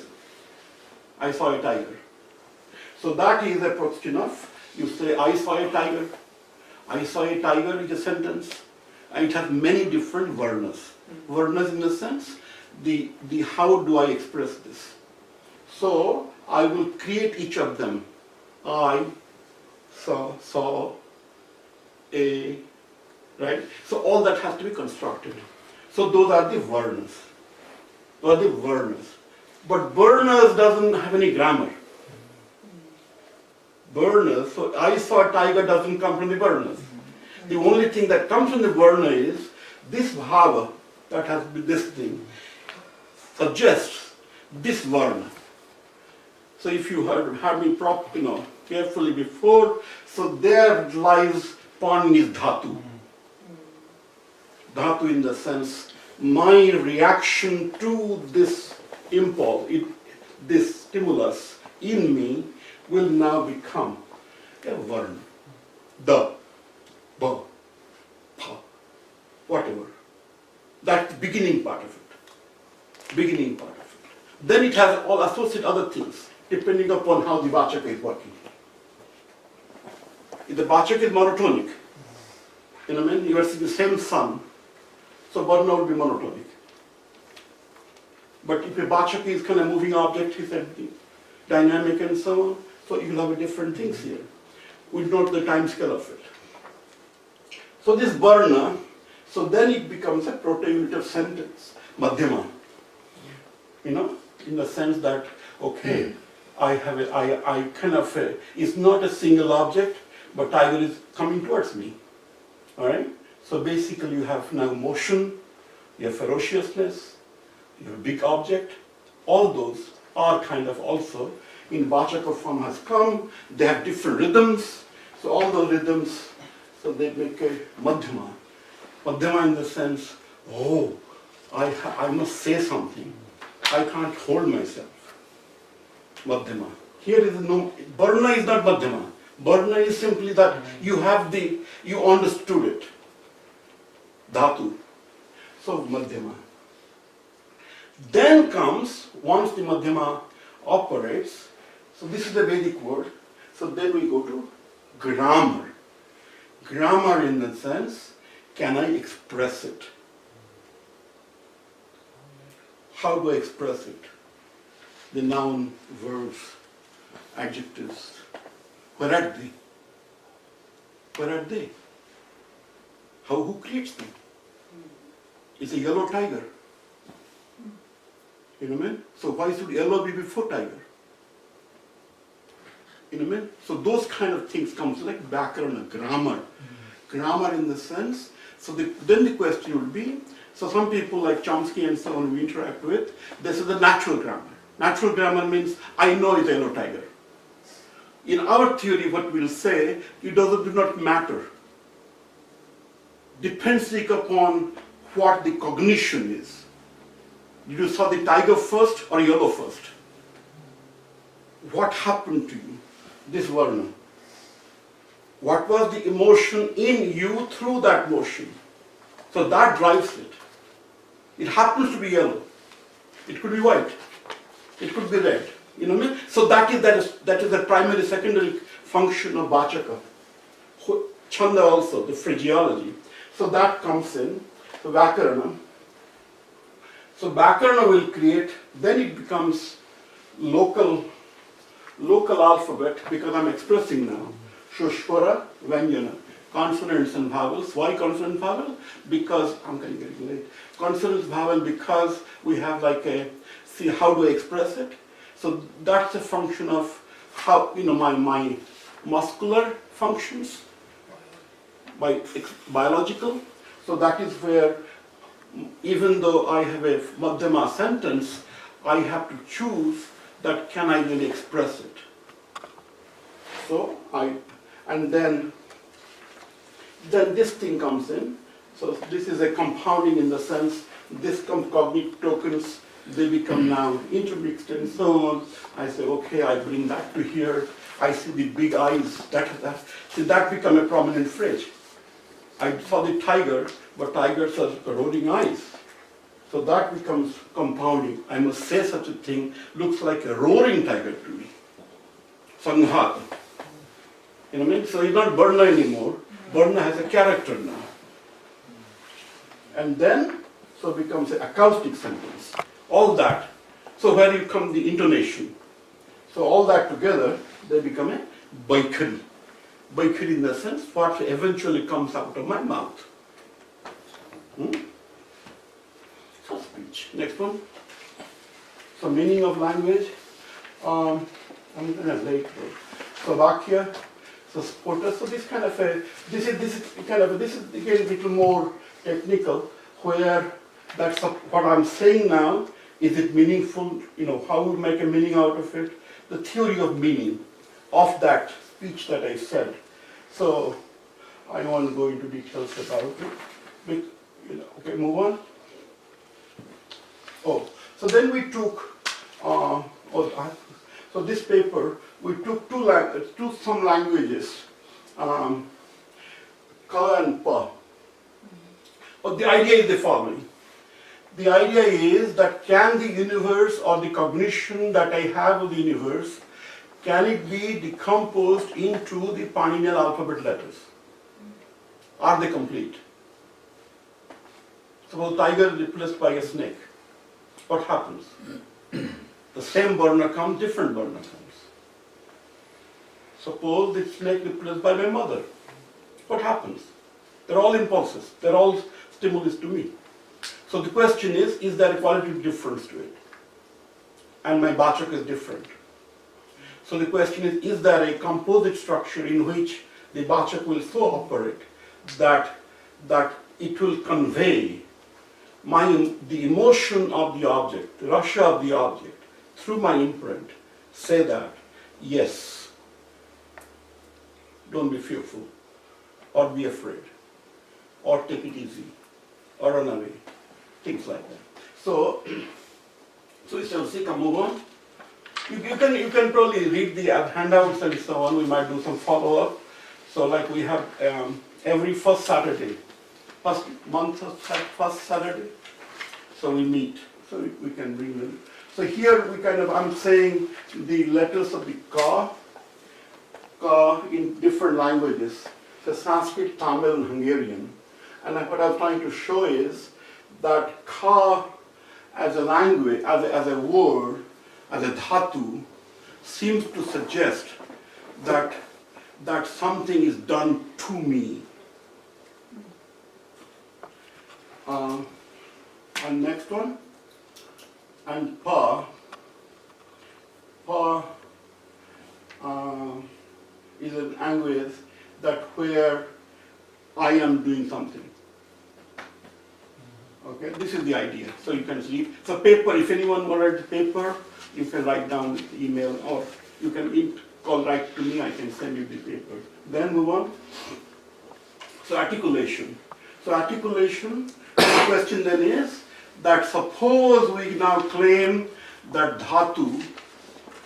I saw a tiger. So that is a question of, you say, I saw a tiger. I saw a tiger is a sentence. And it has many different varnas. Varnas in the sense, the how do I express this? So I will create each of them I saw a, right? So all that has to be constructed. So those are the Varnas. Those are the Varnas. But Varnas doesn't have any grammar. Varnas, so I saw a tiger doesn't come from the Varnas. The only thing that comes from the Varna is this bhava, that has been this thing, suggests this Varna. So if you had me carefully before, so there lies Pan is dhatu. Dhatu in the sense, my reaction to this impulse, this stimulus in me will now become a Varna. The, ba, pa, whatever. That's the beginning part of it. Beginning part of it. Then it has all associated other things, depending upon how the Vachaka is working. If the Vachaka is monotonic, you know what I mean? You are seeing the same sun, so Varna will be monotonic. But if a Vachaka is kind of moving object, he said, dynamic and so on, so you'll have different things here. We note the time scale of it. So this Varna, so then it becomes a proto-unitive sentence, Madhyama. You know, in the sense that, okay, I kind of, it's not a single object, but tiger is coming towards me. All right? So basically you have now motion, you have ferociousness, you have a big object. All those are kind of also in Vachaka form has come. They have different rhythms. So all the rhythms, so they make a Madhyama. Madhyama in the sense, oh, I must say something. I can't hold myself. Madhyama. Here is no, Varna is not Madhyama. Varna is simply that you understood it. Dhatu. So Madhyama. Then comes, once the Madhyama operates, so this is the Vedic word, so then we go to grammar. Grammar in the sense, can I express it? How do I express it? The noun, verbs, adjectives. Where are they? Where are they? Who creates them? It's a yellow tiger. You know what I mean? So why should yellow be before tiger? You know what I mean? So those kind of things comes like Vyakarana, grammar. Grammar in the sense, so then the question would be, so some people like Chomsky and so on we interact with, this is the natural grammar. Natural grammar means, I know it's a yellow tiger. In our theory, what we'll say, it do not matter. Depends upon what the cognition is. Did you saw the tiger first or yellow first? What happened to you? This Varna. What was the emotion in you through that motion? So that drives it. It happens to be yellow. It could be white. It could be red. You know what I mean? So that is the primary, secondary function of Vachaka. Chanda also, the phraseology. So that comes in. So Vyakarana. So Vyakarana will create, then it becomes local alphabet because I'm expressing now. Shushvara, Vyanjana, consonants and vowels. Why consonant vowel? Because, I'm getting late. Consonants vowel because we have like a, see how do I express it? So that's a function of how, my muscular functions, my biological. So that is where, even though I have a Madhyama sentence, I have to choose that can I really express it. So and then this thing comes in. So this is a compounding in the sense, this cognitive tokens, they become now intermixed and so on. I say, okay, I bring that to here. I see the big eyes, that become a prominent phrase. I saw the tiger, but tigers are roaring eyes. So that becomes compounding. I must say such a thing, looks like a roaring tiger to me. Sanghata. You know what I mean? So it's not Varna anymore. Varna has a character now. And then, so it becomes an acoustic sentence. All that. So where you come the intonation. So all that together, they become a bakery. Bakery in the sense what eventually comes out of my mouth. So speech. Next one. So meaning of language. I'm gonna late. So Vakya. So Spota. So this kind of a this is again a little more technical, where that's what I'm saying now. Is it meaningful? You know, how we make a meaning out of it? The theory of meaning of that speech that I said. So I don't want to go into details about it. But, you know, okay, move on. Oh, so then we took. So this paper we took some languages, Ka and Pa. But the idea is the following. The idea is that can the universe or the cognition that I have of the universe, can it be decomposed into the Paninian alphabet letters? Are they complete? Suppose tiger is replaced by a snake. What happens? The same Varna comes, different Varna comes. Suppose the snake replaced by my mother. What happens? They're all impulses. They're all stimulus to me. So the question is there a qualitative difference to it? And my Bachak is different. So the question is there a composite structure in which the Bachak will so operate that it will convey the emotion of the object, the rasha of the object, through my imprint, say that, yes, don't be fearful, or be afraid, or take it easy, or run away. Things like that. So we shall see, come move on. You can probably read the handouts and so on. We might do some follow-up. So like we have every first Saturday, first month of first Saturday. So we meet. So we can bring them. So here I'm saying the letters of the Ka in different languages. So Sanskrit, Tamil, and Hungarian. And what I'm trying to show is that Ka as a language, as a word, as a dhatu, seems to suggest that something is done to me. And next one, and Pa is an language that where I am doing something. Okay, this is the idea. So you can see. So paper, if anyone will write the paper, you can write down the email, or you can write to me, I can send you the paper. Then move on. So articulation. So articulation, the question then is that suppose we now claim that dhatu,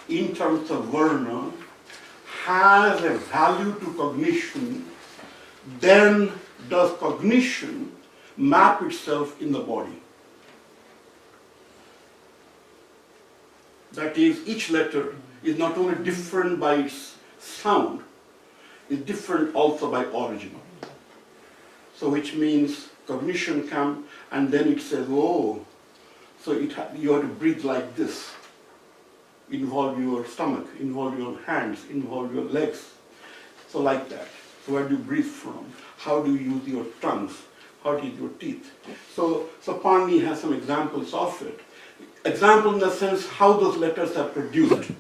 in terms of varna, has a value to cognition, then does cognition map itself in the body? That is, each letter is not only different by its sound, is different also by origin. So which means cognition comes and then it says, oh, so you have to breathe like this. Involve your stomach, involve your hands, involve your legs. So like that. So where do you breathe from? How do you use your tongues? How do you use your teeth? So Panini has some examples of it. Example in the sense how those letters are produced.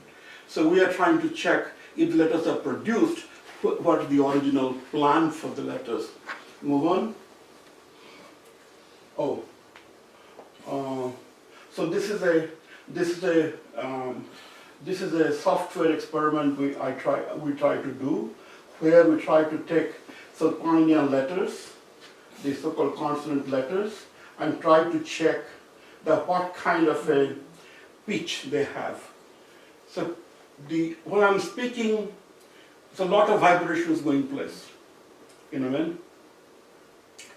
So we are trying to check if letters are produced, what is the original plan for the letters. Move on. So this is a software experiment we try to do, where we try to take Paninian letters, the so-called consonant letters, and try to check what kind of a pitch they have. So when I'm speaking, it's a lot of vibrations going place. You know what I mean?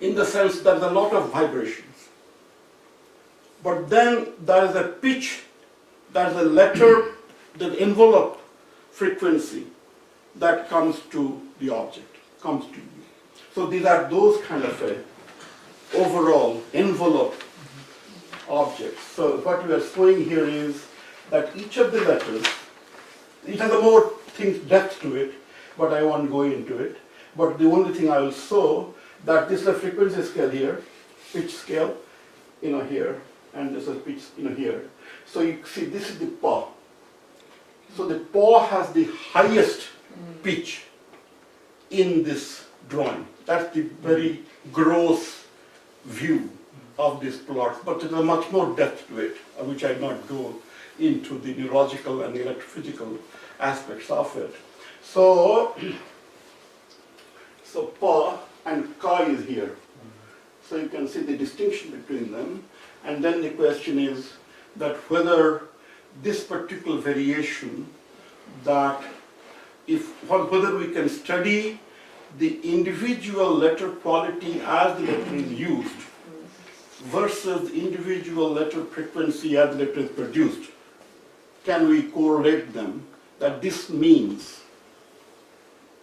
In the sense that there's a lot of vibrations. But then there is a pitch, there's a letter, the envelope frequency that comes to the object, comes to you. So these are those kind of a overall envelope objects. So what we are showing here is that each of the letters, it has a more depth to it, but I won't go into it. But the only thing I will show that this is a frequency scale here, pitch scale, here, and this is pitch, here. So you see, this is the paw. So the paw has the highest pitch in this drawing. That's the very gross view of this plot, but there's a much more depth to it, which I not go into the neurological and electrophysical aspects of it. So pa and ka is here. So you can see the distinction between them. And then the question is that whether this particular variation, that whether we can study the individual letter quality as the letter is used versus the individual letter frequency as the letter is produced. Can we correlate them? That this means,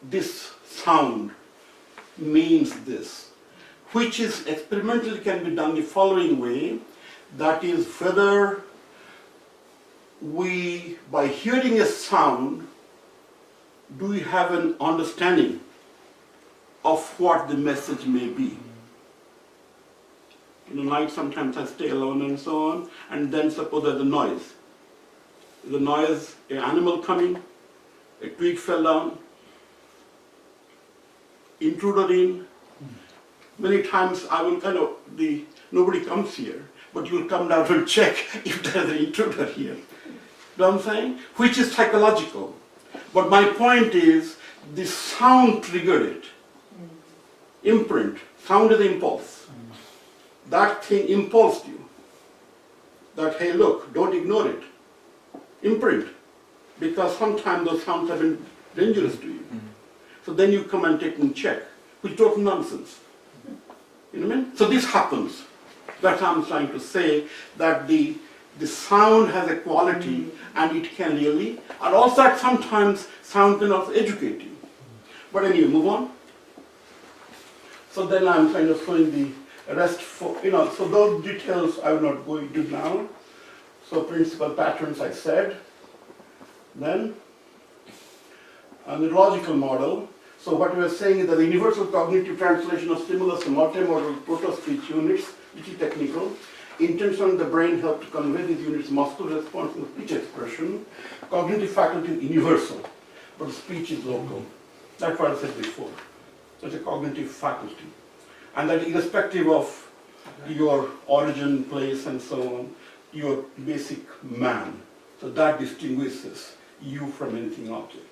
this sound means this, which is experimentally can be done the following way, that is whether we, by hearing a sound, do we have an understanding of what the message may be. In the night sometimes I stay alone and so on, and then suppose there's a noise. The noise, an animal coming, a twig fell down, intruder in. Many times I will nobody comes here, but you'll come down and check if there's an intruder here. You know what I'm saying? Which is psychological. But my point is, the sound triggered it. Imprint. Sound is impulse. That thing impulsed you. That, hey, look, don't ignore it. Imprint. Because sometimes those sounds have been dangerous to you. So then you come and take and check, which is total nonsense. You know what I mean? So this happens. That's what I'm trying to say, that the sound has a quality and it can really, and also that sometimes sound can also educate you. But anyway, move on. So then I'm kind of showing the rest for, so those details I will not go into now. So principal patterns I said. Then, a neurological model. So what we are saying is that the universal cognitive translation of stimulus to multimodal proto-speech units, which is technical, intention of the brain help to convey these units muscular response to speech expression. Cognitive faculty is universal, but speech is local. That's what I said before. So it's a cognitive faculty. And that irrespective of your origin, place, and so on, you're basic man. So that distinguishes you from anything object.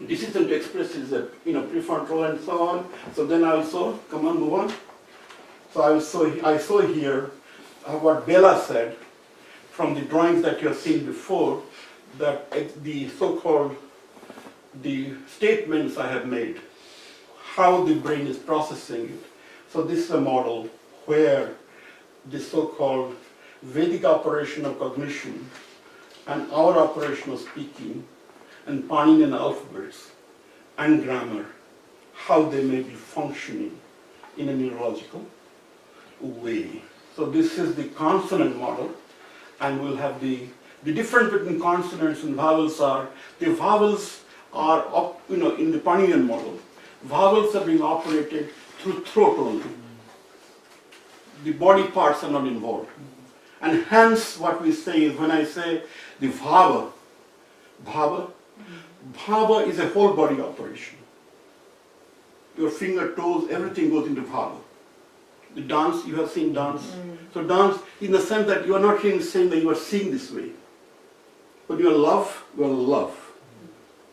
Decision to express is a prefrontal and so on. So then also, come on, move on. So I saw here what Bella said from the drawings that you have seen before, that the so-called the statements I have made, how the brain is processing it. So this is a model where the so-called Vedic operation of cognition and our operation of speaking and Paninian alphabets and grammar, how they may be functioning in a neurological way. So this is the consonant model, and we'll have the difference between consonants and vowels are, the vowels are in the Paninian model, vowels are being operated through throat only. The body parts are not involved. And hence what we say is, when I say the bhava is a whole body operation. Your finger, toes, everything goes into bhava. The dance, you have seen dance. So dance, in the sense that you are not really saying that you are seeing this way. But your love, you are love.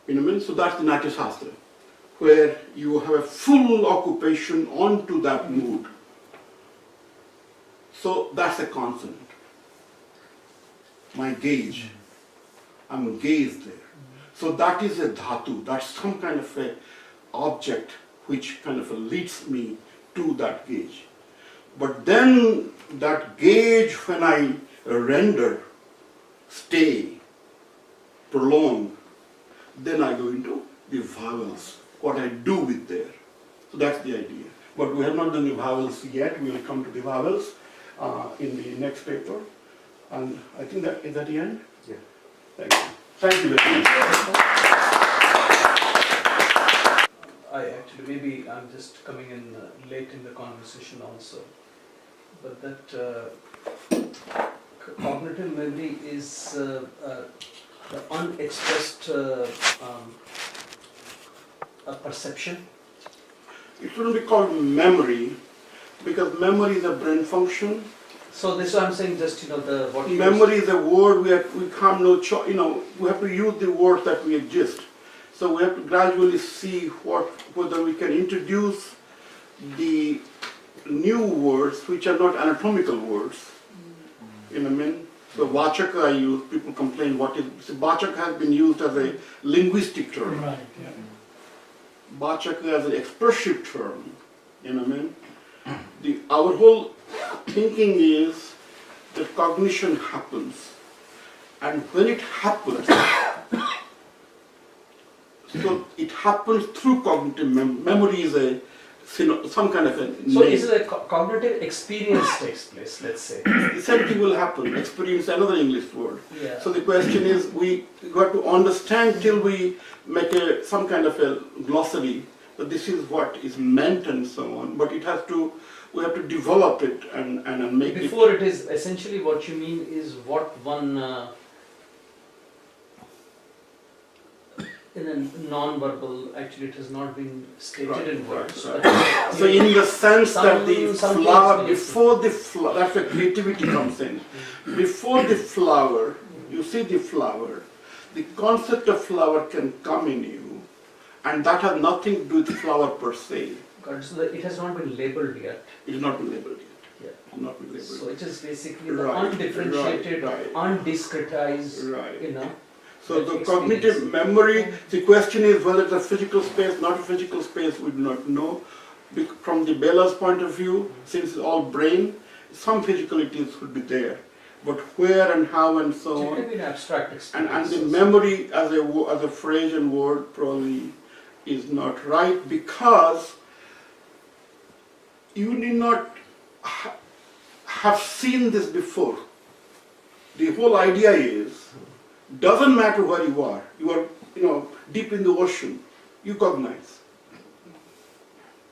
You know what I mean? So that's the Natya Shastra, where you have a full occupation onto that mood. So that's a consonant. My gaze, I'm gazed there. So that is a dhatu, that's some kind of a object which kind of leads me to that gauge. But then that gauge, when I render, stay, prolong, then I go into the vowels, what I do with there. So that's the idea. But we have not done the vowels yet. We will come to the vowels in the next paper. And I think that is at the end? Yeah. Thank you. Thank you very much. actually, maybe I'm just coming in late in the conversation also, but that cognitive memory is the unexpressed perception. It shouldn't be called memory, because memory is a brain function. So this is what I'm saying, just, you know, the, what you Memory is a word we can't know, we have to use the words that we exist. So we have to gradually see whether we can introduce the new words which are not anatomical words. You know what I mean? So Vachaka I use, people complain what is, so Vachaka has been used as a linguistic term. Right, yeah. Vachaka as an expressive term. You know what I mean? Our whole thinking is that cognition happens. And when it happens, so it happens through cognitive memory is some kind of a So name. is it a cognitive experience takes place, let's say? The same thing will happen. Experience, another English word. Yeah. So the question is, we got to understand till we make some kind of a glossary that this is what is meant and so on. But it has to, we have to develop it and make Before it is essentially what you mean is what one in a non-verbal, actually it has not been stated Right, in words. right, but- So in the sense that the Some flower, things before the flower, that's where creativity comes in. Before the flower, you see the flower, the concept of flower can come in you, and that has nothing to do with flower per se. God, so that it has not been labeled yet. It is not been labeled yet. Yeah. Not been labeled So yet. it is basically the Right, undifferentiated, right, undiscretized, Right. you know. So that the experience. cognitive memory, the question is whether it's a physical space, not a physical space, we do not know. From the Bella's point of view, since it's all brain, some physicalities would be there. But where and how and so So it can on. be an abstract And experience. the memory as a phrase and word probably is not right, because you need not have seen this before. The whole idea is, doesn't matter where you are, deep in the ocean, you cognize.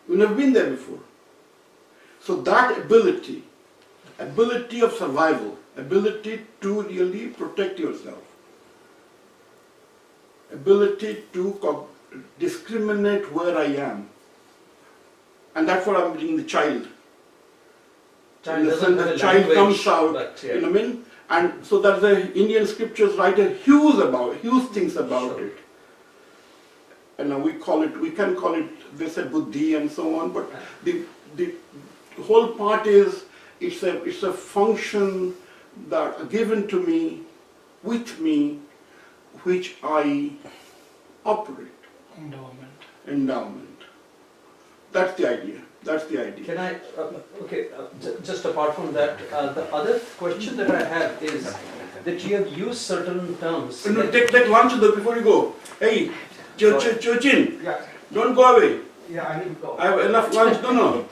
You've never been there before. So that ability of survival, ability to really protect yourself, ability to discriminate where I am. And that's what I'm bringing the child. Child In the doesn't sense have the a child language, comes out, but, yeah. you know what I mean? And so that the Indian scriptures write a huge things about Sure. it. And we can call it, they say buddhi and so on, but the whole part is, it's a function that given to me, with me, which I operate. Endowment. That's the idea. Can I, just apart from that, the other question that I have is that you have used certain terms. No, like- take lunch before you go. Hey, Chochin, Yeah, don't go away. yeah, I need to go. I have enough lunch. No.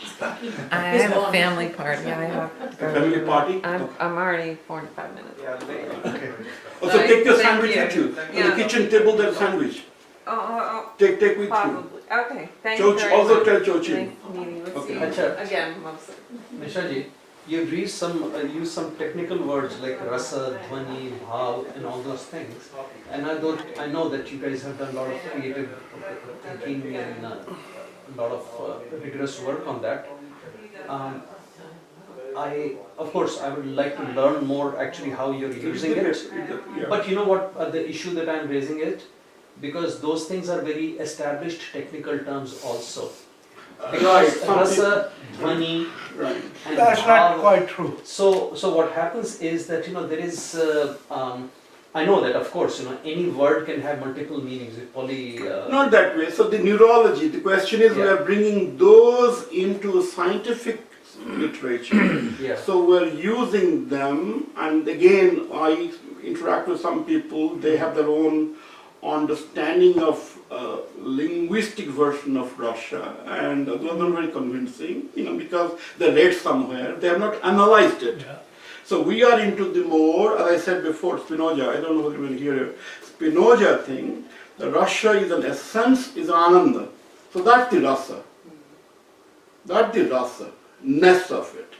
I have a family party. I have to go Family to. party? I'm already 45 minutes. Yeah, okay. Also, take your Thank sandwich you. with you. On Yeah. the kitchen table, there's sandwich. Oh, Take with you. probably. Okay, thank you Choch, very also much. tell Chochin. Nice meeting with Okay. you Acha. again, mostly. Mishaji, you've used some technical words like rasa, dhvani, bhav, and all those things. And I know that you guys have done a lot of creative thinking and a lot of rigorous work on that. Of course, I would like to learn more actually how you're using it. Yeah. But you know what the issue that I'm raising it? Because those things are very established technical terms also. Right, Because something- rasa, dhvani, Right. and That's bhav- not quite true. So what happens is that there is I know that of course any word can have multiple meanings. Not that way. So the neurology, the question is we Yeah. are bringing those into scientific literature. Yeah. So we're using them, and again, I interact with some people, they have their own understanding of linguistic version of Russia, and those are not very convincing, because they read somewhere, they have not analyzed it. So we are into the more, as I said before, Spinoza, I don't know whether you will hear it, Spinoza thing, the Russia is an essence, is Ananda. So that's the rasa. That's the rasa, ness of it.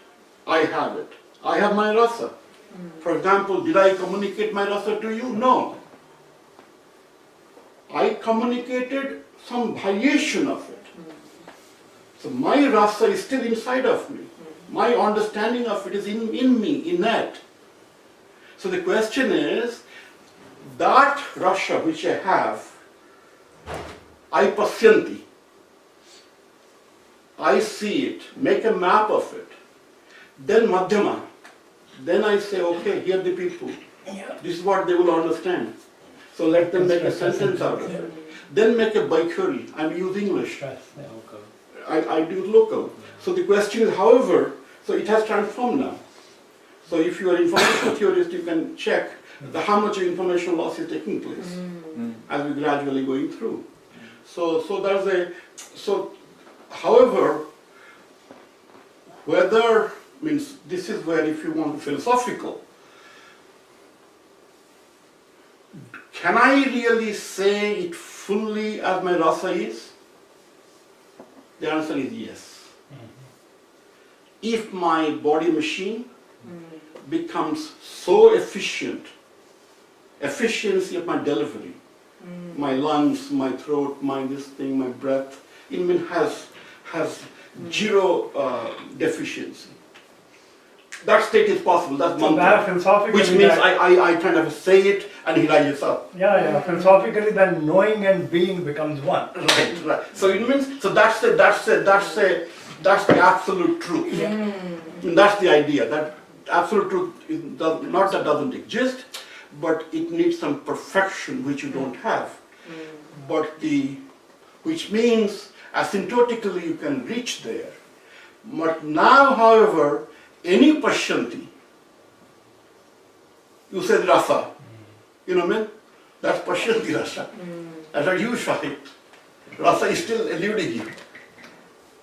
I have it. I have my rasa. For example, did I communicate my rasa to you? No. I communicated some variation of it. So my rasa is still inside of me. My understanding of it is in me, innate. So the question is, that rasa which I have, I pasyanti. I see it, make a map of it. Then madhyama. Then I say, okay, here are the people. This is what they will understand. So let them make a sentence out of it. Then make a baikuri. I'm using English. I do local. So the question is, however, so it has transformed now. So if you are information theorist, you can check how much information loss is taking place as we gradually going through. So there's a, so however, whether, means this is where if you want philosophical, can I really say it fully as my rasa is? The answer is yes. If my body machine becomes so efficient, efficiency of my delivery, my lungs, my throat, my this thing, my breath, it means has zero deficiency. That state is possible, that's So that philosophically which means that- I kind of say it and he rises up. Yeah, philosophically then knowing and being becomes one. Right. So it means, so that's the absolute truth. And that's the idea, that absolute truth is not that doesn't exist, but it needs some perfection which you don't have. But which means asymptotically you can reach there. But now, however, any pasyanti, you said rasa, you know what I mean? That's pasyanti rasa. That's what you it. Rasa is still eluding you.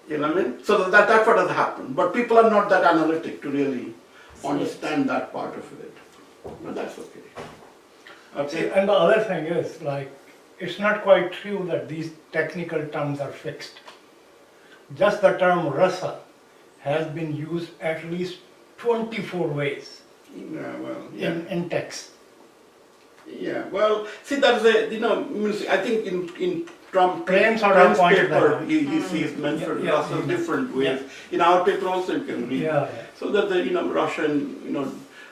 You know what I mean? So that's what has happened. But people are not that analytic to really understand that part of it. But that's okay. See, and the other thing is, like, it's not quite true that these technical terms are fixed. Just the term rasa has been used at least 24 ways Yeah, well, yeah. in text. Yeah, well, see, that's a, means I think in Trump, Prem sort of Trump's pointed that paper, out. he sees mentioned Yeah, Russia yeah. different ways. In our paper also you can read. Yeah. So that the, Russian,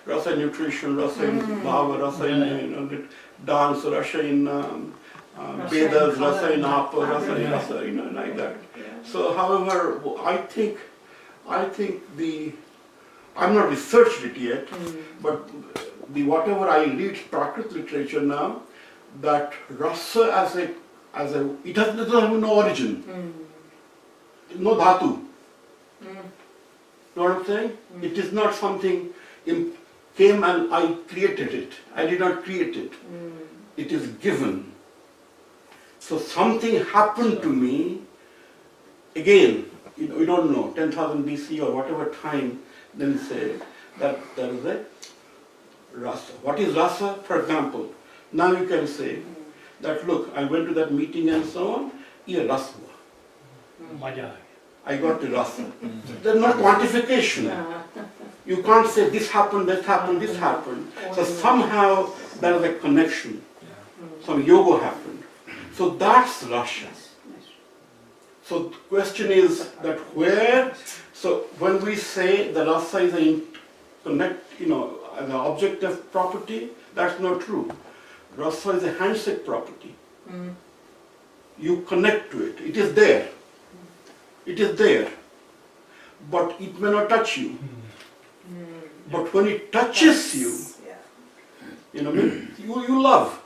Russia nutrition, Russia in bhava, Russia in, the dance, Russia in Vedas, Russia in Apa, Russia in Russia, like that. So, however, I think I'm not researched it yet, but whatever I read Prakrit literature now, that rasa it doesn't have no origin, no dhatu. Know what I'm saying? It is not something came and I created it. I did not create it. It is given. So something happened to me. Again, we don't know, 10,000 BC or whatever time, then say that there is a rasa. What is rasa? For example, now you can say that, look, I went to that meeting and so on, ye rasa hua. Maja. I got the rasa. There's no quantification. You can't say this happened, this happened, this happened. So somehow there is a connection. Some yoga happened. So that's rasa. So the question is that where, so when we say the rasa is an an objective property, that's not true. Rasa is a handshake property. You connect to it. It is there. It is there. But it may not touch you. But when it touches you, you know what I mean? You love.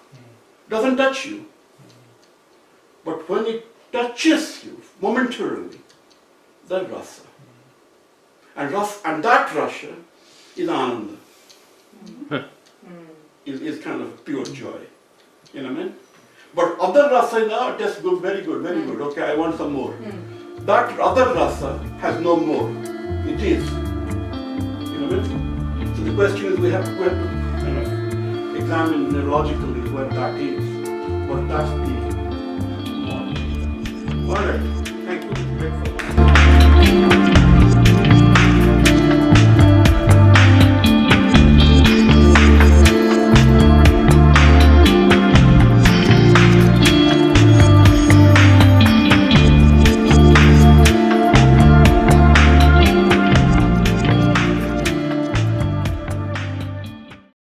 Doesn't touch you. But when it touches you momentarily, that rasa. And that rasa is ananda. Is kind of pure joy. You know what I mean? But other rasa is, oh, tastes good, very good, very good. Okay, I want some more. That other rasa has no more. It is. You know what I mean? So the question is we have to kind of examine neurologically what that is. But that's the All right.